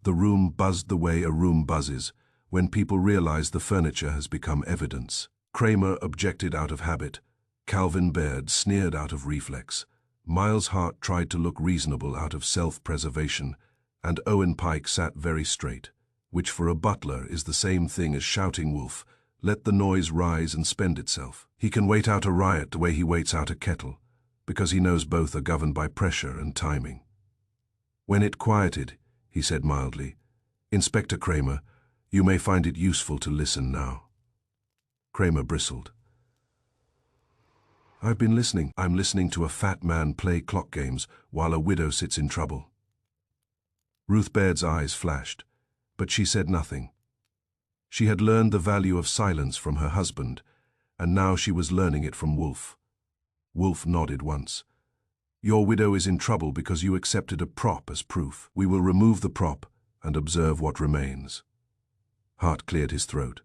the room buzzed the way a room buzzes when people realize the furniture has become evidence. Kramer objected out of habit. Calvin Baird sneered out of reflex. Miles Hart tried to look reasonable out of self-preservation, and Owen Pike sat very straight, which for a butler is the same thing as shouting Wolf, let the noise rise and spend itself. He can wait out a riot the way he waits out a kettle, because he knows both are governed by pressure and timing. When it quieted, he said mildly, Inspector Kramer, you may find it useful to listen now. Kramer bristled. I've been listening. I'm listening to a fat man play clock games while a widow sits in trouble. Ruth Baird's eyes flashed, but she said nothing. She had learned the value of silence from her husband, and now she was learning it from Wolf. Wolf nodded once. Your widow is in trouble because you accepted a prop as proof. We will remove the prop and observe what remains. Hart cleared his throat.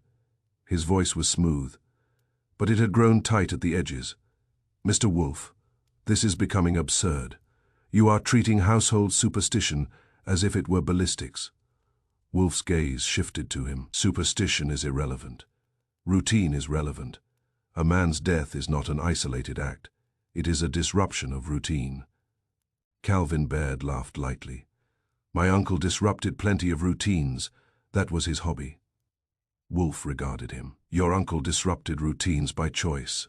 His voice was smooth, but it had grown tight at the edges. Mr. Wolf, this is becoming absurd. You are treating household superstition as if it were ballistics. Wolf's gaze shifted to him. Superstition is irrelevant. Routine is relevant. A man's death is not an isolated act. It is a disruption of routine. Calvin Baird laughed lightly. My uncle disrupted plenty of routines. That was his hobby. Wolf regarded him. Your uncle disrupted routines by choice.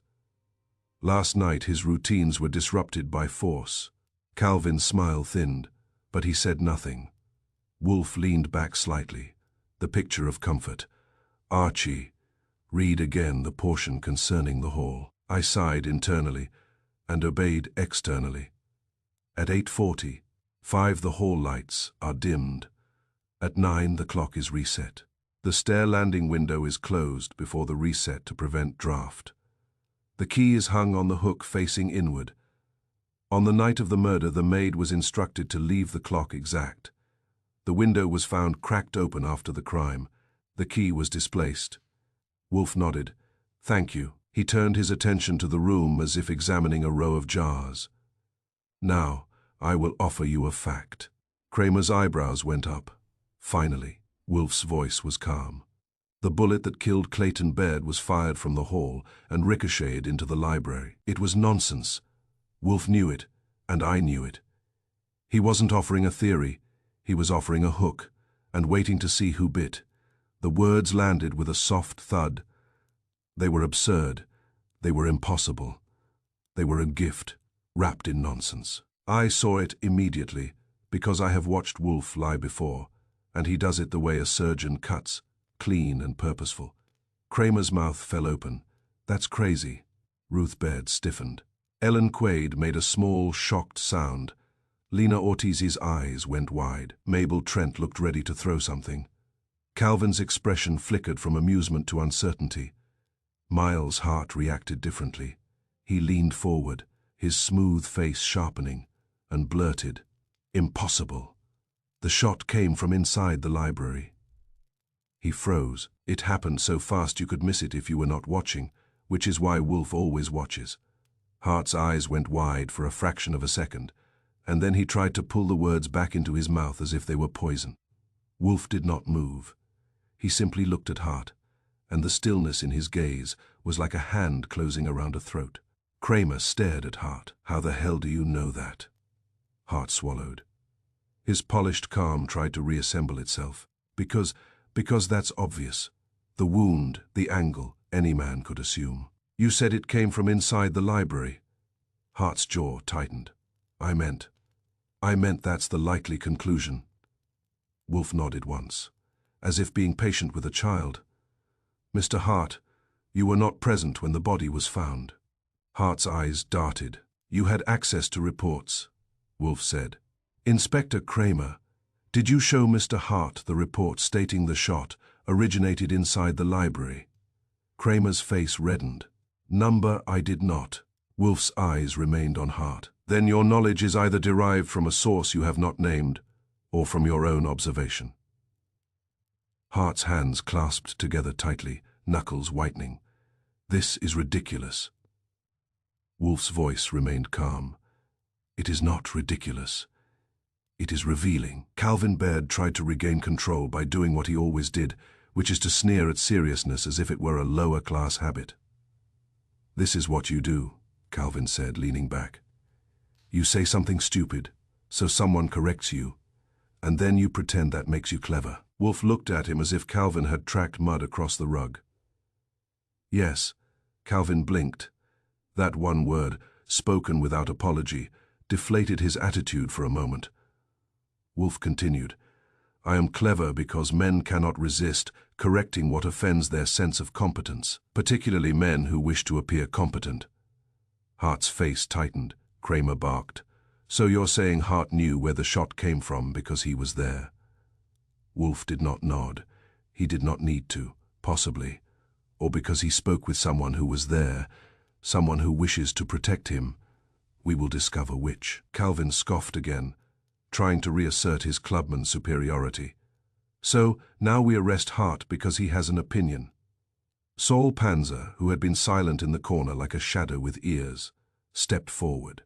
Last night his routines were disrupted by force. Calvin's smile thinned, but he said nothing. Wolf leaned back slightly, the picture of comfort. Archie, read again the portion concerning the hall. I sighed internally and obeyed externally. At 8:45, the hall lights are dimmed. At 9, the clock is reset. The stair landing window is closed before the reset to prevent draft. The key is hung on the hook facing inward. On the night of the murder, the maid was instructed to leave the clock exact. The window was found cracked open after the crime. The key was displaced. Wolf nodded. Thank you. He turned his attention to the room as if examining a row of jars. Now, I will offer you a fact. Kramer's eyebrows went up. Finally, Wolf's voice was calm. The bullet that killed Clayton Baird was fired from the hall and ricocheted into the library. It was nonsense. Wolf knew it, and I knew it. He wasn't offering a theory, he was offering a hook, and waiting to see who bit. The words landed with a soft thud. They were absurd. They were impossible. They were a gift, wrapped in nonsense. I saw it immediately, because I have watched Wolf lie before, and he does it the way a surgeon cuts, clean and purposeful. Kramer's mouth fell open. That's crazy. Ruth Baird stiffened. Ellen Quaid made a small, shocked sound. Lena Ortiz's eyes went wide. Mabel Trent looked ready to throw something. Calvin's expression flickered from amusement to uncertainty. Miles' heart reacted differently. He leaned forward, his smooth face sharpening, and blurted, "Impossible." The shot came from inside the library. He froze. It happened so fast you could miss it if you were not watching, which is why Wolf always watches. Hart's eyes went wide for a fraction of a second, and then he tried to pull the words back into his mouth as if they were poison. Wolf did not move. He simply looked at Hart, and the stillness in his gaze was like a hand closing around a throat. Kramer stared at Hart. "How the hell do you know that?" Hart swallowed. His polished calm tried to reassemble itself. Because that's obvious. The wound, the angle, any man could assume. "You said it came from inside the library." Hart's jaw tightened. I meant that's the likely conclusion." Wolf nodded once, as if being patient with a child. "Mr. Hart, you were not present when the body was found." Hart's eyes darted. "You had access to reports," Wolf said. "Inspector Kramer, did you show Mr. Hart the report stating the shot originated inside the library?" Kramer's face reddened. "Number, I did not." Wolf's eyes remained on Hart. "Then your knowledge is either derived from a source you have not named, or from your own observation." Hart's hands clasped together tightly, knuckles whitening. "This is ridiculous." Wolf's voice remained calm. "It is not ridiculous. It is revealing." Calvin Baird tried to regain control by doing what he always did, which is to sneer at seriousness as if it were a lower-class habit. "This is what you do," Calvin said, leaning back. "You say something stupid, so someone corrects you, and then you pretend that makes you clever." Wolf looked at him as if Calvin had tracked mud across the rug. "Yes," Calvin blinked. That one word, spoken without apology, deflated his attitude for a moment. Wolf continued, "I am clever because men cannot resist correcting what offends their sense of competence, particularly men who wish to appear competent." Hart's face tightened. Kramer barked. "So you're saying Hart knew where the shot came from because he was there?" Wolf did not nod. He did not need to, possibly, or because he spoke with someone who was there, someone who wishes to protect him. We will discover which. Calvin scoffed again, trying to reassert his clubman's superiority. "So, now we arrest Hart because he has an opinion." Saul Panzer, who had been silent in the corner like a shadow with ears, stepped forward.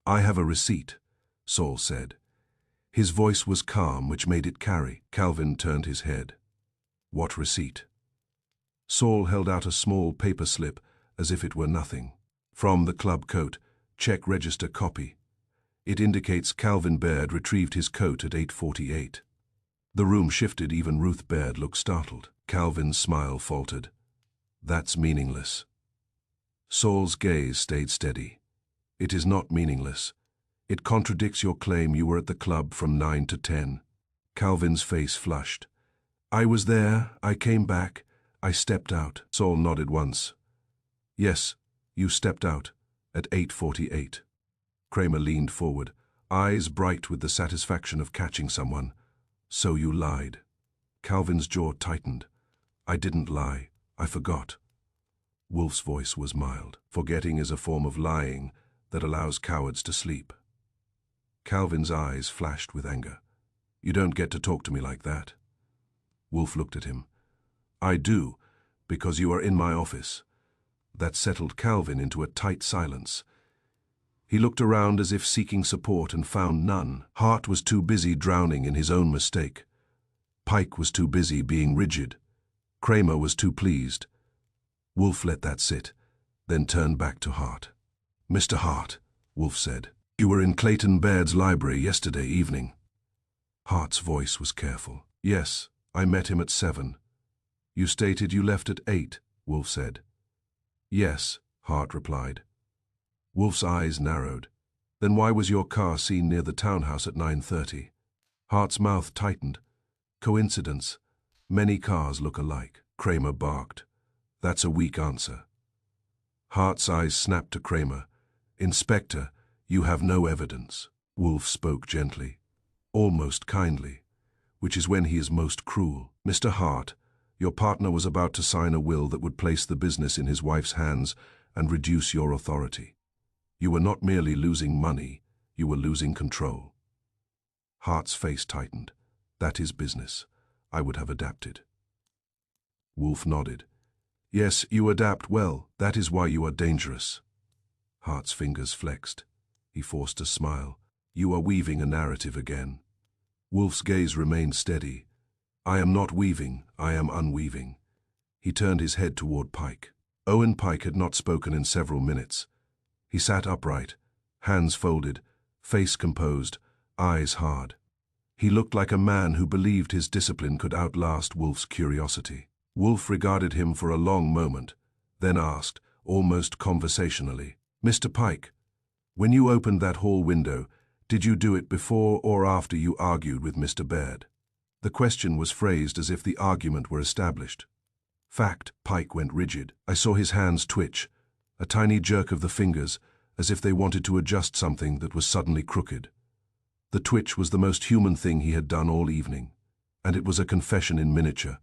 "I have a receipt," Saul said. His voice was calm, which made it carry. Calvin turned his head. "What receipt?" Saul held out a small paper slip, as if it were nothing. "From the club coat, check register copy. It indicates Calvin Baird retrieved his coat at 8:48. The room shifted. Even Ruth Baird looked startled. Calvin's smile faltered. "That's meaningless." Saul's gaze stayed steady. "It is not meaningless. It contradicts your claim you were at the club from 9 to 10. Calvin's face flushed. "I was there, I came back, I stepped out." Saul nodded once. "Yes, you stepped out, at 8:48. Kramer leaned forward, eyes bright with the satisfaction of catching someone. "So you lied." Calvin's jaw tightened. "I didn't lie, I forgot." Wolf's voice was mild. "Forgetting is a form of lying that allows cowards to sleep." Calvin's eyes flashed with anger. "You don't get to talk to me like that." Wolf looked at him. "I do, because you are in my office." That settled Calvin into a tight silence. He looked around as if seeking support and found none. Hart was too busy drowning in his own mistake. Pike was too busy being rigid. Kramer was too pleased. Wolf let that sit, then turned back to Hart. "Mr. Hart," Wolf said, "you were in Clayton Baird's library yesterday evening." Hart's voice was careful. "Yes, I met him at 7. "You stated you left at 8, Wolf said. "Yes," Hart replied. Wolf's eyes narrowed. "Then why was your car seen near the townhouse at 9:30? Hart's mouth tightened. "Coincidence. Many cars look alike." Kramer barked. "That's a weak answer." Hart's eyes snapped to Kramer. "Inspector, you have no evidence." Wolf spoke gently, almost kindly, which is when he is most cruel. "Mr. Hart, your partner was about to sign a will that would place the business in his wife's hands and reduce your authority. You were not merely losing money, you were losing control." Hart's face tightened. "That is business. I would have adapted." Wolf nodded. "Yes, you adapt well. That is why you are dangerous." Hart's fingers flexed. He forced a smile. "You are weaving a narrative again." Wolf's gaze remained steady. "I am not weaving, I am unweaving." He turned his head toward Pike. Owen Pike had not spoken in several minutes. He sat upright, hands folded, face composed, eyes hard. He looked like a man who believed his discipline could outlast Wolf's curiosity. Wolf regarded him for a long moment, then asked, almost conversationally, "Mr. Pike, when you opened that hall window, did you do it before or after you argued with Mr. Baird?" The question was phrased as if the argument were established. Fact, Pike went rigid. "I saw his hands twitch, a tiny jerk of the fingers, as if they wanted to adjust something that was suddenly crooked. The twitch was the most human thing he had done all evening, and it was a confession in miniature."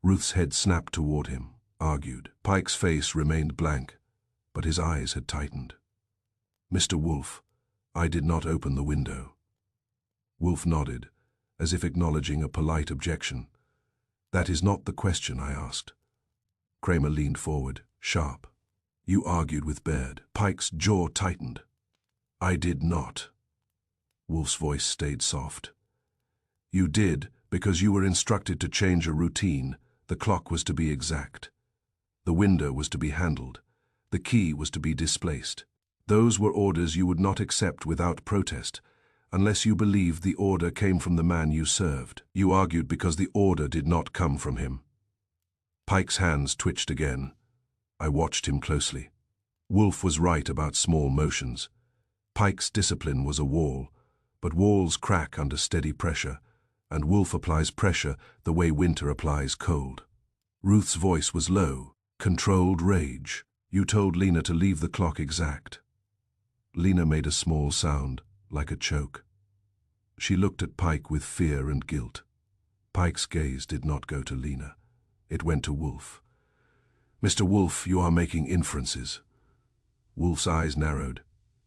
Ruth's head snapped toward him, argued. Pike's face remained blank, but his eyes had tightened. "Mr. Wolf, I did not open the window." Wolf nodded, as if acknowledging a polite objection. "That is not the question I asked." Kramer leaned forward, sharp. "You argued with Baird." Pike's jaw tightened. "I did not." Wolf's voice stayed soft. "You did because you were instructed to change a routine. The clock was to be exact. The window was to be handled. The key was to be displaced. Those were orders you would not accept without protest, unless you believed the order came from the man you served. You argued because the order did not come from him." Pike's hands twitched again. I watched him closely. Wolf was right about small motions. Pike's discipline was a wall, but walls crack under steady pressure, and Wolf applies pressure the way winter applies cold. Ruth's voice was low, controlled rage. "You told Lena to leave the clock exact." Lena made a small sound, like a choke. She looked at Pike with fear and guilt. Pike's gaze did not go to Lena. It went to Wolf. "Mr. Wolf, you are making inferences." Wolf's eyes narrowed.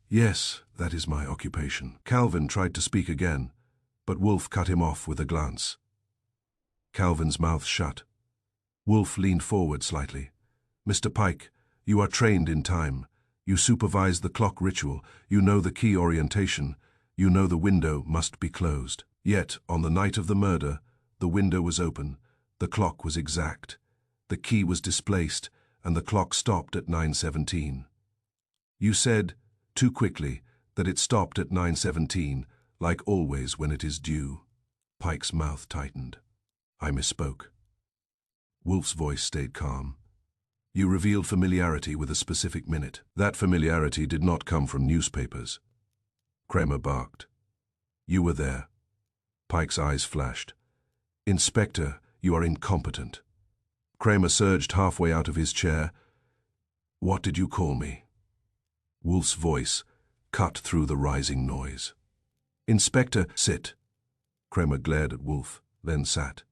"Yes, that is my occupation." Calvin tried to speak again, but Wolf cut him off with a glance. Calvin's mouth shut. Wolf leaned forward slightly. "Mr. Pike, you are trained in time. You supervise the clock ritual. You know the key orientation. You know the window must be closed. Yet, on the night of the murder, the window was open, the clock was exact, the key was displaced, and the clock stopped at 9:17. You said, too quickly, that it stopped at 9:17, like always when it is due." Pike's mouth tightened. "I misspoke." Wolf's voice stayed calm. "You revealed familiarity with a specific minute. That familiarity did not come from newspapers." Kramer barked. "You were there." Pike's eyes flashed. "Inspector, you are incompetent." Kramer surged halfway out of his chair. "What did you call me?" Wolf's voice cut through the rising noise. "Inspector, sit." Kramer glared at Wolf, then sat.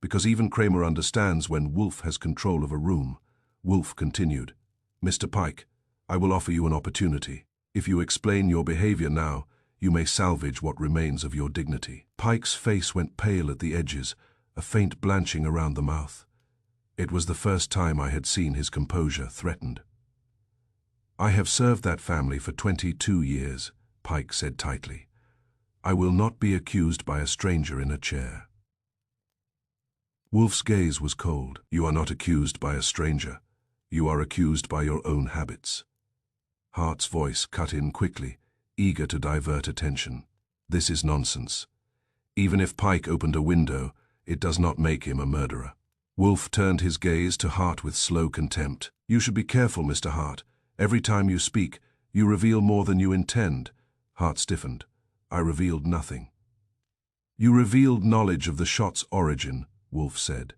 Because even Kramer understands when Wolf has control of a room. Wolf continued, "Mr. Pike, I will offer you an opportunity. If you explain your behavior now, you may salvage what remains of your dignity." Pike's face went pale at the edges, a faint blanching around the mouth. It was the first time I had seen his composure threatened. I have served that family for 22 years, Pike said tightly. I will not be accused by a stranger in a chair. Wolf's gaze was cold. You are not accused by a stranger. You are accused by your own habits. Hart's voice cut in quickly, eager to divert attention. This is nonsense. Even if Pike opened a window, it does not make him a murderer. Wolf turned his gaze to Hart with slow contempt. You should be careful, Mr. Hart. Every time you speak, you reveal more than you intend. Hart stiffened. I revealed nothing. You revealed knowledge of the shot's origin, Wolf said.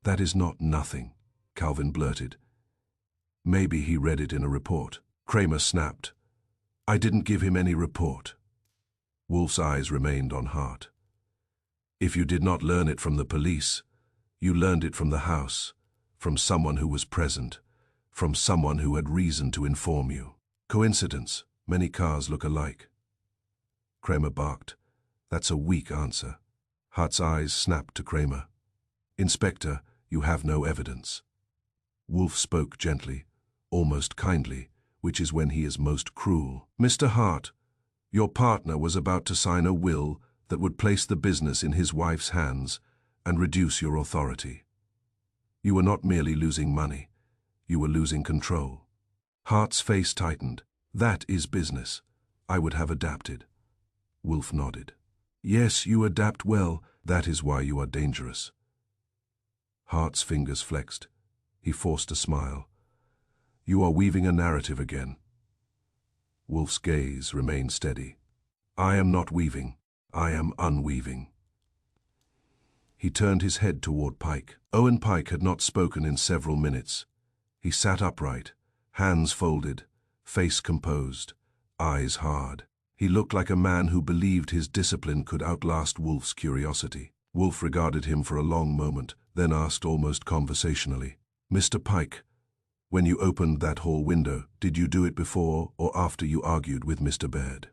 That is not nothing, Calvin blurted. Maybe he read it in a report. Kramer snapped. I didn't give him any report. Wolf's eyes remained on Hart. If you did not learn it from the police, you learned it from the house, from someone who was present, from someone who had reason to inform you. Coincidence, many cars look alike. Kramer barked. That's a weak answer. Hart's eyes snapped to Kramer. Inspector, you have no evidence. Wolf spoke gently, almost kindly, which is when he is most cruel. Mr. Hart, your partner was about to sign a will that would place the business in his wife's hands and reduce your authority. You were not merely losing money, you were losing control. Hart's face tightened. That is business. I would have adapted. Wolf nodded. Yes, you adapt well. That is why you are dangerous. Hart's fingers flexed. He forced a smile. You are weaving a narrative again. Wolf's gaze remained steady. I am not weaving. I am unweaving. He turned his head toward Pike. Owen Pike had not spoken in several minutes. He sat upright, hands folded, face composed, eyes hard. He looked like a man who believed his discipline could outlast Wolf's curiosity. Wolf regarded him for a long moment, then asked almost conversationally, Mr. Pike, when you opened that hall window, did you do it before or after you argued with Mr. Baird?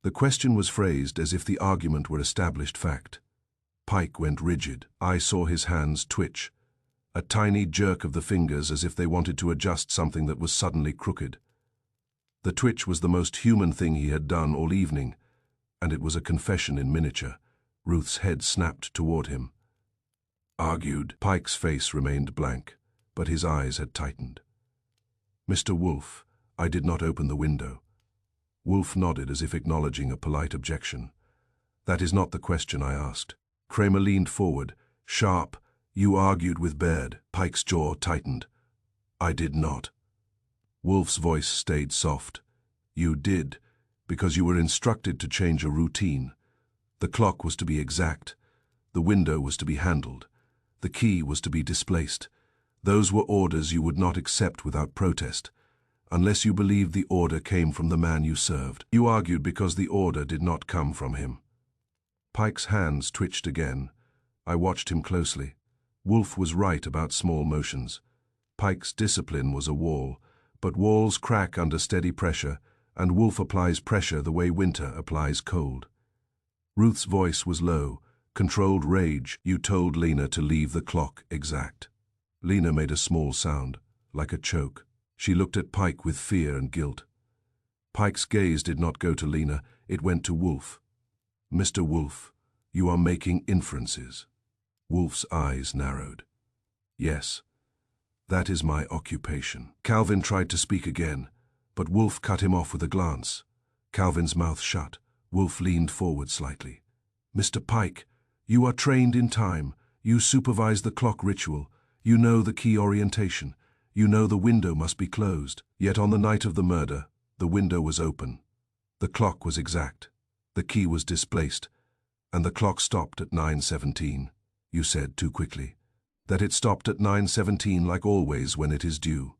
The question was phrased as if the argument were established fact. Pike went rigid. I saw his hands twitch, a tiny jerk of the fingers as if they wanted to adjust something that was suddenly crooked. The twitch was the most human thing he had done all evening, and it was a confession in miniature. Ruth's head snapped toward him. Argued. Pike's face remained blank, but his eyes had tightened. Mr. Wolf, I did not open the window. Wolf nodded as if acknowledging a polite objection. That is not the question I asked. Kramer leaned forward, sharp. You argued with Baird. Pike's jaw tightened. I did not. Wolf's voice stayed soft. You did, because you were instructed to change a routine. The clock was to be exact. The window was to be handled. The key was to be displaced. Those were orders you would not accept without protest, unless you believed the order came from the man you served. You argued because the order did not come from him. Pike's hands twitched again. I watched him closely. Wolf was right about small motions. Pike's discipline was a wall, but walls crack under steady pressure, and Wolf applies pressure the way winter applies cold. Ruth's voice was low, controlled rage. You told Lena to leave the clock exact. Lena made a small sound, like a choke. She looked at Pike with fear and guilt. Pike's gaze did not go to Lena, it went to Wolf. Mr. Wolf, you are making inferences. Wolf's eyes narrowed. Yes, that is my occupation. Calvin tried to speak again, but Wolf cut him off with a glance. Calvin's mouth shut. Wolf leaned forward slightly. Mr. Pike, you are trained in time. You supervise the clock ritual. You know the key orientation. You know the window must be closed. Yet on the night of the murder, the window was open. The clock was exact. The key was displaced, and the clock stopped at 9:17. You said too quickly. That it stopped at 9:17 like always when it is due.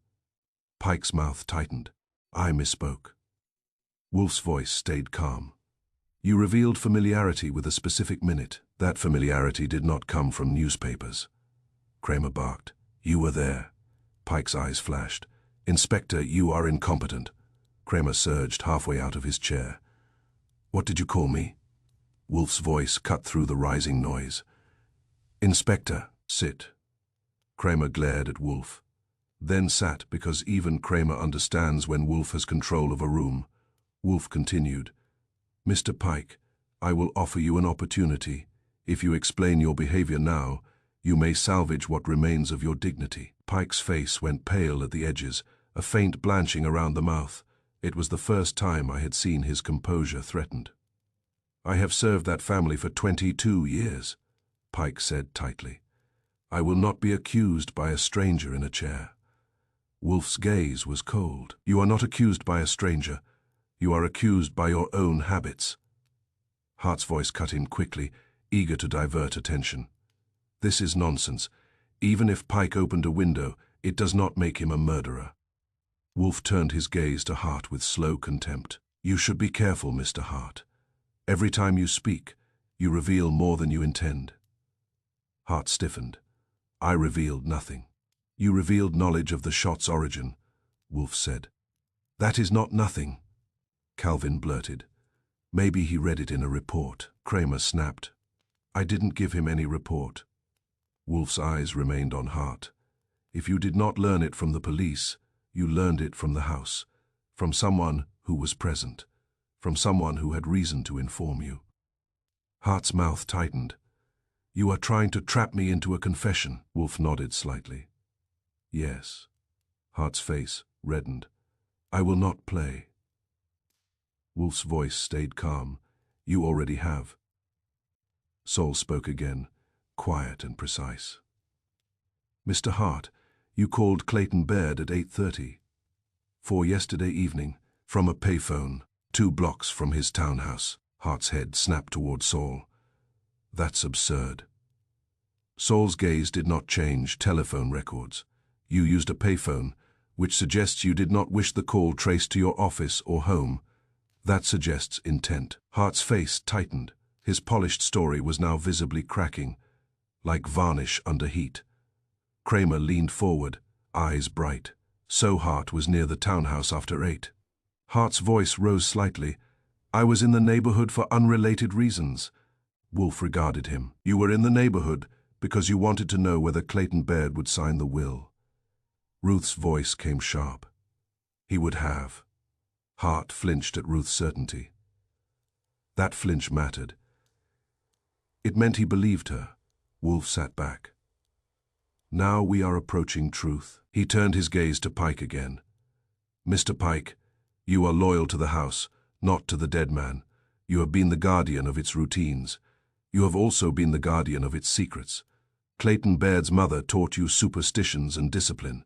Pike's mouth tightened. I misspoke. Wolf's voice stayed calm. You revealed familiarity with a specific minute. That familiarity did not come from newspapers. Kramer barked. You were there. Pike's eyes flashed. Inspector, you are incompetent. Kramer surged halfway out of his chair. What did you call me? Wolf's voice cut through the rising noise. Inspector, sit. Kramer glared at Wolf. then sat because even Kramer understands when Wolf has control of a room. Wolf continued, "Mr. Pike, I will offer you an opportunity. If you explain your behavior now, you may salvage what remains of your dignity." Pike's face went pale at the edges, a faint blanching around the mouth. It was the first time I had seen his composure threatened. "I have served that family for 22 years, Pike said tightly. "I will not be accused by a stranger in a chair." Wolf's gaze was cold. "You are not accused by a stranger. You are accused by your own habits." Hart's voice cut in quickly, eager to divert attention. "This is nonsense. Even if Pike opened a window, it does not make him a murderer." Wolf turned his gaze to Hart with slow contempt. "You should be careful, Mr. Hart. Every time you speak, you reveal more than you intend." Hart stiffened. "I revealed nothing." "You revealed knowledge of the shot's origin," Wolf said. "That is not nothing," Calvin blurted. "Maybe he read it in a report." Kramer snapped. "I didn't give him any report." Wolf's eyes remained on Hart. "If you did not learn it from the police, you learned it from the house, from someone who was present, from someone who had reason to inform you." Hart's mouth tightened. "You are trying to trap me into a confession." Wolf nodded slightly. "Yes." Hart's face reddened. "I will not play." Wolf's voice stayed calm. "You already have." Saul spoke again, quiet and precise. "Mr. Hart, you called Clayton Baird at 8:30. For yesterday evening, from a payphone, 2 blocks from his townhouse." Hart's head snapped toward Saul. "That's absurd." Saul's gaze did not change. "Telephone records. You used a payphone, which suggests you did not wish the call traced to your office or home. That suggests intent." Hart's face tightened. His polished story was now visibly cracking, like varnish under heat. Kramer leaned forward, eyes bright. "So Hart was near the townhouse after 8. Hart's voice rose slightly. "I was in the neighborhood for unrelated reasons." Wolf regarded him. "You were in the neighborhood because you wanted to know whether Clayton Baird would sign the will." Ruth's voice came sharp. "He would have." Hart flinched at Ruth's certainty. That flinch mattered. It meant he believed her. Wolf sat back. "Now we are approaching truth." He turned his gaze to Pike again. "Mr. Pike, you are loyal to the house, not to the dead man. You have been the guardian of its routines. You have also been the guardian of its secrets. Clayton Baird's mother taught you superstitions and discipline.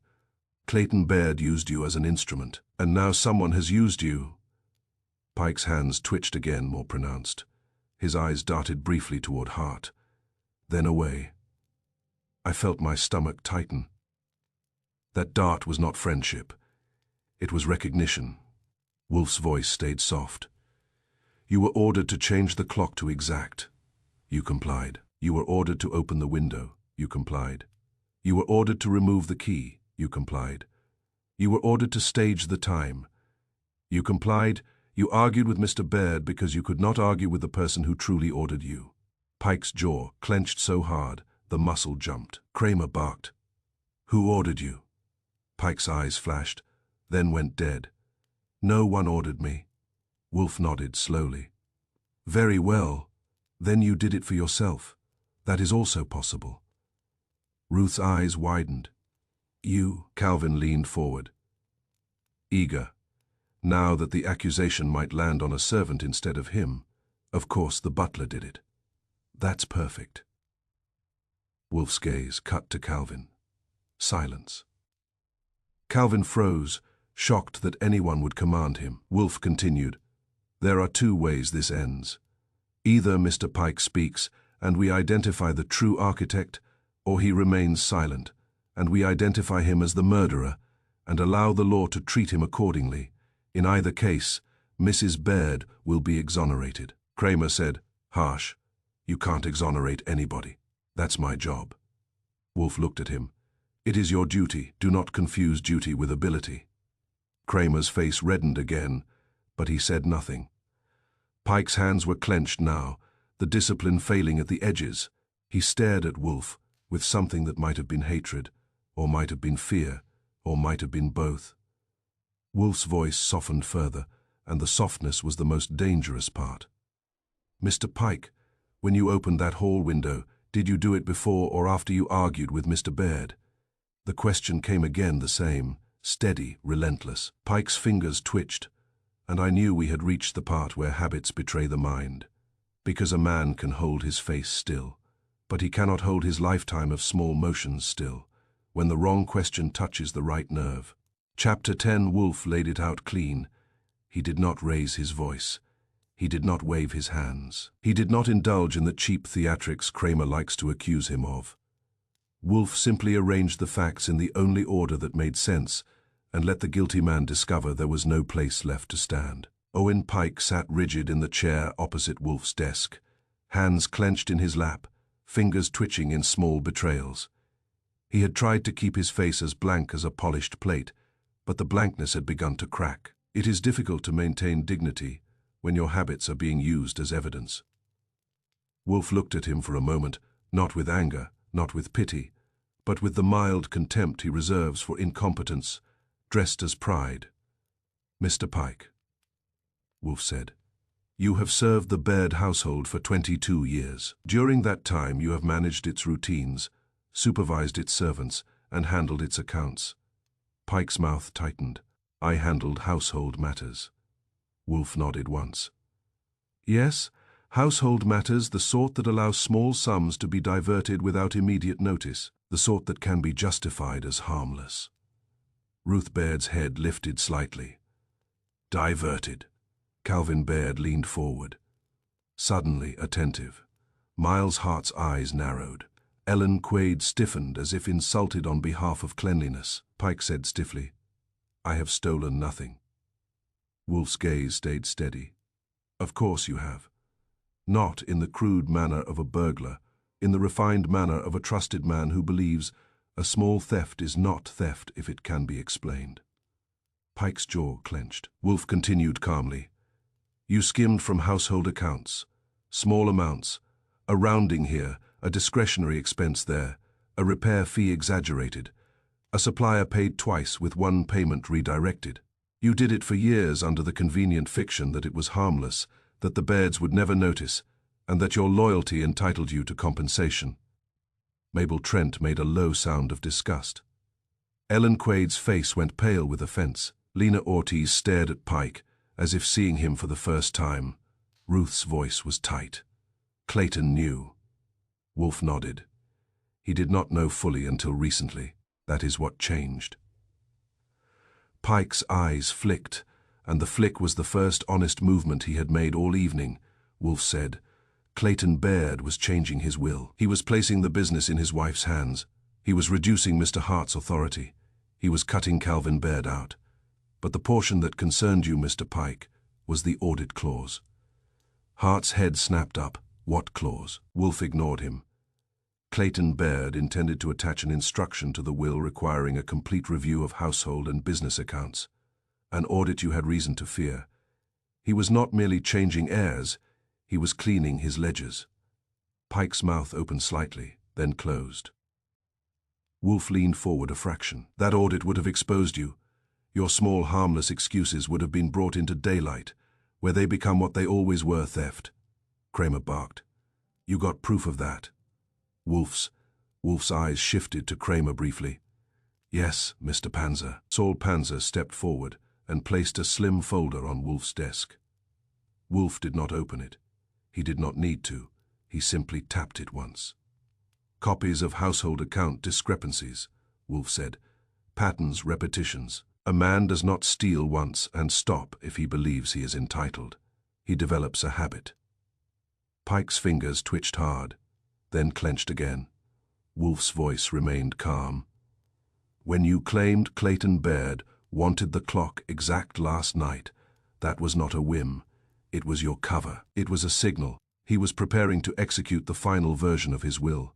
Clayton Baird used you as an instrument, and now someone has used you." Pike's hands twitched again, more pronounced. His eyes darted briefly toward Hart, then away. I felt my stomach tighten. That dart was not friendship. It was recognition. Wolf's voice stayed soft. "You were ordered to change the clock to exact. You complied. You were ordered to open the window. You complied. You were ordered to remove the key. You complied. You were ordered to stage the time. You complied. You argued with Mr. Baird because you could not argue with the person who truly ordered you." Pike's jaw clenched so hard, the muscle jumped. Kramer barked. "Who ordered you?" Pike's eyes flashed, then went dead. "No one ordered me." Wolf nodded slowly. "Very well. Then you did it for yourself. That is also possible." Ruth's eyes widened. "You?" Calvin leaned forward, eager. Now that the accusation might land on a servant instead of him, of course the butler did it. "That's perfect." Wolf's gaze cut to Calvin. Silence. Calvin froze, shocked that anyone would command him. Wolf continued, "There are 2 ways this ends. Either Mr. Pike speaks, and we identify the true architect, or he remains silent, and we identify him as the murderer, and allow the law to treat him accordingly. In either case, Mrs. Baird will be exonerated." Kramer said, "Harsh. You can't exonerate anybody. That's my job." Wolf looked at him. "It is your duty. Do not confuse duty with ability." Kramer's face reddened again, but he said nothing. Pike's hands were clenched now, the discipline failing at the edges. He stared at Wolf with something that might have been hatred, or might have been fear, or might have been both. Wolf's voice softened further, and the softness was the most dangerous part. "Mr. Pike, when you opened that hall window, did you do it before or after you argued with Mr. Baird?" The question came again, the same, steady, relentless. Pike's fingers twitched, and I knew we had reached the part where habits betray the mind. Because a man can hold his face still, but he cannot hold his lifetime of small motions still, when the wrong question touches the right nerve. Chapter 10. Wolf laid it out clean. He did not raise his voice. He did not wave his hands. He did not indulge in the cheap theatrics Kramer likes to accuse him of. Wolf simply arranged the facts in the only order that made sense, and let the guilty man discover there was no place left to stand. Owen Pike sat rigid in the chair opposite Wolf's desk, hands clenched in his lap, fingers twitching in small betrayals. He had tried to keep his face as blank as a polished plate, but the blankness had begun to crack. It is difficult to maintain dignity when your habits are being used as evidence. Wolf looked at him for a moment, not with anger, not with pity, but with the mild contempt he reserves for incompetence, dressed as pride. "Mr. Pike," Wolf said, "you have served the Baird household for 22 years. During that time you have managed its routines, supervised its servants, and handled its accounts." Pike's mouth tightened. "I handled household matters." Wolf nodded once. "Yes, household matters, the sort that allow small sums to be diverted without immediate notice, the sort that can be justified as harmless." Ruth Baird's head lifted slightly. "Diverted." Calvin Baird leaned forward, suddenly attentive. Miles Hart's eyes narrowed. Ellen Quaid stiffened as if insulted on behalf of cleanliness. Pike said stiffly, "I have stolen nothing." Wolf's gaze stayed steady. "Of course you have. Not in the crude manner of a burglar, in the refined manner of a trusted man who believes a small theft is not theft if it can be explained." Pike's jaw clenched. Wolf continued calmly, "You skimmed from household accounts. Small amounts. A rounding here, a discretionary expense there, a repair fee exaggerated, a supplier paid twice with one payment redirected. You did it for years under the convenient fiction that it was harmless, that the Bairds would never notice, and that your loyalty entitled you to compensation." Mabel Trent made a low sound of disgust. Ellen Quaid's face went pale with offense. Lena Ortiz stared at Pike, as if seeing him for the first time. Ruth's voice was tight. "Clayton knew." Wolf nodded. "He did not know fully until recently. That is what changed." Pike's eyes flicked, and the flick was the first honest movement he had made all evening. Wolf said, "Clayton Baird was changing his will. He was placing the business in his wife's hands. He was reducing Mr. Hart's authority. He was cutting Calvin Baird out. But the portion that concerned you, Mr. Pike, was the audit clause." Hart's head snapped up. "What clause?" Wolf ignored him. "Clayton Baird intended to attach an instruction to the will requiring a complete review of household and business accounts. An audit you had reason to fear. He was not merely changing heirs, he was cleaning his ledgers." Pike's mouth opened slightly, then closed. Wolf leaned forward a fraction. "That audit would have exposed you. Your small, harmless excuses would have been brought into daylight, where they become what they always were, theft." Kramer barked. "You got proof of that?" Wolf's eyes shifted to Kramer briefly. "Yes, Mr. Panzer." Saul Panzer stepped forward and placed a slim folder on Wolf's desk. Wolf did not open it. He did not need to. He simply tapped it once. "Copies of household account discrepancies," Wolf said. "Patterns, repetitions. A man does not steal once and stop if he believes he is entitled. He develops a habit." Pike's fingers twitched hard, then clenched again. Wolf's voice remained calm. "When you claimed Clayton Baird wanted the clock exact last night, that was not a whim. It was your cover. It was a signal. He was preparing to execute the final version of his will.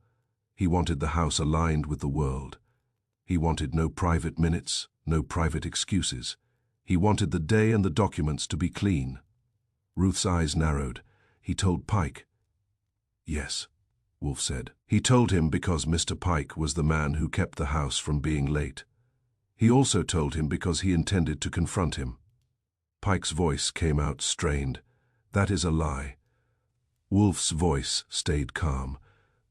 He wanted the house aligned with the world. He wanted no private minutes, no private excuses. He wanted the day and the documents to be clean." Ruth's eyes narrowed. "He told Pike?" "Yes," Wolf said. "He told him because Mr. Pike was the man who kept the house from being late. He also told him because he intended to confront him. Pike's voice came out strained. That is a lie. Wolf's voice stayed calm.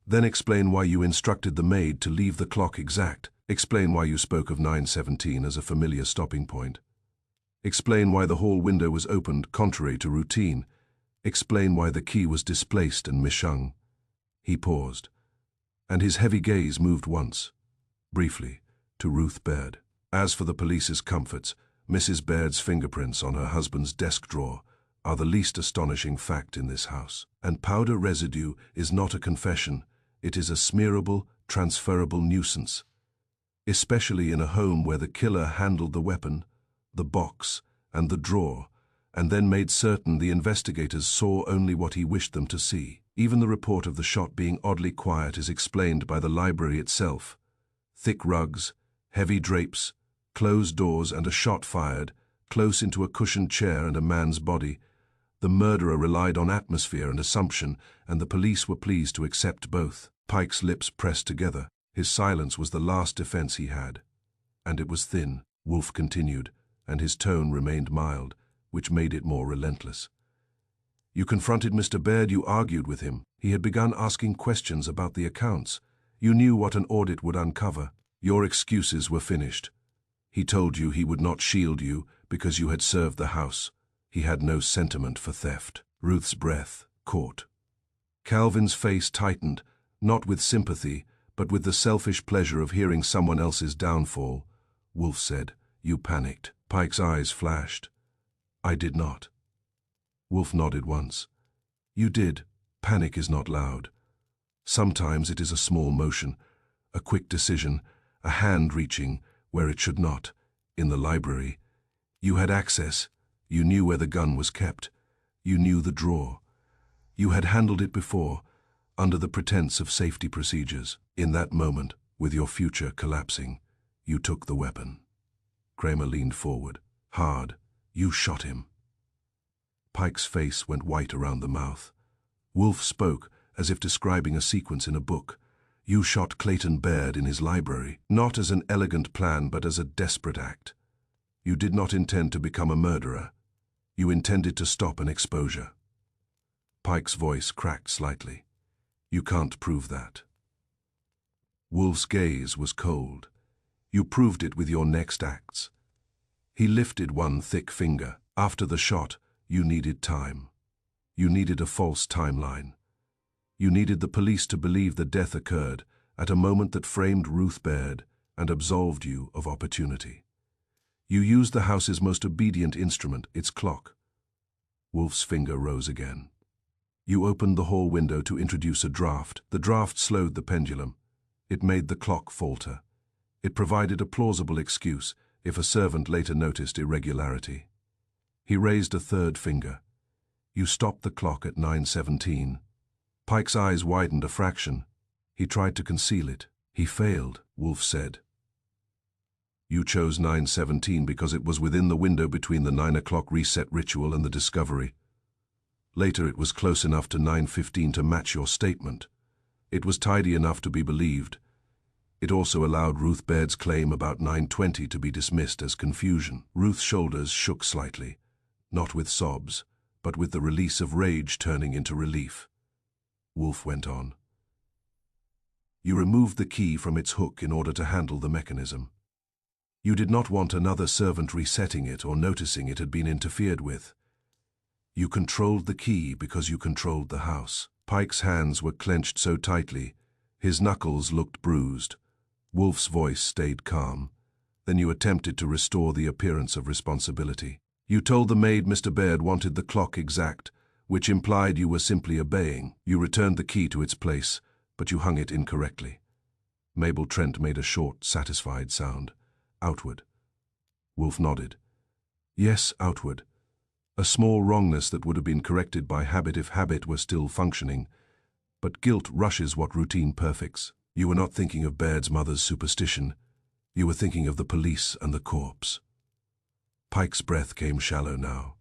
Then explain why you instructed the maid to leave the clock exact. Explain why you spoke of 9:17 as a familiar stopping point. Explain why the hall window was opened contrary to routine. Explain why the key was displaced and mishung. He paused, and his heavy gaze moved once, briefly, to Ruth Baird. As for the police's comforts, Mrs. Baird's fingerprints on her husband's desk drawer are the least astonishing fact in this house. And powder residue is not a confession, it is a smearable, transferable nuisance. Especially in a home where the killer handled the weapon, the box, and the drawer, and then made certain the investigators saw only what he wished them to see. Even the report of the shot being oddly quiet is explained by the library itself. Thick rugs, heavy drapes, closed doors, and a shot fired, close into a cushioned chair and a man's body. The murderer relied on atmosphere and assumption, and the police were pleased to accept both. Pike's lips pressed together. His silence was the last defense he had. And it was thin, Wolf continued, and his tone remained mild, which made it more relentless. You confronted Mr. Baird, you argued with him. He had begun asking questions about the accounts. You knew what an audit would uncover. Your excuses were finished. He told you he would not shield you because you had served the house. He had no sentiment for theft. Ruth's breath caught. Calvin's face tightened, not with sympathy, but with the selfish pleasure of hearing someone else's downfall. Wolf said, "You panicked." Pike's eyes flashed. "I did not." Wolf nodded once. "You did. Panic is not loud. Sometimes it is a small motion, a quick decision, a hand reaching where it should not. In the library, you had access. You knew where the gun was kept. You knew the drawer. You had handled it before, under the pretense of safety procedures. In that moment, with your future collapsing, you took the weapon." Kramer leaned forward. "Hard. You shot him." Pike's face went white around the mouth. Wolf spoke as if describing a sequence in a book. "You shot Clayton Baird in his library, not as an elegant plan but as a desperate act. You did not intend to become a murderer. You intended to stop an exposure." Pike's voice cracked slightly. "You can't prove that." Wolf's gaze was cold. "You proved it with your next acts." He lifted one thick finger. "After the shot, you needed time. You needed a false timeline. You needed the police to believe the death occurred at a moment that framed Ruth Baird and absolved you of opportunity. You used the house's most obedient instrument, its clock." Wolf's finger rose again. "You opened the hall window to introduce a draft. The draft slowed the pendulum. It made the clock falter. It provided a plausible excuse if a servant later noticed irregularity." He raised a third finger. "You stopped the clock at 9:17. Pike's eyes widened a fraction. He tried to conceal it. "He failed," Wolf said. "You chose 9:17 because it was within the window between the 9 o'clock reset ritual and the discovery. Later it was close enough to 9:15 to match your statement. It was tidy enough to be believed. It also allowed Ruth Baird's claim about 9:20 to be dismissed as confusion." Ruth's shoulders shook slightly, not with sobs, but with the release of rage turning into relief. Wolf went on. "You removed the key from its hook in order to handle the mechanism. You did not want another servant resetting it or noticing it had been interfered with. You controlled the key because you controlled the house." Pike's hands were clenched so tightly, his knuckles looked bruised. Wolf's voice stayed calm. "Then you attempted to restore the appearance of responsibility. You told the maid Mr. Baird wanted the clock exact, which implied you were simply obeying. You returned the key to its place, but you hung it incorrectly." Mabel Trent made a short, satisfied sound. "Outward." Wolf nodded. "Yes, outward. A small wrongness that would have been corrected by habit if habit were still functioning. But guilt rushes what routine perfects. You were not thinking of Baird's mother's superstition. You were thinking of the police and the corpse." Pike's breath came shallow now.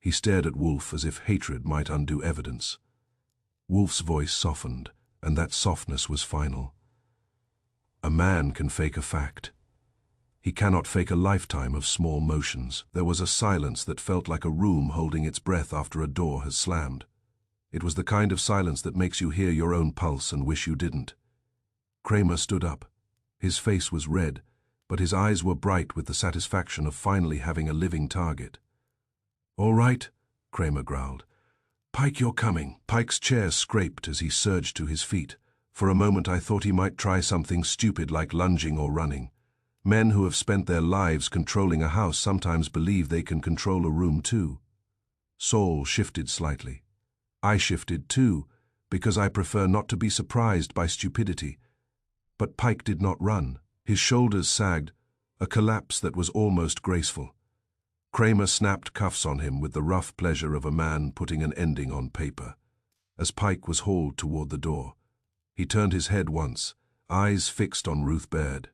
He stared at Wolf as if hatred might undo evidence. Wolf's voice softened, and that softness was final. "A man can fake a fact." He cannot fake a lifetime of small motions. There was a silence that felt like a room holding its breath after a door has slammed. It was the kind of silence that makes you hear your own pulse and wish you didn't. Kramer stood up. His face was red, but his eyes were bright with the satisfaction of finally having a living target. "All right," Kramer growled. "Pike, you're coming." Pike's chair scraped as he surged to his feet. For a moment I thought he might try something stupid like lunging or running. Men who have spent their lives controlling a house sometimes believe they can control a room too. Saul shifted slightly. I shifted too, because I prefer not to be surprised by stupidity. But Pike did not run. His shoulders sagged, a collapse that was almost graceful. Kramer snapped cuffs on him with the rough pleasure of a man putting an ending on paper. As Pike was hauled toward the door, he turned his head once, eyes fixed on Ruth Baird.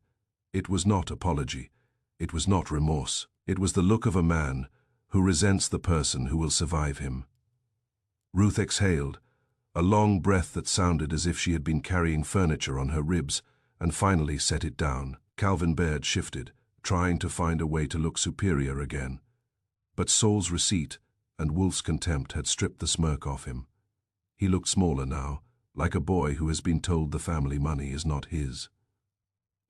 It was not apology. It was not remorse. It was the look of a man who resents the person who will survive him. Ruth exhaled, a long breath that sounded as if she had been carrying furniture on her ribs, and finally set it down. Calvin Baird shifted, trying to find a way to look superior again. But Saul's receipt and Wolf's contempt had stripped the smirk off him. He looked smaller now, like a boy who has been told the family money is not his.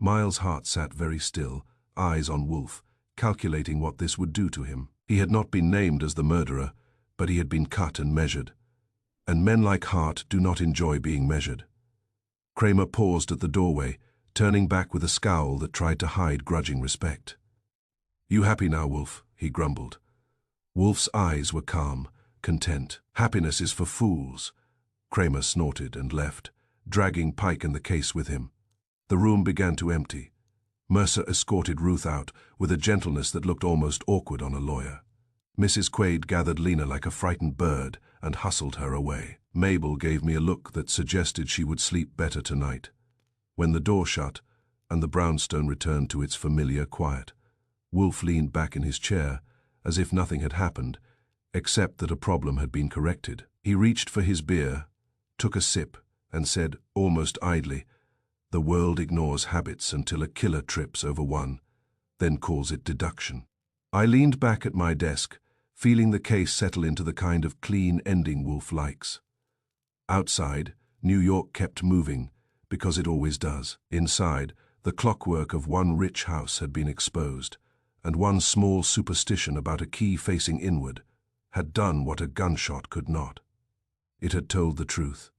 Miles' heart sat very still, eyes on Wolf, calculating what this would do to him. He had not been named as the murderer, but he had been cut and measured. And men like Hart do not enjoy being measured. Kramer paused at the doorway, turning back with a scowl that tried to hide grudging respect. "You happy now, Wolf?" he grumbled. Wolf's eyes were calm, content. "Happiness is for fools." Kramer snorted and left, dragging Pike and the case with him. The room began to empty. Mercer escorted Ruth out with a gentleness that looked almost awkward on a lawyer. Mrs. Quaid gathered Lena like a frightened bird and hustled her away. Mabel gave me a look that suggested she would sleep better tonight. When the door shut and the brownstone returned to its familiar quiet, Wolf leaned back in his chair as if nothing had happened, except that a problem had been corrected. He reached for his beer, took a sip, and said, almost idly, "The world ignores habits until a killer trips over one, then calls it deduction." I leaned back at my desk, feeling the case settle into the kind of clean ending Wolf likes. Outside, New York kept moving, because it always does. Inside, the clockwork of one rich house had been exposed, and one small superstition about a key facing inward had done what a gunshot could not. It had told the truth.